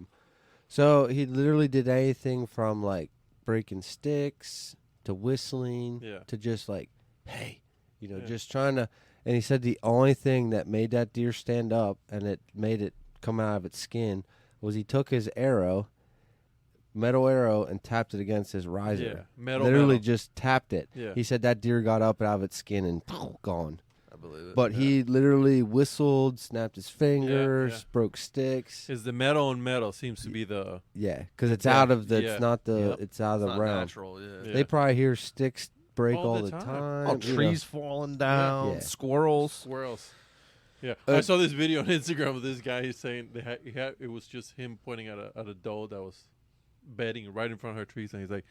[SPEAKER 3] So he literally did anything from like breaking sticks to whistling
[SPEAKER 2] Yeah.
[SPEAKER 3] to just like, hey,
[SPEAKER 2] Yeah.
[SPEAKER 3] just trying to. And he said the only thing that made that deer stand up and it made it come out of its skin was he took his metal arrow, and tapped it against his riser.
[SPEAKER 2] Yeah. Metal.
[SPEAKER 3] Literally just tapped it.
[SPEAKER 2] Yeah.
[SPEAKER 3] He said that deer got up out of its skin and gone.
[SPEAKER 1] I believe it.
[SPEAKER 3] But he literally whistled, snapped his fingers,
[SPEAKER 2] yeah.
[SPEAKER 3] broke sticks.
[SPEAKER 2] Is the metal on metal seems to be the
[SPEAKER 3] Yeah, because it's
[SPEAKER 2] Yeah,
[SPEAKER 3] out of the.
[SPEAKER 2] yeah.
[SPEAKER 3] It's not the.
[SPEAKER 1] Yep.
[SPEAKER 3] It's out of
[SPEAKER 1] It's
[SPEAKER 3] the
[SPEAKER 1] not
[SPEAKER 3] realm.
[SPEAKER 1] natural. Yeah.
[SPEAKER 2] Yeah.
[SPEAKER 3] They probably hear sticks break
[SPEAKER 2] All
[SPEAKER 3] all
[SPEAKER 2] the
[SPEAKER 3] the
[SPEAKER 2] time.
[SPEAKER 3] time.
[SPEAKER 1] Oh,
[SPEAKER 3] you know.
[SPEAKER 1] trees falling down,
[SPEAKER 3] Yeah.
[SPEAKER 1] squirrels.
[SPEAKER 2] squirrels. Yeah,
[SPEAKER 3] Uh,
[SPEAKER 2] I saw this video on Instagram of this guy. He's saying it was just him pointing at a doe that was bedding right in front of her trees, and he's like,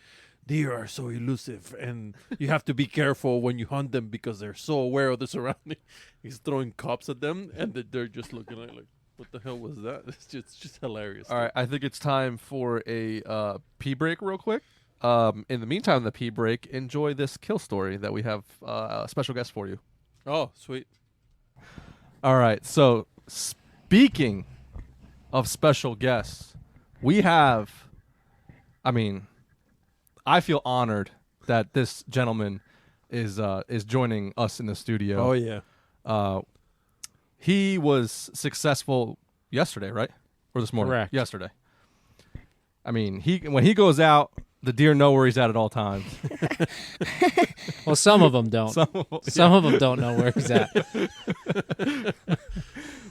[SPEAKER 2] "Deer are so elusive, and you have to be careful when you hunt them because they're so aware of the surrounding." He's throwing cups at them, and they're just looking like, "What the hell was that?" It's just hilarious.
[SPEAKER 1] All right, I think it's time for a pee break real quick. In the meantime, the pee break, enjoy this kill story that we have a special guest for you.
[SPEAKER 2] Oh, sweet.
[SPEAKER 1] All right, so speaking of special guests, we have, I feel honored that this gentleman is joining us in the studio.
[SPEAKER 2] Oh yeah.
[SPEAKER 1] He was successful yesterday, right? Or this morning?
[SPEAKER 4] Correct.
[SPEAKER 1] Yesterday. I mean, when he goes out, the deer know where he's at all times.
[SPEAKER 4] Well, some of them don't.
[SPEAKER 1] Some
[SPEAKER 4] Some of them don't know where he's at.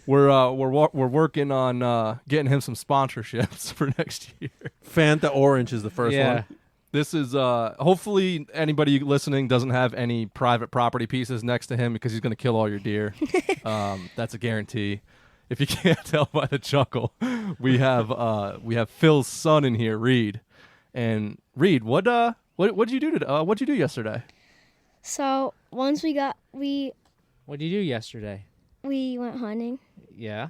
[SPEAKER 1] we're working on getting him some sponsorships for next year.
[SPEAKER 2] Fanta Orange is the first
[SPEAKER 4] Yeah.
[SPEAKER 2] one.
[SPEAKER 1] This is hopefully anybody listening doesn't have any private property pieces next to him because he's going to kill all your deer. That's a guarantee. If you can't tell by the chuckle, we have Phil's son in here, Reid. And Reid, what'd you do what'd you do yesterday?
[SPEAKER 5] So once we
[SPEAKER 4] What'd you do yesterday?
[SPEAKER 5] went hunting.
[SPEAKER 4] Yeah.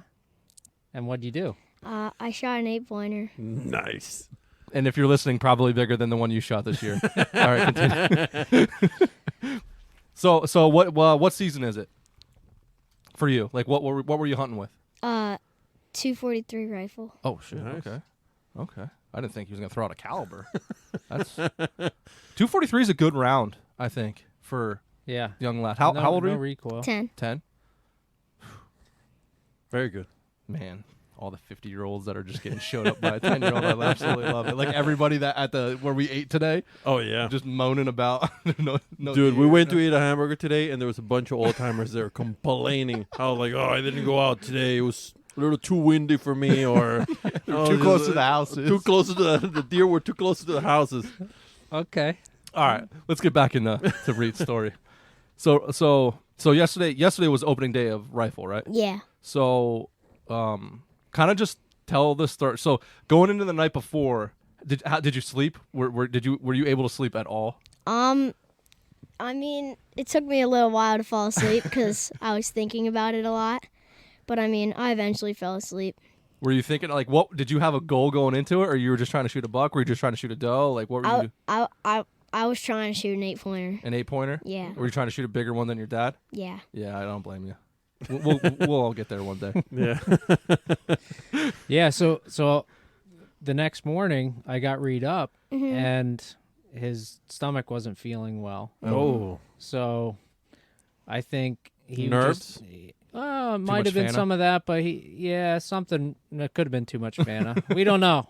[SPEAKER 4] And what'd you do?
[SPEAKER 5] I shot an 8-pointer.
[SPEAKER 2] Nice.
[SPEAKER 1] And if you're listening, probably bigger than the one you shot this year. All right, continue. So what season is it for you? Like what were you hunting with?
[SPEAKER 5] 243 rifle.
[SPEAKER 1] Oh shit.
[SPEAKER 2] Nice.
[SPEAKER 1] Okay. I didn't think he was gonna throw out a caliber. That's 243 is a good round, I think, for
[SPEAKER 4] Yeah.
[SPEAKER 1] young lad. How old are
[SPEAKER 4] no
[SPEAKER 1] you?
[SPEAKER 4] recoil.
[SPEAKER 5] 10.
[SPEAKER 1] 10.
[SPEAKER 2] Very good.
[SPEAKER 1] Man, all the 50-year-olds that are just getting showed up by a 10-year-old, I absolutely love it. Like everybody that at where we ate today,
[SPEAKER 2] Oh yeah.
[SPEAKER 1] just moaning about no
[SPEAKER 2] Dude, we
[SPEAKER 1] deer.
[SPEAKER 2] went to eat a hamburger today, and there was a bunch of old timers there complaining. How like, oh, I didn't go out today. It was a little too windy for me, or
[SPEAKER 1] too close to the houses.
[SPEAKER 2] Too close to the deer were too close to the houses.
[SPEAKER 4] Okay.
[SPEAKER 1] All right, let's get back into to Reid's story. So yesterday was opening day of rifle, right?
[SPEAKER 5] Yeah.
[SPEAKER 1] So, kind of just tell the story. So going into the night before, did you sleep? Were you able to sleep at all?
[SPEAKER 5] I mean, it took me a little while to fall asleep because I was thinking about it a lot. But I mean, I eventually fell asleep.
[SPEAKER 1] Were you thinking like what? Did you have a goal going into it, or you were just trying to shoot a buck? Were you just trying to shoot a doe? Like what were you?
[SPEAKER 5] I was trying to shoot an 8-pointer.
[SPEAKER 1] An 8-pointer?
[SPEAKER 5] Yeah.
[SPEAKER 1] Were you trying to shoot a bigger one than your dad?
[SPEAKER 5] Yeah.
[SPEAKER 1] Yeah, I don't blame you. We'll all get there one day.
[SPEAKER 2] Yeah.
[SPEAKER 4] Yeah, so the next morning I got Reid up
[SPEAKER 5] Mhm.
[SPEAKER 4] and his stomach wasn't feeling well.
[SPEAKER 2] Oh.
[SPEAKER 4] So I think he
[SPEAKER 2] Nerves?
[SPEAKER 4] might
[SPEAKER 1] much
[SPEAKER 4] have been
[SPEAKER 1] Fanta?
[SPEAKER 4] some of that, but something that could have been too much Fanta. We don't know.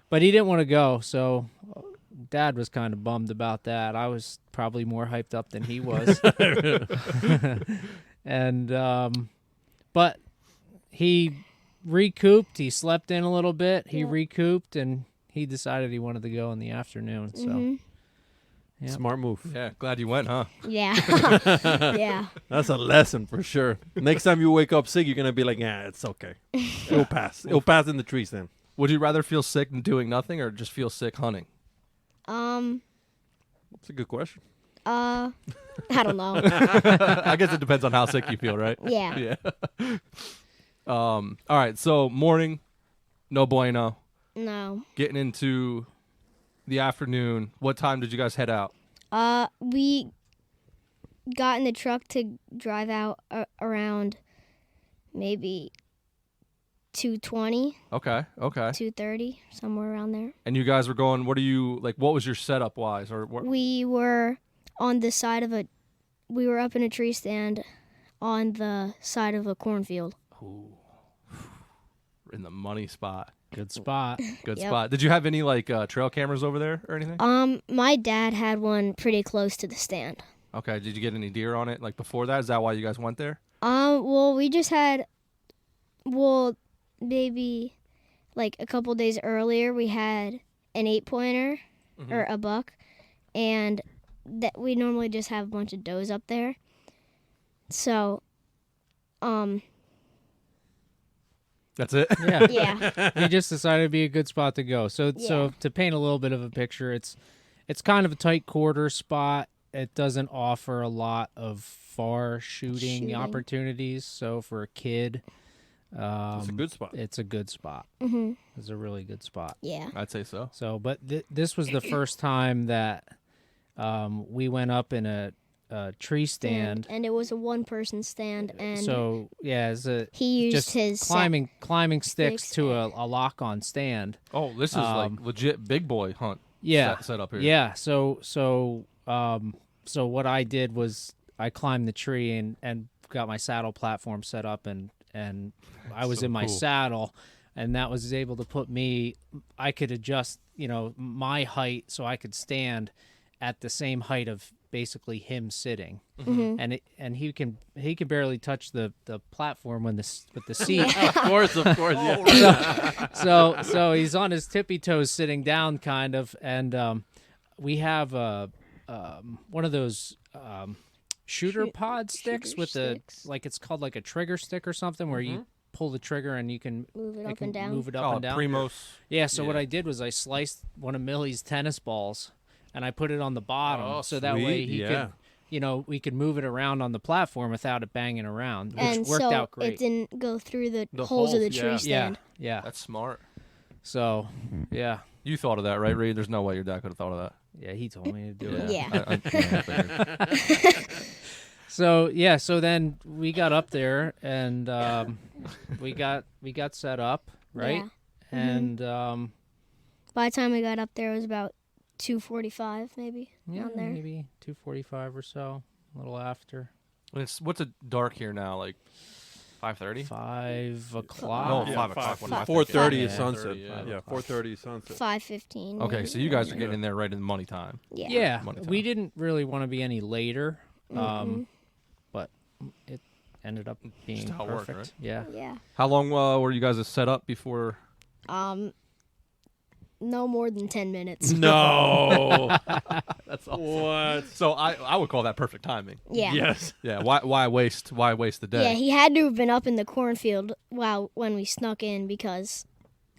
[SPEAKER 4] But he didn't want to go, so Dad was kind of bummed about that. I was probably more hyped up than he was. And but he recouped, he slept in a little bit, he
[SPEAKER 5] Yep.
[SPEAKER 4] recouped, and he decided he wanted to go in the afternoon. So
[SPEAKER 5] Mhm.
[SPEAKER 4] Yep.
[SPEAKER 2] Smart move.
[SPEAKER 1] Yeah, glad you went, huh?
[SPEAKER 5] Yeah. Yeah.
[SPEAKER 2] That's a lesson for sure. Next time you wake up sick, you're gonna be like, "Yeah, it's okay. It'll pass. It'll pass in the trees then."
[SPEAKER 1] Would you rather feel sick than doing nothing, or just feel sick hunting?
[SPEAKER 2] That's a good question.
[SPEAKER 5] I don't know.
[SPEAKER 1] I guess it depends on how sick you feel, right?
[SPEAKER 5] Yeah.
[SPEAKER 1] Yeah. All right. So morning, no bueno.
[SPEAKER 5] No.
[SPEAKER 1] Getting into the afternoon. What time did you guys head out?
[SPEAKER 5] We got in the truck to drive out around maybe 2:20,
[SPEAKER 1] Okay.
[SPEAKER 5] 2:30, somewhere around there.
[SPEAKER 1] And you guys were going. What was your setup wise, or what?
[SPEAKER 5] We were on the side of we were up in a tree stand on the side of a cornfield.
[SPEAKER 1] Ooh. In the money spot.
[SPEAKER 4] good spot.
[SPEAKER 1] Good
[SPEAKER 5] Yep.
[SPEAKER 1] spot. Did you have any trail cameras over there or anything?
[SPEAKER 5] My dad had one pretty close to the stand.
[SPEAKER 1] Okay. Did you get any deer on it before that? Is that why you guys went there?
[SPEAKER 5] Well, we just had, maybe a couple days earlier, we had an 8-pointer or a buck, and that we normally just have a bunch of does up there. So,
[SPEAKER 1] That's it.
[SPEAKER 4] Yeah.
[SPEAKER 5] yeah,
[SPEAKER 4] We just decided it'd be a good spot to go. So
[SPEAKER 5] Yeah.
[SPEAKER 4] to paint a little bit of a picture, it's kind of a tight quarter spot. It doesn't offer a lot of far shooting opportunities. So for a kid,
[SPEAKER 2] It's a good spot.
[SPEAKER 4] it's a good spot.
[SPEAKER 5] hmm
[SPEAKER 4] It's a really good spot.
[SPEAKER 5] yeah,
[SPEAKER 1] I'd say so.
[SPEAKER 4] So, but this was the first time that we went up in a tree stand.
[SPEAKER 5] and it was a one-person stand, and
[SPEAKER 4] So yeah,
[SPEAKER 5] he used
[SPEAKER 4] just
[SPEAKER 5] his
[SPEAKER 4] climbing sticks
[SPEAKER 5] sticks
[SPEAKER 4] to a lock-on stand.
[SPEAKER 1] Oh, this is legit big boy hunt.
[SPEAKER 4] Yeah,
[SPEAKER 1] Set up here.
[SPEAKER 4] yeah. So what I did was I climbed the tree and got my saddle platform set up, and I was
[SPEAKER 1] So
[SPEAKER 4] in my
[SPEAKER 1] cool.
[SPEAKER 4] saddle, and that was able to put me. I could adjust, my height so I could stand at the same height of basically him sitting, and he can barely touch the platform with the seat.
[SPEAKER 2] Of course, yeah.
[SPEAKER 4] So he's on his tippy toes sitting down kind of, and we have one of those shooter pod sticks
[SPEAKER 5] shooter
[SPEAKER 4] with
[SPEAKER 5] sticks.
[SPEAKER 4] it's called like a trigger stick or something where you pull the trigger and you can
[SPEAKER 5] move it up
[SPEAKER 4] can
[SPEAKER 5] and down.
[SPEAKER 4] move it up and down.
[SPEAKER 1] Primos.
[SPEAKER 4] Yeah, so what
[SPEAKER 1] Yeah.
[SPEAKER 4] I did was I sliced one of Millie's tennis balls and I put it on the bottom,
[SPEAKER 1] Oh,
[SPEAKER 4] so that way
[SPEAKER 2] sweet,
[SPEAKER 4] he
[SPEAKER 2] yeah.
[SPEAKER 4] could, we could move it around on the platform without it banging around, which
[SPEAKER 5] And
[SPEAKER 4] worked
[SPEAKER 5] so
[SPEAKER 4] out great.
[SPEAKER 5] it didn't go through the
[SPEAKER 1] The
[SPEAKER 5] holes of the
[SPEAKER 1] holes,
[SPEAKER 5] tree
[SPEAKER 1] yeah.
[SPEAKER 5] stand.
[SPEAKER 4] Yeah.
[SPEAKER 1] That's smart.
[SPEAKER 4] So, yeah.
[SPEAKER 1] You thought of that, right, Reid? There's no way your dad could have thought of that.
[SPEAKER 4] Yeah, he told me to do it.
[SPEAKER 5] Yeah.
[SPEAKER 1] I figured.
[SPEAKER 4] So then we got up there and we got set up, right?
[SPEAKER 5] Yeah.
[SPEAKER 4] And
[SPEAKER 5] By the time we got up there, it was about 2:45, maybe.
[SPEAKER 4] yeah,
[SPEAKER 5] Around there.
[SPEAKER 4] maybe 2:45 or so, a little after
[SPEAKER 1] What's it dark here now? Like 5:30?
[SPEAKER 4] 5 o'clock.
[SPEAKER 1] No,
[SPEAKER 2] Yeah,
[SPEAKER 1] 5 o'clock. What am I
[SPEAKER 2] 4:30
[SPEAKER 1] thinking?
[SPEAKER 2] is sunset.
[SPEAKER 1] 4:30,
[SPEAKER 2] Yeah,
[SPEAKER 4] 5 o'clock.
[SPEAKER 2] 4:30 is sunset.
[SPEAKER 5] 5:15.
[SPEAKER 1] Okay,
[SPEAKER 5] maybe.
[SPEAKER 1] so you guys are getting in there right in the money time.
[SPEAKER 5] Yeah.
[SPEAKER 4] Yeah,
[SPEAKER 1] Money time.
[SPEAKER 4] we didn't really want to be any later,
[SPEAKER 5] Mm-mm.
[SPEAKER 4] but it ended up being
[SPEAKER 1] Just how it worked,
[SPEAKER 4] perfect.
[SPEAKER 1] right?
[SPEAKER 4] Yeah.
[SPEAKER 5] Yeah.
[SPEAKER 1] How long were you guys set up before?
[SPEAKER 5] No more than 10 minutes.
[SPEAKER 2] No.
[SPEAKER 1] That's awesome.
[SPEAKER 2] What?
[SPEAKER 1] So I would call that perfect timing.
[SPEAKER 5] Yeah.
[SPEAKER 2] Yes.
[SPEAKER 1] Yeah. Why waste the day?
[SPEAKER 5] Yeah, he had to have been up in the cornfield when we snuck in, because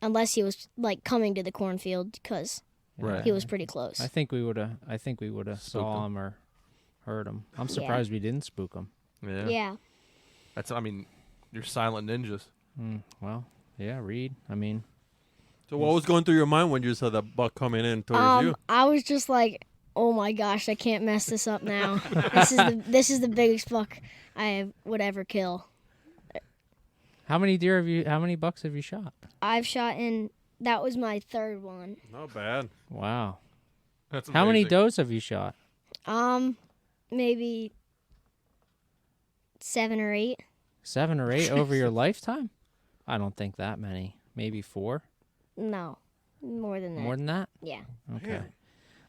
[SPEAKER 5] unless he was coming to the cornfield, because
[SPEAKER 1] Right.
[SPEAKER 5] he was pretty close.
[SPEAKER 4] I think we would have
[SPEAKER 1] Spooked
[SPEAKER 4] saw
[SPEAKER 1] him.
[SPEAKER 4] him or heard him. I'm
[SPEAKER 5] Yeah.
[SPEAKER 4] surprised we didn't spook him.
[SPEAKER 1] Yeah.
[SPEAKER 5] Yeah.
[SPEAKER 1] You're silent ninjas.
[SPEAKER 4] Well, yeah, Reid. I mean,
[SPEAKER 2] So what was going through your mind when you saw the buck coming in towards you?
[SPEAKER 5] I was just like, oh my gosh, I can't mess this up now. This is the biggest buck I would ever kill.
[SPEAKER 4] How many bucks have you shot?
[SPEAKER 5] I've shot in. That was my third one.
[SPEAKER 2] Not bad.
[SPEAKER 4] Wow.
[SPEAKER 1] That's
[SPEAKER 4] How many
[SPEAKER 1] amazing.
[SPEAKER 4] does have you shot?
[SPEAKER 5] Maybe 7 or 8.
[SPEAKER 4] 7 or 8 over your lifetime? I don't think that many. Maybe 4?
[SPEAKER 5] No, more than that.
[SPEAKER 4] More than that?
[SPEAKER 5] Yeah.
[SPEAKER 4] Okay.
[SPEAKER 2] Man.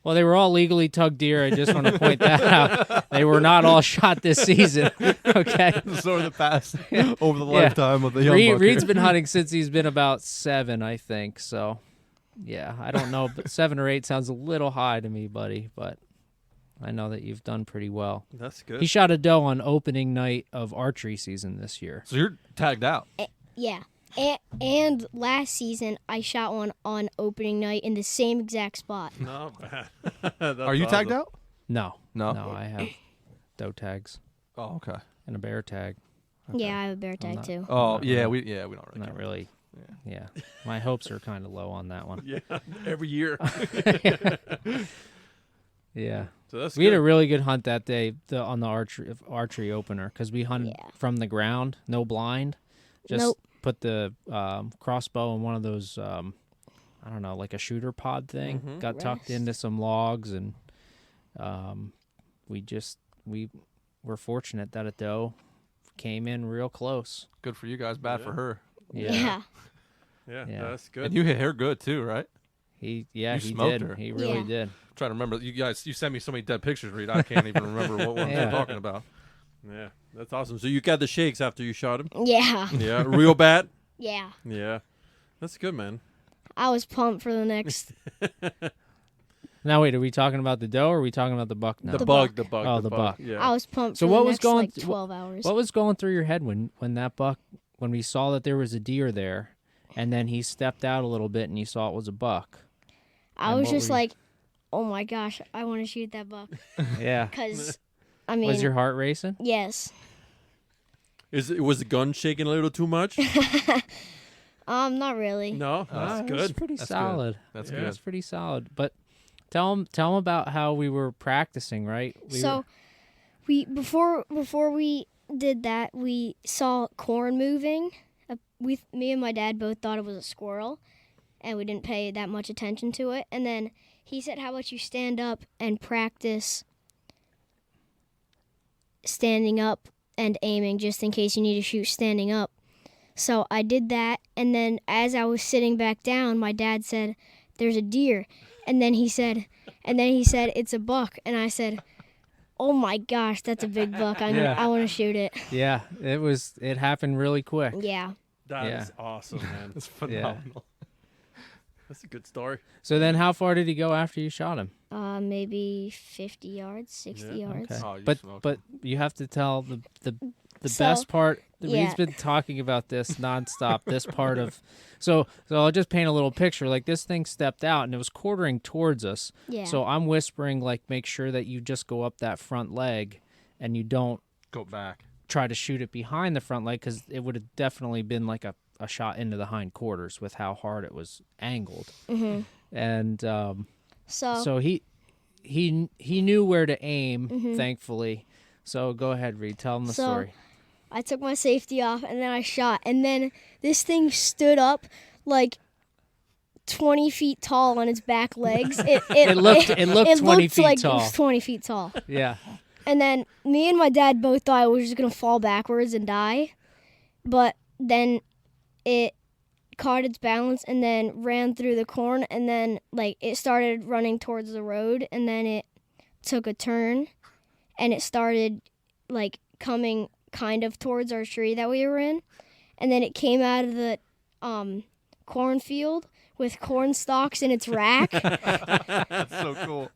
[SPEAKER 4] Well, they were all legally tugged deer. I just want to point that out. They were not all shot this season. Okay.
[SPEAKER 1] So in the past, over the
[SPEAKER 4] Yeah.
[SPEAKER 1] lifetime of the young buck
[SPEAKER 4] Reid's
[SPEAKER 1] here.
[SPEAKER 4] been hunting since he's been about 7, I think. So, yeah, I don't know, but 7 or 8 sounds a little high to me, buddy. But I know that you've done pretty well.
[SPEAKER 2] That's good.
[SPEAKER 4] He shot a doe on opening night of archery season this year.
[SPEAKER 1] So you're tagged out.
[SPEAKER 5] Yeah. And last season, I shot one on opening night in the same exact spot.
[SPEAKER 2] Not bad. That's
[SPEAKER 1] Are you tagged
[SPEAKER 2] awesome.
[SPEAKER 1] out?
[SPEAKER 4] No,
[SPEAKER 1] No.
[SPEAKER 4] I have doe tags
[SPEAKER 1] Oh, okay.
[SPEAKER 4] and a bear tag.
[SPEAKER 5] Yeah, I have a bear tag
[SPEAKER 4] not-
[SPEAKER 5] too.
[SPEAKER 1] Oh,
[SPEAKER 4] Not
[SPEAKER 1] yeah,
[SPEAKER 4] really.
[SPEAKER 1] we don't really.
[SPEAKER 4] Not
[SPEAKER 1] care.
[SPEAKER 4] really. Yeah. My hopes are kind of low on that one.
[SPEAKER 2] Yeah, every year.
[SPEAKER 4] Yeah.
[SPEAKER 2] So that's
[SPEAKER 4] We had
[SPEAKER 2] good.
[SPEAKER 4] a really good hunt that day on the archery opener because we hunted
[SPEAKER 5] Yeah.
[SPEAKER 4] from the ground, no blind. Just
[SPEAKER 5] Nope.
[SPEAKER 4] put the crossbow in one of those, I don't know, like a shooter pod thing.
[SPEAKER 2] Mhm.
[SPEAKER 4] Got tucked into some logs, and we were fortunate that a doe came in real close.
[SPEAKER 1] Good for you guys, bad for
[SPEAKER 2] Yeah.
[SPEAKER 1] her.
[SPEAKER 5] Yeah.
[SPEAKER 2] Yeah,
[SPEAKER 4] Yeah.
[SPEAKER 2] that's good.
[SPEAKER 1] And you hit her good too, right?
[SPEAKER 4] He
[SPEAKER 1] You smoked
[SPEAKER 4] did.
[SPEAKER 1] her.
[SPEAKER 4] He really
[SPEAKER 5] Yeah.
[SPEAKER 4] did.
[SPEAKER 1] I'm trying to remember. You guys, you sent me so many dead pictures, Reid. I can't even remember what ones
[SPEAKER 4] Yeah.
[SPEAKER 1] we're talking about.
[SPEAKER 2] Yeah, that's awesome. So you got the shakes after you shot him?
[SPEAKER 5] Yeah.
[SPEAKER 2] Yeah, real bad?
[SPEAKER 5] Yeah.
[SPEAKER 2] Yeah. That's good, man.
[SPEAKER 5] I was pumped for the next.
[SPEAKER 4] Now wait, are we talking about the doe or are we talking about the buck now?
[SPEAKER 2] The
[SPEAKER 5] The
[SPEAKER 2] bug,
[SPEAKER 5] buck.
[SPEAKER 2] the bug.
[SPEAKER 4] Oh, the buck.
[SPEAKER 2] Yeah.
[SPEAKER 5] I was pumped
[SPEAKER 4] So
[SPEAKER 5] for
[SPEAKER 4] what
[SPEAKER 5] the
[SPEAKER 4] was
[SPEAKER 5] next,
[SPEAKER 4] going
[SPEAKER 5] like,
[SPEAKER 4] th-
[SPEAKER 5] 12 hours.
[SPEAKER 4] What was going through your head when that buck, when we saw that there was a deer there, and then he stepped out a little bit and you saw it was a buck?
[SPEAKER 5] I
[SPEAKER 4] and
[SPEAKER 5] was
[SPEAKER 4] what
[SPEAKER 5] just
[SPEAKER 4] were you-
[SPEAKER 5] like, oh my gosh, I want to shoot that buck.
[SPEAKER 4] Yeah.
[SPEAKER 5] Because, I mean,
[SPEAKER 4] Was your heart racing?
[SPEAKER 5] yes.
[SPEAKER 2] Was the gun shaking a little too much?
[SPEAKER 5] Not really.
[SPEAKER 2] No, that's
[SPEAKER 4] That's
[SPEAKER 2] good.
[SPEAKER 4] pretty
[SPEAKER 1] That's good.
[SPEAKER 4] solid.
[SPEAKER 1] That's
[SPEAKER 2] Yeah.
[SPEAKER 1] good.
[SPEAKER 4] That's pretty solid. But tell him about how we were practicing, right?
[SPEAKER 5] Before we did that, we saw corn moving. Me and my dad both thought it was a squirrel, and we didn't pay that much attention to it. And then he said, "How about you stand up and practice standing up and aiming, just in case you need to shoot standing up?" So I did that, and then as I was sitting back down, my dad said, "There's a deer," and then he said, "It's a buck," and I said, "Oh my gosh, that's a big buck!
[SPEAKER 4] Yeah.
[SPEAKER 5] I want to shoot it."
[SPEAKER 4] Yeah, it happened really quick.
[SPEAKER 5] Yeah.
[SPEAKER 2] That
[SPEAKER 4] Yeah.
[SPEAKER 2] is awesome, man.
[SPEAKER 1] It's phenomenal.
[SPEAKER 2] That's a good story.
[SPEAKER 4] So then how far did he go after you shot him?
[SPEAKER 5] Maybe 50 yards, 60
[SPEAKER 2] Yeah.
[SPEAKER 5] yards.
[SPEAKER 4] Okay.
[SPEAKER 1] Oh, you
[SPEAKER 4] But
[SPEAKER 1] smoked
[SPEAKER 4] but you have to tell the
[SPEAKER 5] So,
[SPEAKER 4] best part.
[SPEAKER 5] yeah.
[SPEAKER 4] He's been talking about this nonstop. This part of so I'll just paint a little picture. Like this thing stepped out and it was quartering towards us.
[SPEAKER 5] Yeah.
[SPEAKER 4] So I'm whispering like, make sure that you just go up that front leg, and you don't
[SPEAKER 1] Go back.
[SPEAKER 4] try to shoot it behind the front leg because it would have definitely been like a shot into the hindquarters with how hard it was angled.
[SPEAKER 5] Mhm.
[SPEAKER 4] And
[SPEAKER 5] So,
[SPEAKER 4] so he knew where to aim,
[SPEAKER 5] Mhm.
[SPEAKER 4] thankfully. So go ahead, Reid. Tell him the
[SPEAKER 5] So-
[SPEAKER 4] story.
[SPEAKER 5] I took my safety off and then I shot. And then this thing stood up like 20 feet tall on its back legs.
[SPEAKER 4] It looked 20 feet
[SPEAKER 5] like
[SPEAKER 4] tall.
[SPEAKER 5] it was 20 feet tall.
[SPEAKER 4] Yeah.
[SPEAKER 5] And then me and my dad both thought it was just going to fall backwards and die. But then it caught its balance and then ran through the corn. And then like it started running towards the road. And then it took a turn. And it started like coming kind of towards our tree that we were in. And then it came out of the cornfield with corn stalks in its rack.
[SPEAKER 1] That's so cool.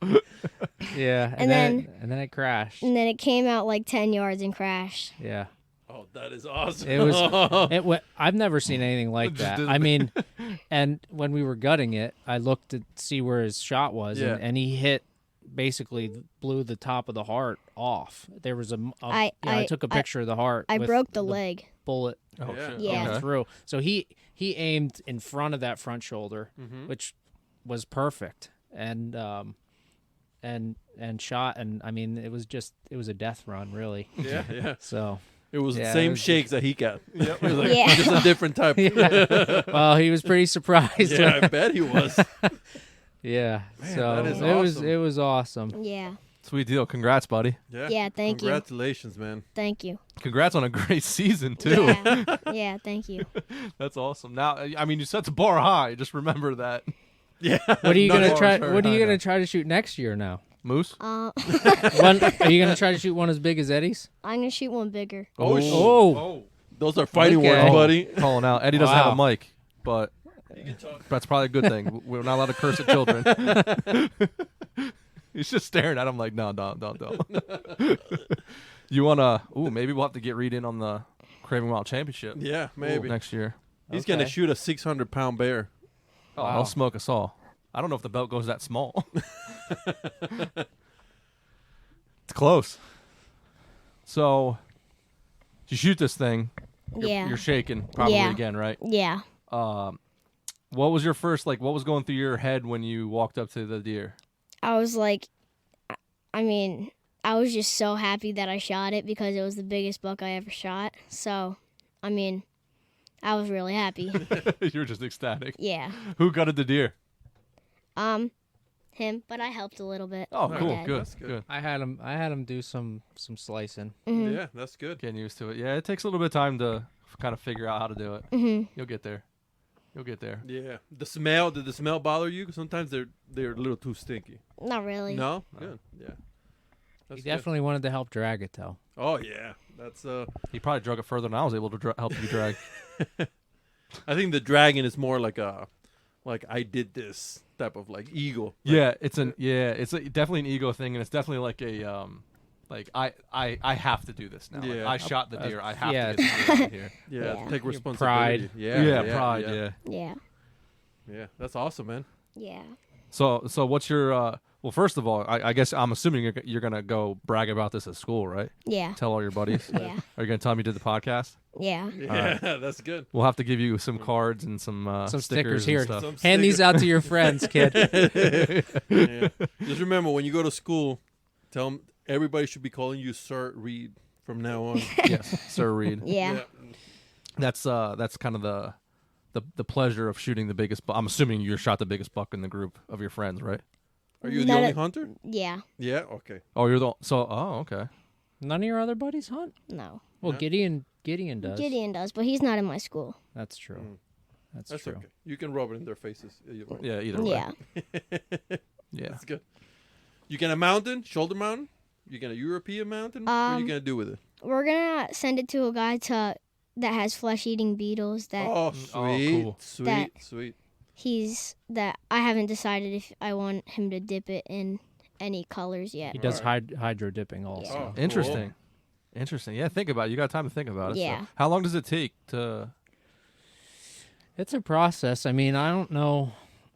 [SPEAKER 4] Yeah.
[SPEAKER 5] And then-
[SPEAKER 4] and then it crashed.
[SPEAKER 5] And then it came out like 10 yards and crashed.
[SPEAKER 4] Yeah.
[SPEAKER 2] Oh, that is awesome.
[SPEAKER 4] It was. I've never seen anything like
[SPEAKER 1] Just
[SPEAKER 4] that.
[SPEAKER 1] did
[SPEAKER 4] I mean, and when we were gutting it, I looked to see where his shot was,
[SPEAKER 2] Yeah.
[SPEAKER 4] and he basically blew the top of the heart off. There was I
[SPEAKER 5] I-
[SPEAKER 4] took a
[SPEAKER 5] I-
[SPEAKER 4] picture of the heart.
[SPEAKER 5] I
[SPEAKER 4] with
[SPEAKER 5] broke the leg.
[SPEAKER 4] bullet
[SPEAKER 1] Oh,
[SPEAKER 2] Yeah.
[SPEAKER 1] shit.
[SPEAKER 5] Yeah.
[SPEAKER 1] Okay.
[SPEAKER 4] through. So he aimed in front of that front shoulder,
[SPEAKER 2] Mhm.
[SPEAKER 4] which was perfect, and shot. And I mean, it was a death run, really.
[SPEAKER 2] Yeah, yeah.
[SPEAKER 4] So
[SPEAKER 2] It was the
[SPEAKER 4] Yeah,
[SPEAKER 2] same
[SPEAKER 4] it was-
[SPEAKER 2] shakes that he got. It was like
[SPEAKER 5] Yeah.
[SPEAKER 2] just a different type.
[SPEAKER 4] Well, he was pretty surprised.
[SPEAKER 2] Yeah, I bet he was.
[SPEAKER 4] Yeah.
[SPEAKER 2] Man,
[SPEAKER 4] so
[SPEAKER 2] that is awesome.
[SPEAKER 4] it was awesome.
[SPEAKER 5] Yeah.
[SPEAKER 1] Sweet deal. Congrats, buddy.
[SPEAKER 5] Yeah, thank you.
[SPEAKER 2] Congratulations, man.
[SPEAKER 5] Thank you.
[SPEAKER 1] Congrats on a great season too.
[SPEAKER 5] Yeah. Yeah, thank you.
[SPEAKER 1] That's awesome. Now, I mean, you set the bar high. Just remember that.
[SPEAKER 2] Yeah.
[SPEAKER 4] What are you
[SPEAKER 1] No
[SPEAKER 4] gonna
[SPEAKER 1] more
[SPEAKER 4] try?
[SPEAKER 1] very
[SPEAKER 4] What are you
[SPEAKER 1] high
[SPEAKER 4] gonna
[SPEAKER 1] now.
[SPEAKER 4] try to shoot next year now?
[SPEAKER 1] Moose.
[SPEAKER 4] Are you gonna try to shoot one as big as Eddie's?
[SPEAKER 5] I'm gonna shoot one bigger.
[SPEAKER 2] Oh,
[SPEAKER 4] Oh.
[SPEAKER 2] Those are fighting
[SPEAKER 4] Okay.
[SPEAKER 2] words, buddy.
[SPEAKER 1] Calling out. Eddie doesn't have a
[SPEAKER 4] Wow.
[SPEAKER 1] mic, but that's probably a good thing. We're not allowed to curse at children. He's just staring at him like, no. You wanna? Ooh, maybe we'll have to get Reid in on the Craving Wild Championship
[SPEAKER 2] Yeah, maybe.
[SPEAKER 1] next year.
[SPEAKER 2] He's gonna
[SPEAKER 4] Okay.
[SPEAKER 2] shoot a 600-pound bear.
[SPEAKER 1] Oh,
[SPEAKER 4] Wow.
[SPEAKER 1] I'll smoke us all. I don't know if the belt goes that small. It's close. So, you shoot this thing.
[SPEAKER 5] Yeah.
[SPEAKER 1] You're shaking probably
[SPEAKER 5] Yeah.
[SPEAKER 1] again, right?
[SPEAKER 5] Yeah.
[SPEAKER 1] What was your first, like, what was going through your head when you walked up to the deer?
[SPEAKER 5] I was like, I was just so happy that I shot it because it was the biggest buck I ever shot. So, I was really happy.
[SPEAKER 1] You were just ecstatic.
[SPEAKER 5] Yeah.
[SPEAKER 1] Who gutted the deer?
[SPEAKER 5] Him, but I helped a little bit.
[SPEAKER 1] Oh,
[SPEAKER 5] My
[SPEAKER 1] cool.
[SPEAKER 5] dad.
[SPEAKER 1] Good.
[SPEAKER 2] That's good.
[SPEAKER 1] Good.
[SPEAKER 4] I had him do some slicing.
[SPEAKER 5] Mhm.
[SPEAKER 2] Yeah, that's good.
[SPEAKER 1] Getting used to it. Yeah, it takes a little bit of time to kind of figure out how to do it.
[SPEAKER 5] Mhm.
[SPEAKER 1] You'll get there. You'll get there.
[SPEAKER 2] Yeah. The smell, did the smell bother you? 'Cause sometimes they're a little too stinky.
[SPEAKER 5] Not really.
[SPEAKER 2] No? Good. Yeah.
[SPEAKER 4] He
[SPEAKER 2] That's good.
[SPEAKER 4] definitely wanted to help drag it though.
[SPEAKER 2] Oh yeah. That's
[SPEAKER 1] He probably drug it further than I was able to help you drag.
[SPEAKER 2] I think the dragon is more like a I did this type of like ego.
[SPEAKER 1] Yeah, it's definitely an ego thing, and it's definitely like a like I have to do this now. Like,
[SPEAKER 2] Yeah.
[SPEAKER 1] I shot the deer. I have
[SPEAKER 4] yeah.
[SPEAKER 1] to get the deer out of here.
[SPEAKER 2] Yeah,
[SPEAKER 5] Yeah.
[SPEAKER 2] take
[SPEAKER 4] Your
[SPEAKER 2] responsibility.
[SPEAKER 4] pride.
[SPEAKER 2] Yeah,
[SPEAKER 1] pride.
[SPEAKER 2] Yeah.
[SPEAKER 1] Yeah.
[SPEAKER 5] Yeah.
[SPEAKER 2] Yeah, that's awesome, man.
[SPEAKER 5] Yeah.
[SPEAKER 1] So what's your well? First of all, I guess I'm assuming you're gonna go brag about this at school, right?
[SPEAKER 5] Yeah.
[SPEAKER 1] Tell all your buddies.
[SPEAKER 5] Yeah.
[SPEAKER 1] Are you gonna tell them you did the podcast?
[SPEAKER 5] Yeah.
[SPEAKER 2] Yeah, that's good.
[SPEAKER 1] We'll have to give you some cards and some
[SPEAKER 4] stickers
[SPEAKER 1] and
[SPEAKER 4] here.
[SPEAKER 1] stuff.
[SPEAKER 2] Some
[SPEAKER 4] Hand these out to your friends, kid.
[SPEAKER 2] Yeah. Just remember when you go to school, tell them everybody should be calling you Sir Reid from now on.
[SPEAKER 1] Yes, Sir Reid.
[SPEAKER 5] Yeah.
[SPEAKER 1] That's kind of the pleasure of shooting the biggest buck. I'm assuming you shot the biggest buck in the group of your friends, right?
[SPEAKER 2] Are you the
[SPEAKER 5] None
[SPEAKER 2] only
[SPEAKER 5] of-
[SPEAKER 2] hunter?
[SPEAKER 5] Yeah.
[SPEAKER 2] Yeah. Okay.
[SPEAKER 1] Oh, you're the okay.
[SPEAKER 4] None of your other buddies hunt?
[SPEAKER 5] No.
[SPEAKER 4] Well,
[SPEAKER 2] Yeah.
[SPEAKER 4] Gideon does.
[SPEAKER 5] Gideon does, but he's not in my school.
[SPEAKER 4] That's true.
[SPEAKER 2] Mm.
[SPEAKER 4] That's
[SPEAKER 2] That's
[SPEAKER 4] true.
[SPEAKER 2] okay. You can rub it in their faces.
[SPEAKER 1] Yeah, either way.
[SPEAKER 5] Yeah.
[SPEAKER 1] Yeah.
[SPEAKER 2] That's good. You get a mountain, shoulder mountain. You get a European mountain. What are you gonna do with it?
[SPEAKER 5] We're gonna send it to a guy that has flesh-eating beetles that
[SPEAKER 2] Oh,
[SPEAKER 1] Oh,
[SPEAKER 2] sweet,
[SPEAKER 1] cool.
[SPEAKER 2] sweet,
[SPEAKER 5] That-
[SPEAKER 2] sweet.
[SPEAKER 5] that I haven't decided if I want him to dip it in any colors yet.
[SPEAKER 4] He does
[SPEAKER 2] Alright.
[SPEAKER 4] hydro dipping also.
[SPEAKER 2] Oh, cool.
[SPEAKER 1] Interesting. Interesting. Yeah, think about it. You got time to think about it.
[SPEAKER 5] Yeah.
[SPEAKER 1] So how long does it take to
[SPEAKER 4] It's a process. I mean, I don't know,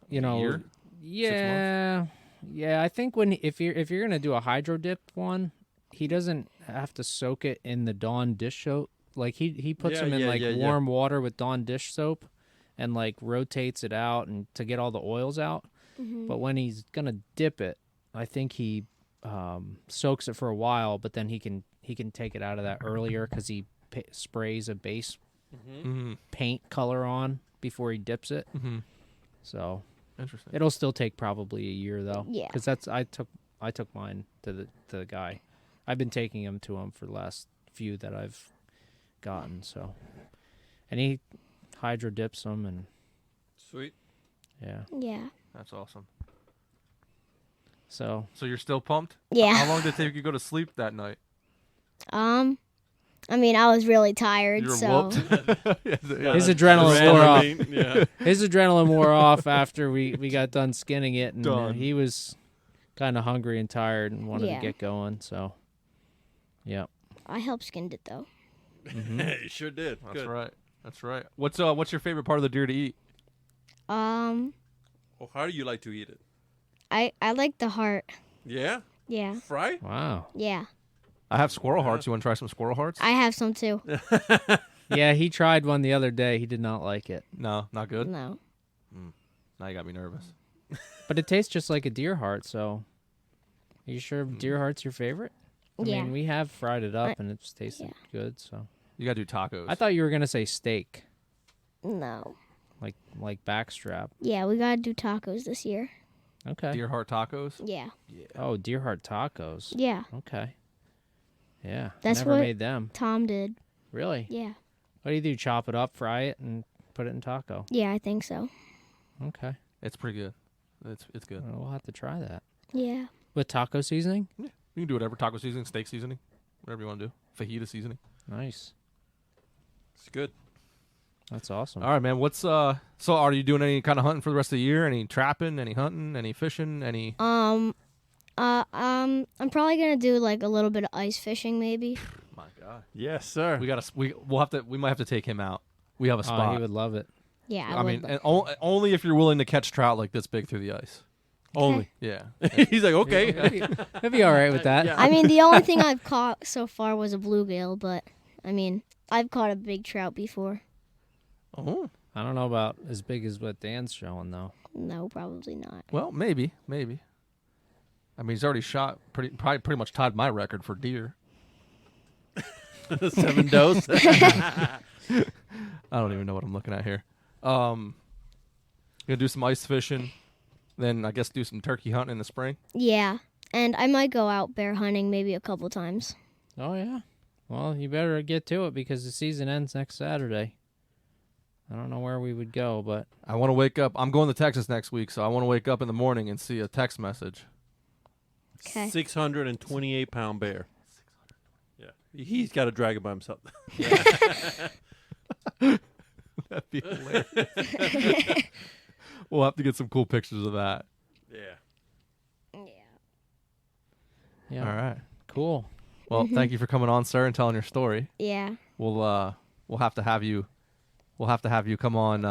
[SPEAKER 4] you know.
[SPEAKER 1] year?
[SPEAKER 4] Yeah. Yeah, I think if you're going to do a hydro dip one, he doesn't have to soak it in the Dawn dish soap. Like he puts
[SPEAKER 2] Yeah,
[SPEAKER 4] them in
[SPEAKER 2] yeah,
[SPEAKER 4] like
[SPEAKER 2] yeah, yeah.
[SPEAKER 4] warm water with Dawn dish soap and like rotates it out and to get all the oils out.
[SPEAKER 5] Mhm.
[SPEAKER 4] But when he's going to dip it, I think he soaks it for a while, but then he can take it out of that earlier cuz he sprays a base
[SPEAKER 1] Mm-hmm.
[SPEAKER 4] paint color on before he dips it.
[SPEAKER 1] Mm-hmm.
[SPEAKER 4] So
[SPEAKER 1] Interesting.
[SPEAKER 4] it'll still take probably a year though.
[SPEAKER 5] Yeah.
[SPEAKER 4] Because I took mine to the guy. I've been taking him to him for the last few that I've gotten. So, and he hydro dips them and
[SPEAKER 2] Sweet.
[SPEAKER 4] yeah.
[SPEAKER 5] Yeah.
[SPEAKER 1] That's awesome.
[SPEAKER 4] So
[SPEAKER 1] So you're still pumped?
[SPEAKER 5] Yeah.
[SPEAKER 1] How long did it take you to go to sleep that night?
[SPEAKER 5] I mean, I was really tired,
[SPEAKER 1] You were
[SPEAKER 5] so
[SPEAKER 1] whooped.
[SPEAKER 4] his adrenaline wore off.
[SPEAKER 2] Yeah.
[SPEAKER 4] His adrenaline wore off after we got done skinning it, and
[SPEAKER 1] Done.
[SPEAKER 4] he was kind of hungry and tired and wanted
[SPEAKER 5] Yeah.
[SPEAKER 4] to get going. So, yeah.
[SPEAKER 5] I helped skinned it though.
[SPEAKER 2] You sure did.
[SPEAKER 1] That's
[SPEAKER 2] Good.
[SPEAKER 1] right. That's right. What's your favorite part of the deer to eat?
[SPEAKER 5] Um,
[SPEAKER 2] Well, how do you like to eat it?
[SPEAKER 5] I like the heart.
[SPEAKER 2] Yeah.
[SPEAKER 5] Yeah.
[SPEAKER 2] Fry?
[SPEAKER 4] Wow.
[SPEAKER 5] Yeah.
[SPEAKER 1] I have squirrel hearts. You want to try some squirrel hearts?
[SPEAKER 5] I have some too.
[SPEAKER 4] Yeah, he tried one the other day. He did not like it,
[SPEAKER 1] No, not good.
[SPEAKER 5] No.
[SPEAKER 1] Now you got me nervous.
[SPEAKER 4] but it tastes just like a deer heart. So, are you sure deer heart's your favorite? I
[SPEAKER 5] Yeah.
[SPEAKER 4] mean, we have fried it up and it's tasted good. So
[SPEAKER 1] You gotta do tacos.
[SPEAKER 4] I thought you were gonna say steak,
[SPEAKER 5] No.
[SPEAKER 4] like backstrap.
[SPEAKER 5] Yeah, we gotta do tacos this year.
[SPEAKER 4] Okay.
[SPEAKER 1] deer heart tacos.
[SPEAKER 5] Yeah.
[SPEAKER 4] Oh, deer heart tacos.
[SPEAKER 5] Yeah.
[SPEAKER 4] Okay. Yeah.
[SPEAKER 5] That's
[SPEAKER 4] never
[SPEAKER 5] what-
[SPEAKER 4] made them.
[SPEAKER 5] Tom did.
[SPEAKER 4] Really?
[SPEAKER 5] Yeah.
[SPEAKER 4] What do you do? Chop it up, fry it, and put it in taco.
[SPEAKER 5] Yeah, I think so.
[SPEAKER 4] Okay.
[SPEAKER 1] It's pretty good. It's good.
[SPEAKER 4] Well, we'll have to try that.
[SPEAKER 5] Yeah.
[SPEAKER 4] With taco seasoning?
[SPEAKER 1] You can do whatever. Taco seasoning, steak seasoning, whatever you want to do. Fajita seasoning.
[SPEAKER 4] Nice.
[SPEAKER 2] It's good.
[SPEAKER 4] That's awesome.
[SPEAKER 1] All right, man. What's so? Are you doing any kind of hunting for the rest of the year? Any trapping? Any hunting? Any fishing? Any?
[SPEAKER 5] I'm probably gonna do like a little bit of ice fishing, maybe.
[SPEAKER 1] My God.
[SPEAKER 2] Yes, sir.
[SPEAKER 1] We might have to take him out. We have a
[SPEAKER 4] Oh,
[SPEAKER 1] spot.
[SPEAKER 4] he would love it.
[SPEAKER 5] Yeah.
[SPEAKER 1] I mean, and only if you're willing to catch trout like this big through the ice.
[SPEAKER 2] Only.
[SPEAKER 1] Yeah.
[SPEAKER 2] He's like, okay.
[SPEAKER 4] He'll be all right with that.
[SPEAKER 2] Yeah.
[SPEAKER 5] I mean, the only thing I've caught so far was a bluegill, but I mean, I've caught a big trout before.
[SPEAKER 1] Oh.
[SPEAKER 4] I don't know about as big as what Dan's showing, though.
[SPEAKER 5] No, probably not.
[SPEAKER 1] Well, maybe. I mean, he's already shot probably pretty much tied my record for deer.
[SPEAKER 2] 7 does.
[SPEAKER 1] I don't even know what I'm looking at here. Gonna do some ice fishing, then I guess do some turkey hunting in the spring.
[SPEAKER 5] Yeah, and I might go out bear hunting maybe a couple times.
[SPEAKER 4] Oh, yeah. Well, you better get to it because the season ends next Saturday. I don't know where we would go, but
[SPEAKER 1] I want to wake up. I'm going to Texas next week, so I want to wake up in the morning and see a text message.
[SPEAKER 5] Okay.
[SPEAKER 2] 628-pound bear. Yeah. He's got to drag it by himself.
[SPEAKER 1] That'd be hilarious. We'll have to get some cool pictures of that.
[SPEAKER 2] Yeah.
[SPEAKER 4] yeah.
[SPEAKER 1] All right.
[SPEAKER 4] Cool.
[SPEAKER 1] Well, thank you for coming on, sir, and telling your story.
[SPEAKER 5] Yeah.
[SPEAKER 1] We'll have to have you. We'll have to have you come on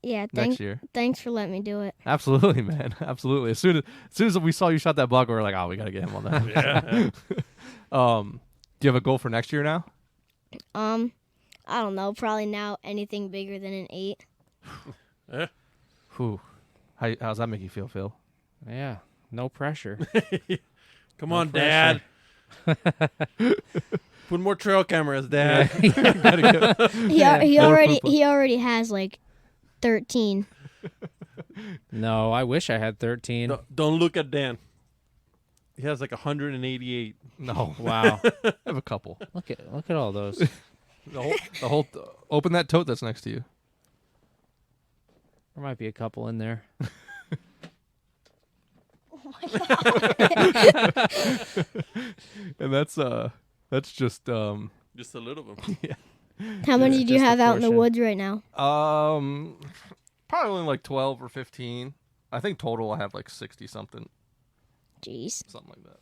[SPEAKER 5] Yeah.
[SPEAKER 1] next year.
[SPEAKER 5] Thanks for letting me do it.
[SPEAKER 1] Absolutely, man. Absolutely. As soon as we saw you shot that buck, we were like, oh, we gotta get him on that.
[SPEAKER 2] Yeah.
[SPEAKER 1] Do you have a goal for next year now?
[SPEAKER 5] I don't know. Probably now anything bigger than an 8.
[SPEAKER 1] Whew. How's that make you feel, Phil?
[SPEAKER 4] Yeah. No pressure.
[SPEAKER 2] Come on, Dad. Put more trail cameras, Dad.
[SPEAKER 5] He already has like 13.
[SPEAKER 4] No, I wish I had 13.
[SPEAKER 2] Don't look at Dan. He has like 188.
[SPEAKER 1] No.
[SPEAKER 4] Wow.
[SPEAKER 1] I have a couple.
[SPEAKER 4] Look at all those.
[SPEAKER 1] The whole open that tote that's next to you.
[SPEAKER 4] There might be a couple in there.
[SPEAKER 1] And that's just
[SPEAKER 2] Just a little of them.
[SPEAKER 5] How many do you
[SPEAKER 4] just a
[SPEAKER 5] have out in the
[SPEAKER 4] portion.
[SPEAKER 5] woods right now?
[SPEAKER 1] probably only like 12 or 15. I think total I have like 60 something
[SPEAKER 5] Jeez.
[SPEAKER 1] like that.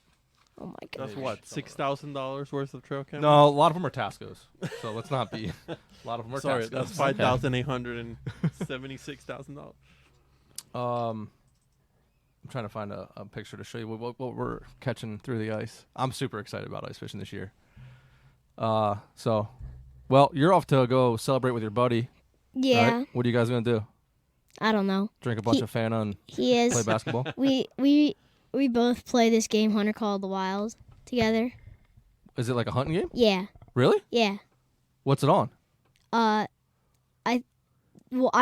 [SPEAKER 5] Oh my god.
[SPEAKER 2] That's what, $6,000 worth of trail cameras?
[SPEAKER 1] No, a lot of them are Tascos. So let's not be. A lot of them are
[SPEAKER 2] Sorry,
[SPEAKER 1] Tascos.
[SPEAKER 2] that's $5,876,000.
[SPEAKER 1] I'm trying to find a picture to show you what we're catching through the ice. I'm super excited about ice fishing this year. So, well, you're off to go celebrate with your buddy.
[SPEAKER 5] Yeah.
[SPEAKER 1] Right? What are you guys gonna do?
[SPEAKER 5] I don't know.
[SPEAKER 1] Drink a bunch of Fanta and
[SPEAKER 5] He is.
[SPEAKER 1] play basketball?
[SPEAKER 5] We both play this game Hunter Call of the Wild together.
[SPEAKER 1] Is it like a hunting game?
[SPEAKER 5] Yeah.
[SPEAKER 1] Really?
[SPEAKER 5] Yeah.
[SPEAKER 1] What's it on?
[SPEAKER 5] I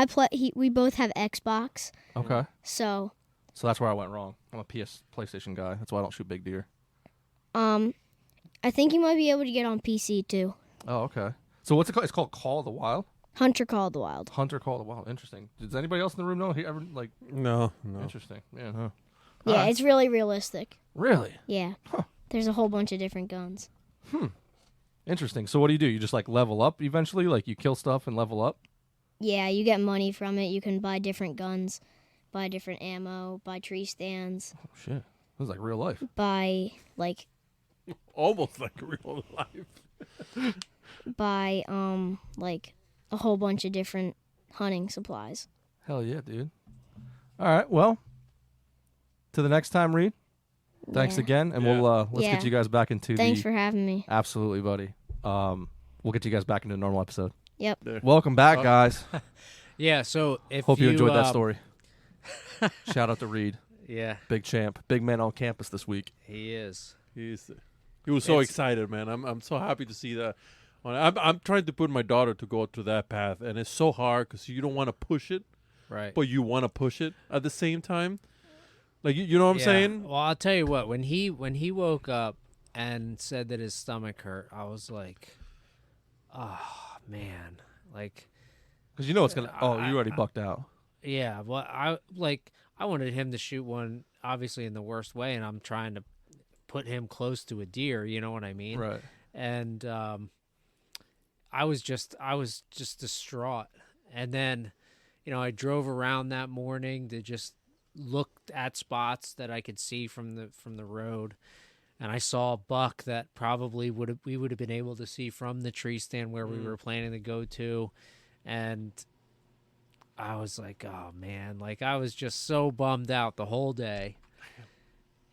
[SPEAKER 5] play. We both have Xbox,
[SPEAKER 1] Okay.
[SPEAKER 5] so
[SPEAKER 1] So that's where I went wrong. I'm a PlayStation guy. That's why I don't shoot big deer.
[SPEAKER 5] I think you might be able to get on PC too.
[SPEAKER 1] Oh, okay. So what's it called? It's called Call of the Wild?
[SPEAKER 5] Hunter Call of the Wild.
[SPEAKER 1] Hunter Call of the Wild. Interesting. Does anybody else in the room know? He ever like?
[SPEAKER 2] No.
[SPEAKER 1] Interesting. Yeah. Huh.
[SPEAKER 5] Yeah,
[SPEAKER 1] Alright.
[SPEAKER 5] it's really realistic.
[SPEAKER 1] Really?
[SPEAKER 5] Yeah.
[SPEAKER 1] Huh.
[SPEAKER 5] There's a whole bunch of different guns.
[SPEAKER 1] Interesting. So what do? You just like level up eventually? Like you kill stuff and level up?
[SPEAKER 5] Yeah, you get money from it. You can buy different guns, buy different ammo, buy tree stands,
[SPEAKER 1] Oh shit. This is like real life.
[SPEAKER 5] buy
[SPEAKER 2] Almost like real life.
[SPEAKER 5] like a whole bunch of different hunting supplies.
[SPEAKER 1] Hell yeah, dude. All right. Well, to the next time, Reid. Thanks
[SPEAKER 5] Yeah.
[SPEAKER 1] again, and
[SPEAKER 2] Yeah.
[SPEAKER 1] we'll let's
[SPEAKER 5] Yeah.
[SPEAKER 1] get you guys back into
[SPEAKER 5] Thanks
[SPEAKER 1] the.
[SPEAKER 5] for having me.
[SPEAKER 1] Absolutely, buddy. We'll get you guys back into a normal episode.
[SPEAKER 5] Yep.
[SPEAKER 2] There.
[SPEAKER 1] Welcome back, guys.
[SPEAKER 4] Yeah, so if
[SPEAKER 1] Hope you enjoyed that
[SPEAKER 4] um,
[SPEAKER 1] story. Shout out to Reid,
[SPEAKER 4] Yeah,
[SPEAKER 1] big champ, big man on campus this week.
[SPEAKER 4] he is.
[SPEAKER 2] He's He was so
[SPEAKER 4] It's-
[SPEAKER 2] excited, man. I'm so happy to see that. I'm trying to put my daughter to go to that path, and it's so hard because you don't want to push it,
[SPEAKER 4] Right.
[SPEAKER 2] but you want to push it at the same time. Like you know what I'm saying?
[SPEAKER 4] Well, I'll tell you what. When he woke up and said that his stomach hurt, I was like, oh man, like
[SPEAKER 1] Because you know it's gonna. Oh, you already bucked out.
[SPEAKER 4] yeah. Well, I wanted him to shoot one, obviously in the worst way, and I'm trying to put him close to a deer. You know what I mean?
[SPEAKER 1] Right.
[SPEAKER 4] And I was just distraught. And then, I drove around that morning to just look at spots that I could see from the road, and I saw a buck that probably we would have been able to see from the tree stand where we were planning to go to, and I was like, oh man, like I was just so bummed out the whole day.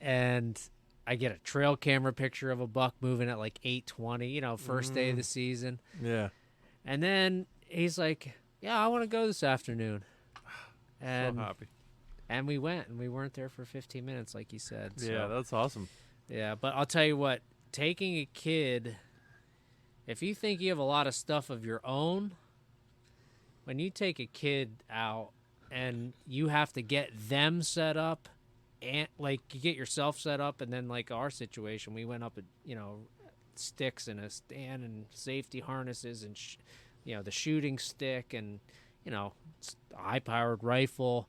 [SPEAKER 4] And I get a trail camera picture of a buck moving at like 8:20, first day of the season.
[SPEAKER 2] Yeah.
[SPEAKER 4] And then he's like, yeah, I want to go this afternoon. And
[SPEAKER 2] So happy.
[SPEAKER 4] and we went, and we weren't there for 15 minutes, like you said. So,
[SPEAKER 2] Yeah, that's awesome.
[SPEAKER 4] yeah, but I'll tell you what, taking a kid, if you think you have a lot of stuff of your own, when you take a kid out and you have to get them set up, and like you get yourself set up, and then like our situation, we went up at, sticks and a stand and safety harnesses and, the shooting stick and, high-powered rifle.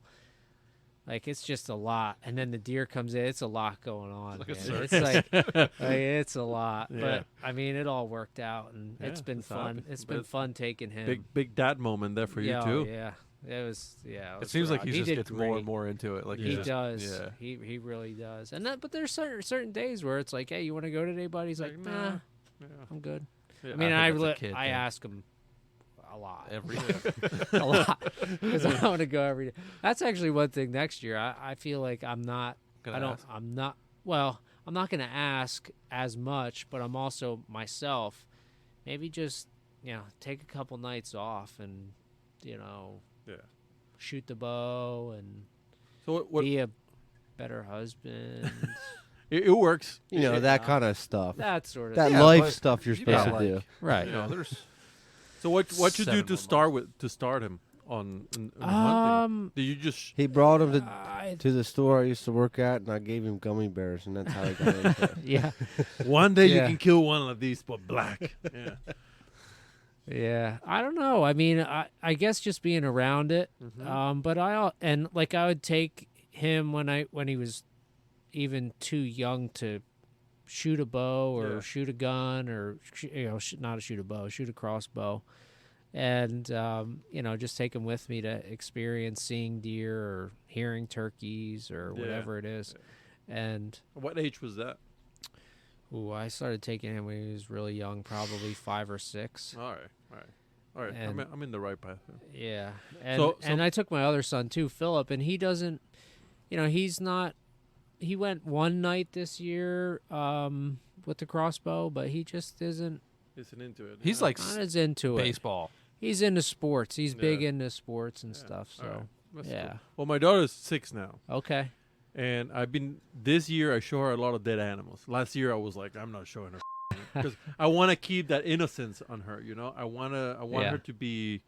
[SPEAKER 4] Like, it's just a lot. And then the deer comes in. It's a lot going on.
[SPEAKER 1] Like a
[SPEAKER 4] man.
[SPEAKER 1] circus.
[SPEAKER 4] It's like, it's a lot.
[SPEAKER 2] Yeah.
[SPEAKER 4] But, I mean, it all worked out, and
[SPEAKER 2] Yeah,
[SPEAKER 4] it's been
[SPEAKER 2] it's
[SPEAKER 4] fun.
[SPEAKER 2] happy.
[SPEAKER 4] It's been
[SPEAKER 2] But
[SPEAKER 4] fun taking him.
[SPEAKER 2] Big dad moment there for you too.
[SPEAKER 4] Yeah. It was, yeah.
[SPEAKER 1] It seems like
[SPEAKER 4] rough.
[SPEAKER 1] he just
[SPEAKER 4] did
[SPEAKER 1] gets more
[SPEAKER 4] great.
[SPEAKER 1] and more into it. Like
[SPEAKER 4] He
[SPEAKER 1] he's just,
[SPEAKER 4] does.
[SPEAKER 1] Yeah.
[SPEAKER 4] He really does. And but there's certain days where it's like, hey, you want to go today, buddy? He's like, nah,
[SPEAKER 2] Yeah.
[SPEAKER 4] I'm good.
[SPEAKER 2] Yeah.
[SPEAKER 4] I mean,
[SPEAKER 1] I think that's a kid
[SPEAKER 4] I
[SPEAKER 1] thing.
[SPEAKER 4] ask him a lot.
[SPEAKER 1] Every
[SPEAKER 4] A lot, because I want to go every day. That's actually one thing next year. I feel like I'm not. I'm not. Well, I'm not going to ask as much, but I'm also myself. Maybe just take a couple nights off and
[SPEAKER 2] Yeah.
[SPEAKER 4] shoot the bow and
[SPEAKER 2] So what
[SPEAKER 4] be a better husband.
[SPEAKER 2] it works.
[SPEAKER 3] that kind of stuff.
[SPEAKER 4] That sort of
[SPEAKER 3] That
[SPEAKER 4] thing.
[SPEAKER 1] Yeah,
[SPEAKER 3] life
[SPEAKER 1] but
[SPEAKER 3] stuff you're
[SPEAKER 1] you
[SPEAKER 3] supposed
[SPEAKER 1] got,
[SPEAKER 3] to do.
[SPEAKER 1] like,
[SPEAKER 4] Right.
[SPEAKER 1] You know, there's
[SPEAKER 2] So what you
[SPEAKER 1] 7
[SPEAKER 2] do to
[SPEAKER 1] more
[SPEAKER 2] start him on in hunting? Did you just
[SPEAKER 3] He brought him
[SPEAKER 4] I-
[SPEAKER 3] to the store I used to work at, and I gave him gummy bears, and that's how he got into it.
[SPEAKER 4] yeah.
[SPEAKER 2] one day
[SPEAKER 4] Yeah.
[SPEAKER 2] you can kill one of these but black? Yeah.
[SPEAKER 4] Yeah, I don't know. I mean, I guess just being around it. But I would take him when he was even too young to shoot a bow or
[SPEAKER 2] Yeah.
[SPEAKER 4] shoot a gun or not shoot a bow, shoot a crossbow, and just take him with me to experience seeing deer or hearing turkeys or
[SPEAKER 2] Yeah.
[SPEAKER 4] whatever it is. And
[SPEAKER 2] What age was that?
[SPEAKER 4] I started taking him when he was really young, probably 5 or 6.
[SPEAKER 2] All right.
[SPEAKER 4] And-
[SPEAKER 2] I'm in the right path.
[SPEAKER 4] Yeah, and
[SPEAKER 2] So-
[SPEAKER 4] and I took my other son too, Philip, and he doesn't, he's not. He went one night this year with the crossbow, but he just isn't
[SPEAKER 2] Isn't into it.
[SPEAKER 1] he's
[SPEAKER 2] yeah.
[SPEAKER 1] like
[SPEAKER 4] not as into it.
[SPEAKER 1] baseball.
[SPEAKER 4] He's into sports. He's big
[SPEAKER 2] Yeah.
[SPEAKER 4] into sports and
[SPEAKER 2] Yeah,
[SPEAKER 4] stuff. So
[SPEAKER 2] all right. That's
[SPEAKER 4] yeah,
[SPEAKER 2] cool. Well, my daughter's 6 now,
[SPEAKER 4] okay,
[SPEAKER 2] and this year I show her a lot of dead animals. Last year I was like, I'm not showing her because I want to keep that innocence on her. I want
[SPEAKER 4] Yeah.
[SPEAKER 2] her to be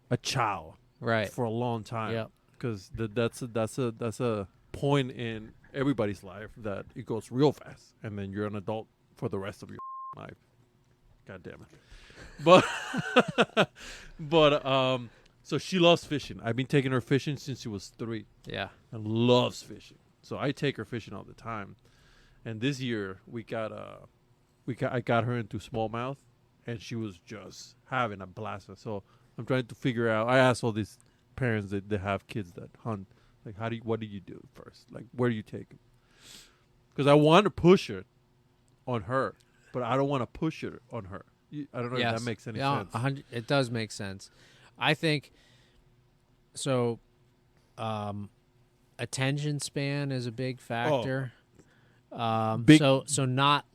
[SPEAKER 2] a child
[SPEAKER 4] right,
[SPEAKER 2] for a long time.
[SPEAKER 4] Yep.
[SPEAKER 2] Because that's a point in everybody's life that it goes real fast, and then you're an adult for the rest of your life. God damn it. But so she loves fishing. I've been taking her fishing since she was 3
[SPEAKER 4] yeah,
[SPEAKER 2] and loves fishing. So I take her fishing all the time. And this year I got her into smallmouth, and she was just having a blast. So I'm trying to figure out. I asked all these parents that they have kids that hunt, like, what do you do first? Like, where do you take them? Because I want to push it on her, but I don't want to push it on her. I don't know if
[SPEAKER 4] Yes.
[SPEAKER 2] that makes any
[SPEAKER 4] Yeah,
[SPEAKER 2] sense.
[SPEAKER 4] 100 it does make sense. I think so. Attention span is a big factor.
[SPEAKER 2] Big-
[SPEAKER 4] So not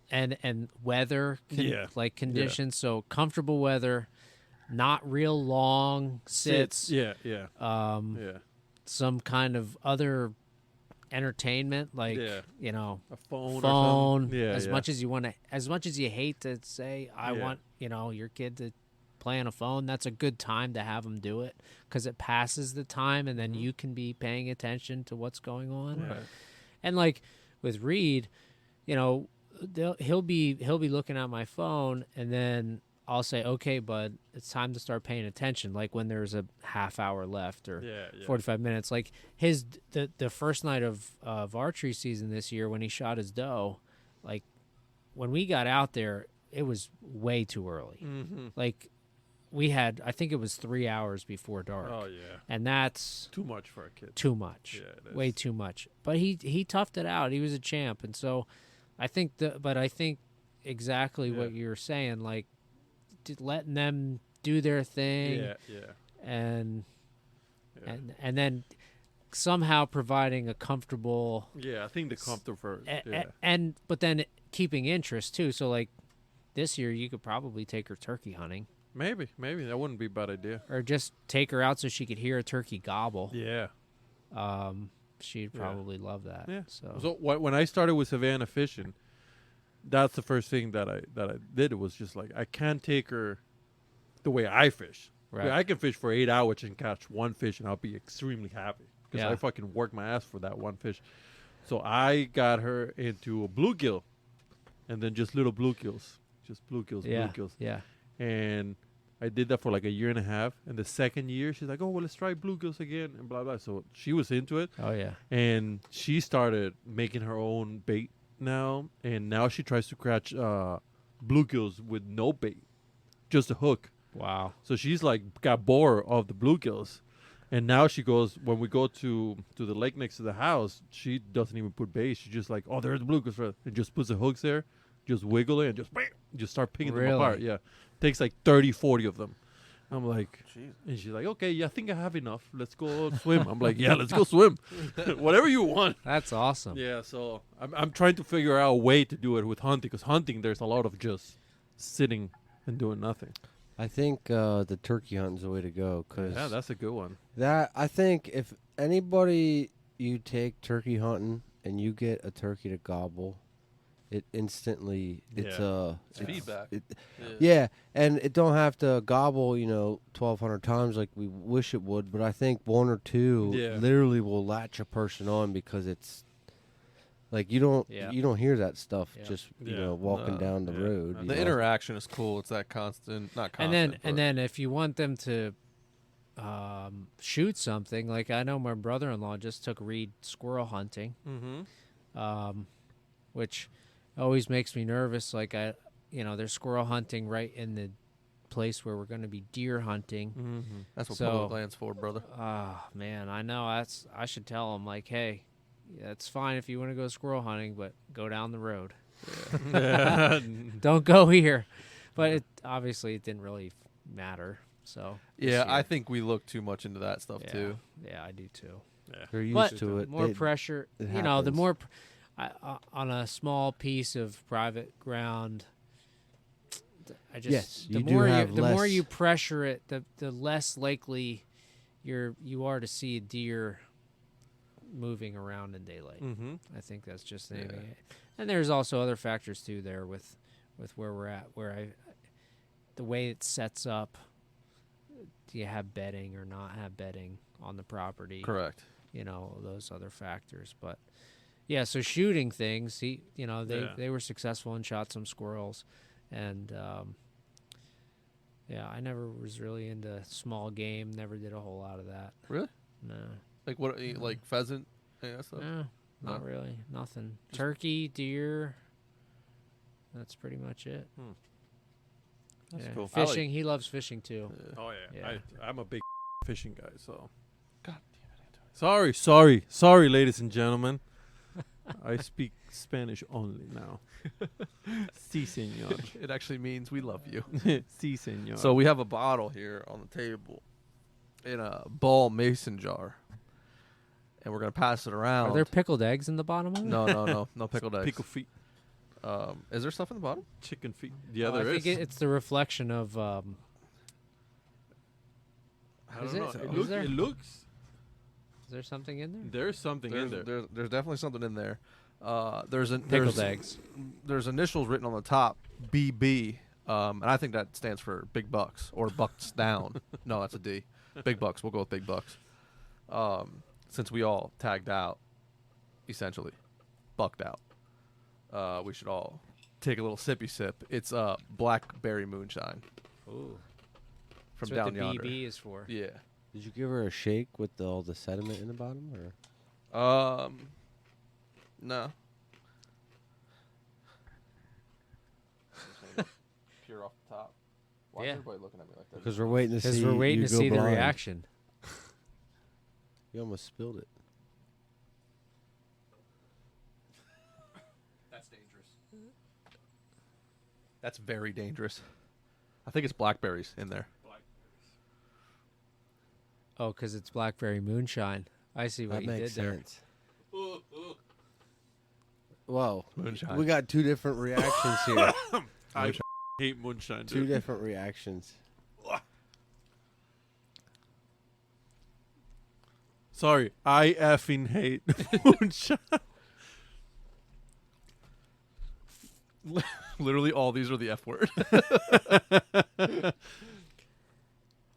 [SPEAKER 4] and weather
[SPEAKER 2] Yeah.
[SPEAKER 4] like conditions. So comfortable weather, not real long sits.
[SPEAKER 2] Yeah.
[SPEAKER 4] Um,
[SPEAKER 2] Yeah.
[SPEAKER 4] some kind of other entertainment, like
[SPEAKER 2] Yeah.
[SPEAKER 4] you know,
[SPEAKER 2] A phone. Or
[SPEAKER 4] phone.
[SPEAKER 2] something. Yeah.
[SPEAKER 4] As much as you want to, as much as you hate to say, I
[SPEAKER 2] Yeah.
[SPEAKER 4] want your kid to play on a phone. That's a good time to have them do it because it passes the time, and then you can be paying attention to what's going on.
[SPEAKER 2] Right.
[SPEAKER 4] And like with Reid, he'll be looking at my phone, and then I'll say, "Okay, bud, it's time to start paying attention." Like when there's a half hour left or
[SPEAKER 2] Yeah.
[SPEAKER 4] 45 minutes. Like the first night of archery season this year when he shot his doe, like when we got out there, it was way too early.
[SPEAKER 2] Mm-hmm.
[SPEAKER 4] Like we had, I think it was 3 hours before dark.
[SPEAKER 2] Oh yeah.
[SPEAKER 4] And that's
[SPEAKER 2] Too much for a kid.
[SPEAKER 4] too much.
[SPEAKER 2] Yeah, it is.
[SPEAKER 4] Way too much. But he toughed it out. He was a champ. And so I think exactly what you're saying, like letting them do their thing
[SPEAKER 2] Yeah.
[SPEAKER 4] and
[SPEAKER 2] Yeah.
[SPEAKER 4] and then somehow providing a comfortable
[SPEAKER 2] Yeah, I think the comfort first.
[SPEAKER 4] but then keeping interest too. So like this year you could probably take her turkey hunting
[SPEAKER 2] Maybe that wouldn't be a bad idea.
[SPEAKER 4] or just take her out so she could hear a turkey gobble.
[SPEAKER 2] Yeah.
[SPEAKER 4] She'd probably love that.
[SPEAKER 2] Yeah.
[SPEAKER 4] So
[SPEAKER 2] When I started with Savannah fishing, that's the first thing that I did. It was just like I can't take her the way I fish.
[SPEAKER 4] Right.
[SPEAKER 2] I can fish for 8 hours and catch one fish, and I'll be extremely happy because
[SPEAKER 4] Yeah.
[SPEAKER 2] I fucking work my ass for that one fish. So I got her into a bluegill, and then just little bluegills, bluegills.
[SPEAKER 4] Yeah.
[SPEAKER 2] And I did that for like a year and a half. And the second year, she's like, "Oh, well, let's try bluegills again," and blah blah. So she was into it,
[SPEAKER 4] Oh yeah.
[SPEAKER 2] and she started making her own bait now. And now she tries to catch bluegills with no bait, just a hook.
[SPEAKER 4] Wow.
[SPEAKER 2] So she's like got bored of the bluegills, and now she goes when we go to the lake next to the house. She doesn't even put bait. She's just like, "Oh, there's the bluegills," and just puts the hooks there, just wiggle it, and just bam, just start picking them
[SPEAKER 4] Really?
[SPEAKER 2] apart. Yeah, takes like 30, 40 of them. I'm like,
[SPEAKER 1] Jeez.
[SPEAKER 2] and she's like, "Okay, yeah, I think I have enough. Let's go swim." I'm like, "Yeah, let's go swim, whatever you want."
[SPEAKER 4] That's awesome.
[SPEAKER 2] Yeah, so I'm trying to figure out a way to do it with hunting because hunting there's a lot of just sitting and doing nothing.
[SPEAKER 3] I think the turkey hunting's the way to go because
[SPEAKER 2] Yeah, that's a good one.
[SPEAKER 3] I think if anybody you take turkey hunting and you get a turkey to gobble, it instantly
[SPEAKER 1] It's feedback.
[SPEAKER 3] Yeah, and it don't have to gobble 1,200 times like we wish it would, but I think one or two literally will latch a person on because it's like you don't hear that stuff just walking down the road.
[SPEAKER 1] The interaction is cool. It's that constant, not constant.
[SPEAKER 4] And then if you want them to shoot something, like I know my brother-in-law just took Reid squirrel hunting, which always makes me nervous. Like there's squirrel hunting right in the place where we're going to be deer hunting.
[SPEAKER 1] That's what
[SPEAKER 4] So-
[SPEAKER 1] public land's for, brother.
[SPEAKER 4] Ah, man, I know. I should tell him like, hey, it's fine if you want to go squirrel hunting, but go down the road. Don't go here. But it didn't really matter. So this
[SPEAKER 1] Yeah,
[SPEAKER 4] year-
[SPEAKER 1] I think we look too much into that stuff too.
[SPEAKER 4] Yeah, I do too.
[SPEAKER 3] They're used
[SPEAKER 4] But
[SPEAKER 3] to it.
[SPEAKER 4] more
[SPEAKER 3] They-
[SPEAKER 4] pressure.
[SPEAKER 3] it
[SPEAKER 4] The
[SPEAKER 3] happens.
[SPEAKER 4] more on a small piece of private ground. I just
[SPEAKER 3] Yes,
[SPEAKER 4] the
[SPEAKER 3] you do
[SPEAKER 4] more
[SPEAKER 3] have
[SPEAKER 4] the more
[SPEAKER 3] less-
[SPEAKER 4] you pressure it, the less likely you are to see a deer moving around in daylight. I think that's just the and there's also other factors too there with where we're at, where the way it sets up. Do you have bedding or not have bedding on the property?
[SPEAKER 1] Correct.
[SPEAKER 4] Those other factors. But yeah, so shooting things, they were successful and shot some squirrels, and I never was really into small game. Never did a whole lot of that.
[SPEAKER 1] Really?
[SPEAKER 4] No.
[SPEAKER 1] Like what? Like pheasant? Yeah, stuff.
[SPEAKER 4] No, not
[SPEAKER 1] No?
[SPEAKER 4] really. Nothing. Turkey, deer. That's pretty much it.
[SPEAKER 1] That's
[SPEAKER 4] Yeah.
[SPEAKER 1] cool. I like-
[SPEAKER 4] Fishing. He loves fishing too.
[SPEAKER 2] Oh yeah,
[SPEAKER 4] Yeah.
[SPEAKER 2] I'm a big fishing guy. So
[SPEAKER 1] God damn it.
[SPEAKER 2] sorry, ladies and gentlemen. I speak Spanish only now. Si, señor.
[SPEAKER 1] It actually means we love you.
[SPEAKER 2] Si, señor.
[SPEAKER 1] So we have a bottle here on the table in a ball mason jar, and we're gonna pass it around.
[SPEAKER 4] Are there pickled eggs in the bottom of it?
[SPEAKER 1] no pickled eggs.
[SPEAKER 2] pickle feet,
[SPEAKER 1] Is there stuff in the bottom?
[SPEAKER 2] chicken feet. Yeah,
[SPEAKER 4] I
[SPEAKER 2] there
[SPEAKER 4] think
[SPEAKER 2] is.
[SPEAKER 4] it's the reflection of.
[SPEAKER 2] I
[SPEAKER 4] is
[SPEAKER 2] don't
[SPEAKER 4] it?
[SPEAKER 2] know.
[SPEAKER 4] Is there?
[SPEAKER 2] It looks.
[SPEAKER 4] Is there something in there?
[SPEAKER 2] There's something in there.
[SPEAKER 1] There's definitely something in there. There's
[SPEAKER 4] Pickled eggs.
[SPEAKER 1] There's initials written on the top, BB, and I think that stands for big bucks or bucks down. No, that's a D. Big bucks. We'll go with big bucks. Since we all tagged out, essentially, bucked out, we should all take a little sippy sip. It's blackberry moonshine
[SPEAKER 4] Ooh.
[SPEAKER 1] from
[SPEAKER 4] That's
[SPEAKER 1] down
[SPEAKER 4] what the
[SPEAKER 1] yonder.
[SPEAKER 4] BB is for.
[SPEAKER 1] Yeah.
[SPEAKER 3] Did you give her a shake with all the sediment in the bottom, or?
[SPEAKER 1] No. Pure off the top. Why is
[SPEAKER 4] Yeah.
[SPEAKER 1] everybody looking at me like that?
[SPEAKER 3] Because we're waiting to see.
[SPEAKER 4] Because we're waiting
[SPEAKER 3] you
[SPEAKER 4] to
[SPEAKER 3] go
[SPEAKER 4] see the
[SPEAKER 3] blind.
[SPEAKER 4] reaction.
[SPEAKER 3] You almost spilled it.
[SPEAKER 1] That's dangerous. That's very dangerous. I think it's blackberries in there.
[SPEAKER 4] Oh, because it's blackberry moonshine. I see what
[SPEAKER 3] That
[SPEAKER 4] you
[SPEAKER 3] makes
[SPEAKER 4] did there.
[SPEAKER 3] sense. Whoa.
[SPEAKER 1] Moonshine.
[SPEAKER 3] We got two different reactions here.
[SPEAKER 2] I hate moonshine.
[SPEAKER 3] Two
[SPEAKER 2] Dude.
[SPEAKER 3] different reactions.
[SPEAKER 2] Sorry, I effing hate moonshine.
[SPEAKER 1] Literally all these are the F word.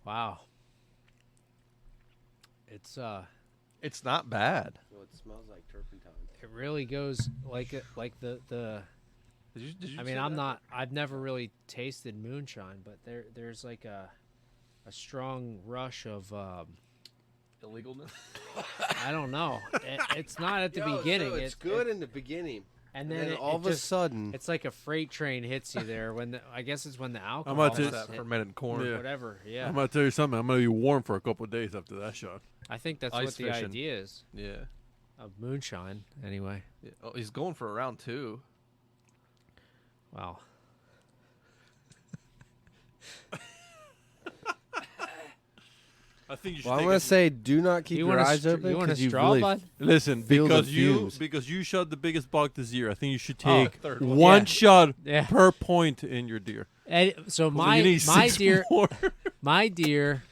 [SPEAKER 4] Wow.
[SPEAKER 1] It's not bad.
[SPEAKER 3] So it smells like turpentine.
[SPEAKER 4] It really goes like the.
[SPEAKER 1] Did you
[SPEAKER 4] I mean, I've never really tasted moonshine, but there's like a strong rush of
[SPEAKER 1] illegalness?
[SPEAKER 4] I don't know. It's not at the beginning.
[SPEAKER 3] So it's good in the beginning,
[SPEAKER 4] and
[SPEAKER 3] and
[SPEAKER 4] then
[SPEAKER 3] then all of a sudden,
[SPEAKER 4] it's like a freight train hits you there. I guess it's when the alcohol.
[SPEAKER 2] about to-
[SPEAKER 4] hits
[SPEAKER 1] That
[SPEAKER 4] it,
[SPEAKER 1] fermented corn.
[SPEAKER 2] Yeah.
[SPEAKER 4] whatever. Yeah,
[SPEAKER 2] I'm gonna tell you something. I'm gonna be warm for a couple of days after that shot.
[SPEAKER 4] I think that's
[SPEAKER 1] Ice
[SPEAKER 4] what the
[SPEAKER 1] fishing.
[SPEAKER 4] idea is
[SPEAKER 1] Yeah.
[SPEAKER 4] of moonshine. Anyway,
[SPEAKER 1] Yeah. Oh, he's going for a round 2.
[SPEAKER 4] wow.
[SPEAKER 2] I think you should.
[SPEAKER 3] well, I'm
[SPEAKER 2] take
[SPEAKER 3] gonna
[SPEAKER 2] a-
[SPEAKER 3] say, do not keep
[SPEAKER 4] You
[SPEAKER 3] your
[SPEAKER 4] want
[SPEAKER 3] eyes open
[SPEAKER 4] You want a
[SPEAKER 3] 'cause you
[SPEAKER 4] straw,
[SPEAKER 3] really
[SPEAKER 4] bud?
[SPEAKER 2] Listen,
[SPEAKER 3] feel the fumes.
[SPEAKER 2] because you shot the biggest buck this year. I think you should
[SPEAKER 4] Oh,
[SPEAKER 2] take
[SPEAKER 1] third
[SPEAKER 2] one
[SPEAKER 1] one.
[SPEAKER 4] Yeah.
[SPEAKER 2] shot
[SPEAKER 4] Yeah.
[SPEAKER 2] per point in your deer.
[SPEAKER 4] And so
[SPEAKER 2] So
[SPEAKER 4] my
[SPEAKER 2] you need
[SPEAKER 4] my
[SPEAKER 2] 6
[SPEAKER 4] deer
[SPEAKER 2] more.
[SPEAKER 4] my deer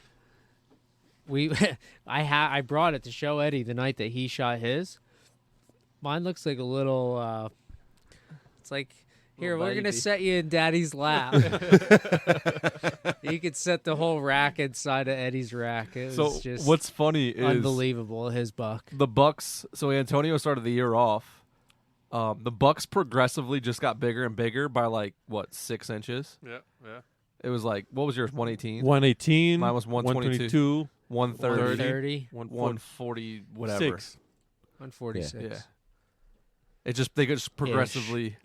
[SPEAKER 4] we I brought it to show Eddie the night that he shot his. Mine looks like a little it's like, here,
[SPEAKER 1] Little
[SPEAKER 4] we're gonna
[SPEAKER 1] baby.
[SPEAKER 4] set you in Daddy's lap. You could set the whole rack inside of Eddie's rack. It
[SPEAKER 1] So
[SPEAKER 4] was just
[SPEAKER 1] what's funny is
[SPEAKER 4] unbelievable. His buck.
[SPEAKER 1] the Bucks. So Antonio started the year off. The Bucks progressively just got bigger and bigger by like what 6 inches.
[SPEAKER 2] Yeah, yeah.
[SPEAKER 1] It was like, what was yours? 118,
[SPEAKER 2] 118.
[SPEAKER 1] Mine was 122. 130,
[SPEAKER 4] 130,
[SPEAKER 1] 140, whatever.
[SPEAKER 4] 146.
[SPEAKER 1] Yeah. It just they just progressively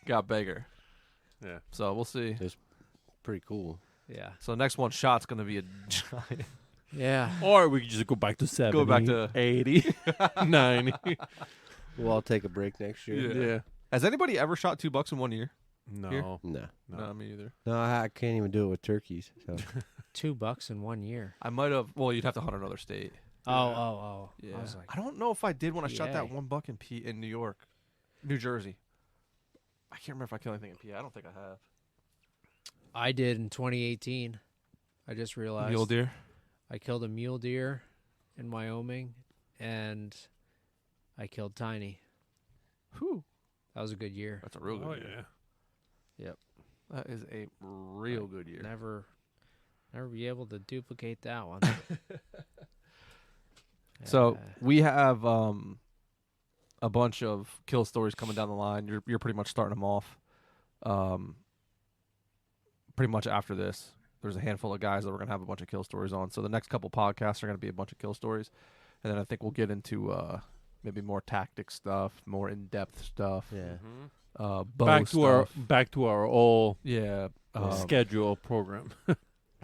[SPEAKER 1] got bigger.
[SPEAKER 2] Yeah.
[SPEAKER 1] So we'll see.
[SPEAKER 3] pretty cool.
[SPEAKER 4] Yeah.
[SPEAKER 1] So next one shot's gonna be a giant.
[SPEAKER 4] Yeah.
[SPEAKER 2] Or we could just go back to 70.
[SPEAKER 1] Go back to
[SPEAKER 2] 80, 90.
[SPEAKER 3] We'll all take a break next year.
[SPEAKER 1] Yeah. Has anybody ever shot 2 bucks in 1 year?
[SPEAKER 2] No.
[SPEAKER 1] Here?
[SPEAKER 3] No,
[SPEAKER 1] No, me either.
[SPEAKER 3] no, I can't even do it with turkeys. So
[SPEAKER 4] $2 in 1 year.
[SPEAKER 1] I might have. Well, you'd have to hunt another state.
[SPEAKER 4] Oh.
[SPEAKER 1] Yeah.
[SPEAKER 4] I was like,
[SPEAKER 1] I don't know if I did when I shot that
[SPEAKER 4] PA.
[SPEAKER 1] 1 buck in New York, New Jersey. I can't remember if I killed anything in PA. I don't think I have.
[SPEAKER 4] I did in 2018. I just realized.
[SPEAKER 1] Mule deer.
[SPEAKER 4] I killed a mule deer in Wyoming, and I killed Tiny.
[SPEAKER 1] Whew.
[SPEAKER 4] That was a good year.
[SPEAKER 1] That's a real good
[SPEAKER 2] Oh,
[SPEAKER 1] year.
[SPEAKER 2] yeah.
[SPEAKER 1] That is a real good year.
[SPEAKER 4] Never be able to duplicate that one.
[SPEAKER 1] So
[SPEAKER 4] Uh,
[SPEAKER 1] we have a bunch of kill stories coming down the line. You're pretty much starting them off. Pretty much after this, there's a handful of guys that we're gonna have a bunch of kill stories on. So the next couple podcasts are gonna be a bunch of kill stories, and then I think we'll get into maybe more tactic stuff, more in-depth stuff.
[SPEAKER 3] yeah,
[SPEAKER 1] Bow
[SPEAKER 2] Back
[SPEAKER 1] stuff.
[SPEAKER 2] to our old
[SPEAKER 1] Yeah.
[SPEAKER 2] schedule program.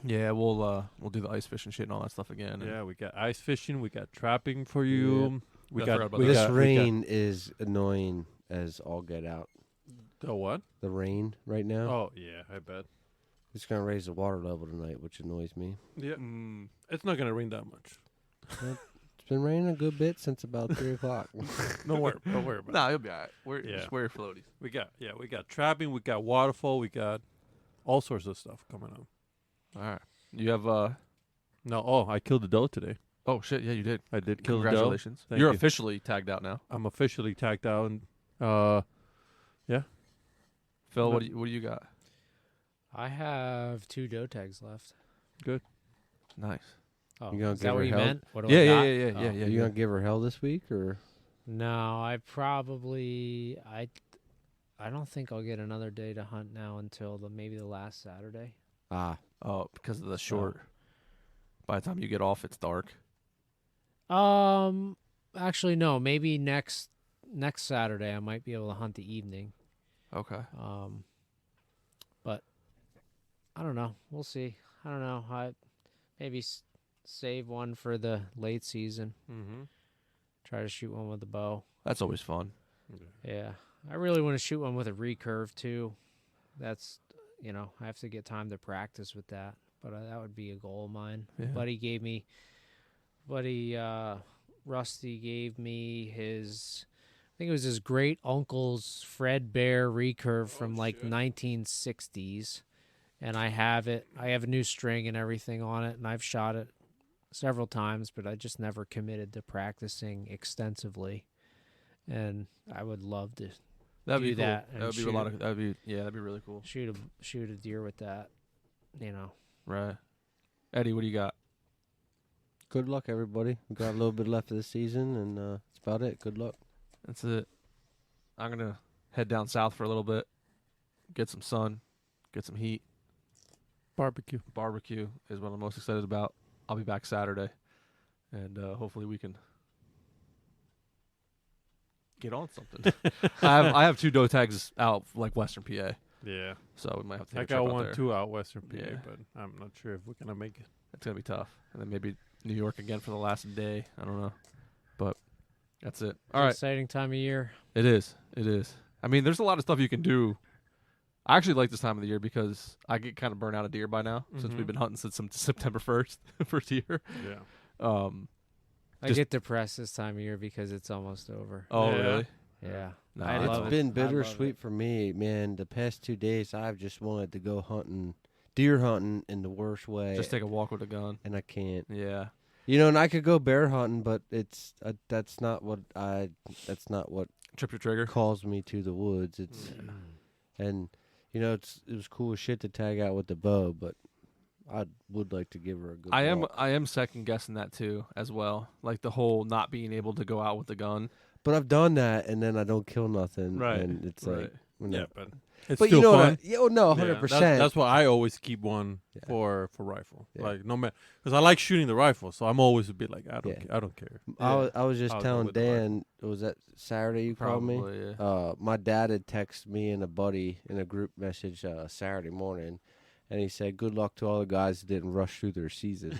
[SPEAKER 1] Yeah, we'll do the ice fishing shit and all that stuff again.
[SPEAKER 2] Yeah, we got ice fishing, we got trapping for you. We
[SPEAKER 1] I
[SPEAKER 2] got,
[SPEAKER 1] forgot about
[SPEAKER 2] we
[SPEAKER 1] that.
[SPEAKER 3] this
[SPEAKER 2] got
[SPEAKER 3] rain is annoying as all get out.
[SPEAKER 2] the what?
[SPEAKER 3] The rain right now.
[SPEAKER 2] Oh yeah, I bet.
[SPEAKER 3] It's gonna raise the water level tonight, which annoys me.
[SPEAKER 2] Yeah, it's not gonna rain that much.
[SPEAKER 3] It's been raining a good bit since about 3:00.
[SPEAKER 2] Don't worry about it.
[SPEAKER 1] No, you'll be all right.
[SPEAKER 2] Yeah.
[SPEAKER 1] Just wear your floaties.
[SPEAKER 2] We got trapping, we got waterfall, we got all sorts of stuff coming up.
[SPEAKER 1] All right. You have
[SPEAKER 2] No, I killed a doe today.
[SPEAKER 1] Oh shit! Yeah, you did.
[SPEAKER 2] I did kill the doe.
[SPEAKER 1] Congratulations.
[SPEAKER 2] Thank
[SPEAKER 1] You're
[SPEAKER 2] you.
[SPEAKER 1] officially tagged out now.
[SPEAKER 2] I'm officially tagged out. And,
[SPEAKER 1] Phil,
[SPEAKER 2] No.
[SPEAKER 1] what do you got?
[SPEAKER 4] I have 2 doe tags left.
[SPEAKER 1] Nice.
[SPEAKER 4] Oh,
[SPEAKER 3] You gonna
[SPEAKER 4] is
[SPEAKER 3] give
[SPEAKER 4] that
[SPEAKER 3] her
[SPEAKER 4] what you
[SPEAKER 3] hell?
[SPEAKER 4] meant? What do
[SPEAKER 1] Yeah,
[SPEAKER 4] I
[SPEAKER 1] yeah,
[SPEAKER 4] got?
[SPEAKER 1] yeah, yeah,
[SPEAKER 4] Oh.
[SPEAKER 1] yeah, yeah.
[SPEAKER 3] You gonna give her hell this week or?
[SPEAKER 4] No, I probably I don't think I'll get another day to hunt now until maybe the last Saturday.
[SPEAKER 3] Ah,
[SPEAKER 1] Oh, because of the short. By the time you get off, it's dark.
[SPEAKER 4] Actually no, maybe next Saturday I might be able to hunt the evening.
[SPEAKER 1] Okay.
[SPEAKER 4] But I don't know. We'll see. I don't know. I maybe save one for the late season.
[SPEAKER 2] Mm-hmm.
[SPEAKER 4] Try to shoot one with the bow.
[SPEAKER 1] That's always fun.
[SPEAKER 4] Yeah. I really want to shoot one with a recurve too. That's, I have to get time to practice with that. But that would be a goal of mine.
[SPEAKER 1] Yeah.
[SPEAKER 4] Rusty gave me I think it was his great uncle's Fred Bear recurve from like 1960s. And I have it. I have a new string and everything on it, and I've shot it several times, but I just never committed to practicing extensively. And I would love to
[SPEAKER 1] That'd
[SPEAKER 4] do
[SPEAKER 1] be cool.
[SPEAKER 4] that. And
[SPEAKER 1] That would be a lot of. That'd be really cool.
[SPEAKER 4] shoot a deer with that.
[SPEAKER 1] Right. Eddie, what do you got?
[SPEAKER 3] good luck, everybody. We got a little bit left of the season, and that's about it. Good luck.
[SPEAKER 1] That's it. I'm gonna head down south for a little bit, get some sun, get some heat.
[SPEAKER 2] Barbecue.
[SPEAKER 1] Barbecue is what I'm most excited about. I'll be back Saturday, and hopefully we can get on something. I have 2 doe tags out like Western PA,
[SPEAKER 2] Yeah.
[SPEAKER 1] so we might have to take
[SPEAKER 2] I
[SPEAKER 1] a trip
[SPEAKER 2] got
[SPEAKER 1] out
[SPEAKER 2] one
[SPEAKER 1] there.
[SPEAKER 2] too out Western PA,
[SPEAKER 1] Yeah.
[SPEAKER 2] but I'm not sure if we're gonna make it.
[SPEAKER 1] It's gonna be tough, and then maybe New York again for the last day. I don't know, but that's it. All right,
[SPEAKER 4] Exciting time of year.
[SPEAKER 1] it is. It is. I mean, there's a lot of stuff you can do. I actually like this time of the year because I get kind of burnt out of deer by now since we've
[SPEAKER 2] Mhm.
[SPEAKER 1] been hunting since September 1st for deer.
[SPEAKER 2] Yeah.
[SPEAKER 4] I
[SPEAKER 1] Just-
[SPEAKER 4] get depressed this time of year because it's almost over.
[SPEAKER 1] Oh,
[SPEAKER 2] Yeah.
[SPEAKER 1] really?
[SPEAKER 4] Yeah.
[SPEAKER 1] No,
[SPEAKER 4] I
[SPEAKER 1] it's
[SPEAKER 4] love
[SPEAKER 3] It's
[SPEAKER 4] it.
[SPEAKER 3] been
[SPEAKER 4] I love
[SPEAKER 3] bittersweet
[SPEAKER 4] it.
[SPEAKER 3] for me, man. The past 2 days, I've just wanted to go deer hunting in the worst way,
[SPEAKER 1] Just take a walk with a gun.
[SPEAKER 3] and I can't.
[SPEAKER 1] Yeah.
[SPEAKER 3] And I could go bear hunting, but that's not what
[SPEAKER 1] Trip your trigger.
[SPEAKER 3] calls me to the woods. It's and it was cool as shit to tag out with the bow, but I would like to give her a good.
[SPEAKER 1] I
[SPEAKER 3] walk.
[SPEAKER 1] am second guessing that too as well. Like the whole not being able to go out with the gun.
[SPEAKER 3] But I've done that, and then I don't kill nothing.
[SPEAKER 1] Right,
[SPEAKER 3] And it's
[SPEAKER 1] right.
[SPEAKER 3] like,
[SPEAKER 2] Yeah, but it's
[SPEAKER 3] but
[SPEAKER 2] still
[SPEAKER 3] you know
[SPEAKER 2] fun.
[SPEAKER 3] what? No,
[SPEAKER 2] Yeah,
[SPEAKER 3] 100%.
[SPEAKER 2] That's why I always keep one
[SPEAKER 3] Yeah.
[SPEAKER 2] for rifle.
[SPEAKER 3] Yeah.
[SPEAKER 2] Like no matter, because I like shooting the rifle, so I'm always a bit like I
[SPEAKER 3] Yeah.
[SPEAKER 2] don't care.
[SPEAKER 3] I was just
[SPEAKER 2] I'll go
[SPEAKER 3] telling
[SPEAKER 2] with the rifle.
[SPEAKER 3] Dan, was that Saturday you called me?
[SPEAKER 1] Probably. Yeah.
[SPEAKER 3] My dad had texted me and a buddy in a group message Saturday morning, and he said, "Good luck to all the guys that didn't rush through their season."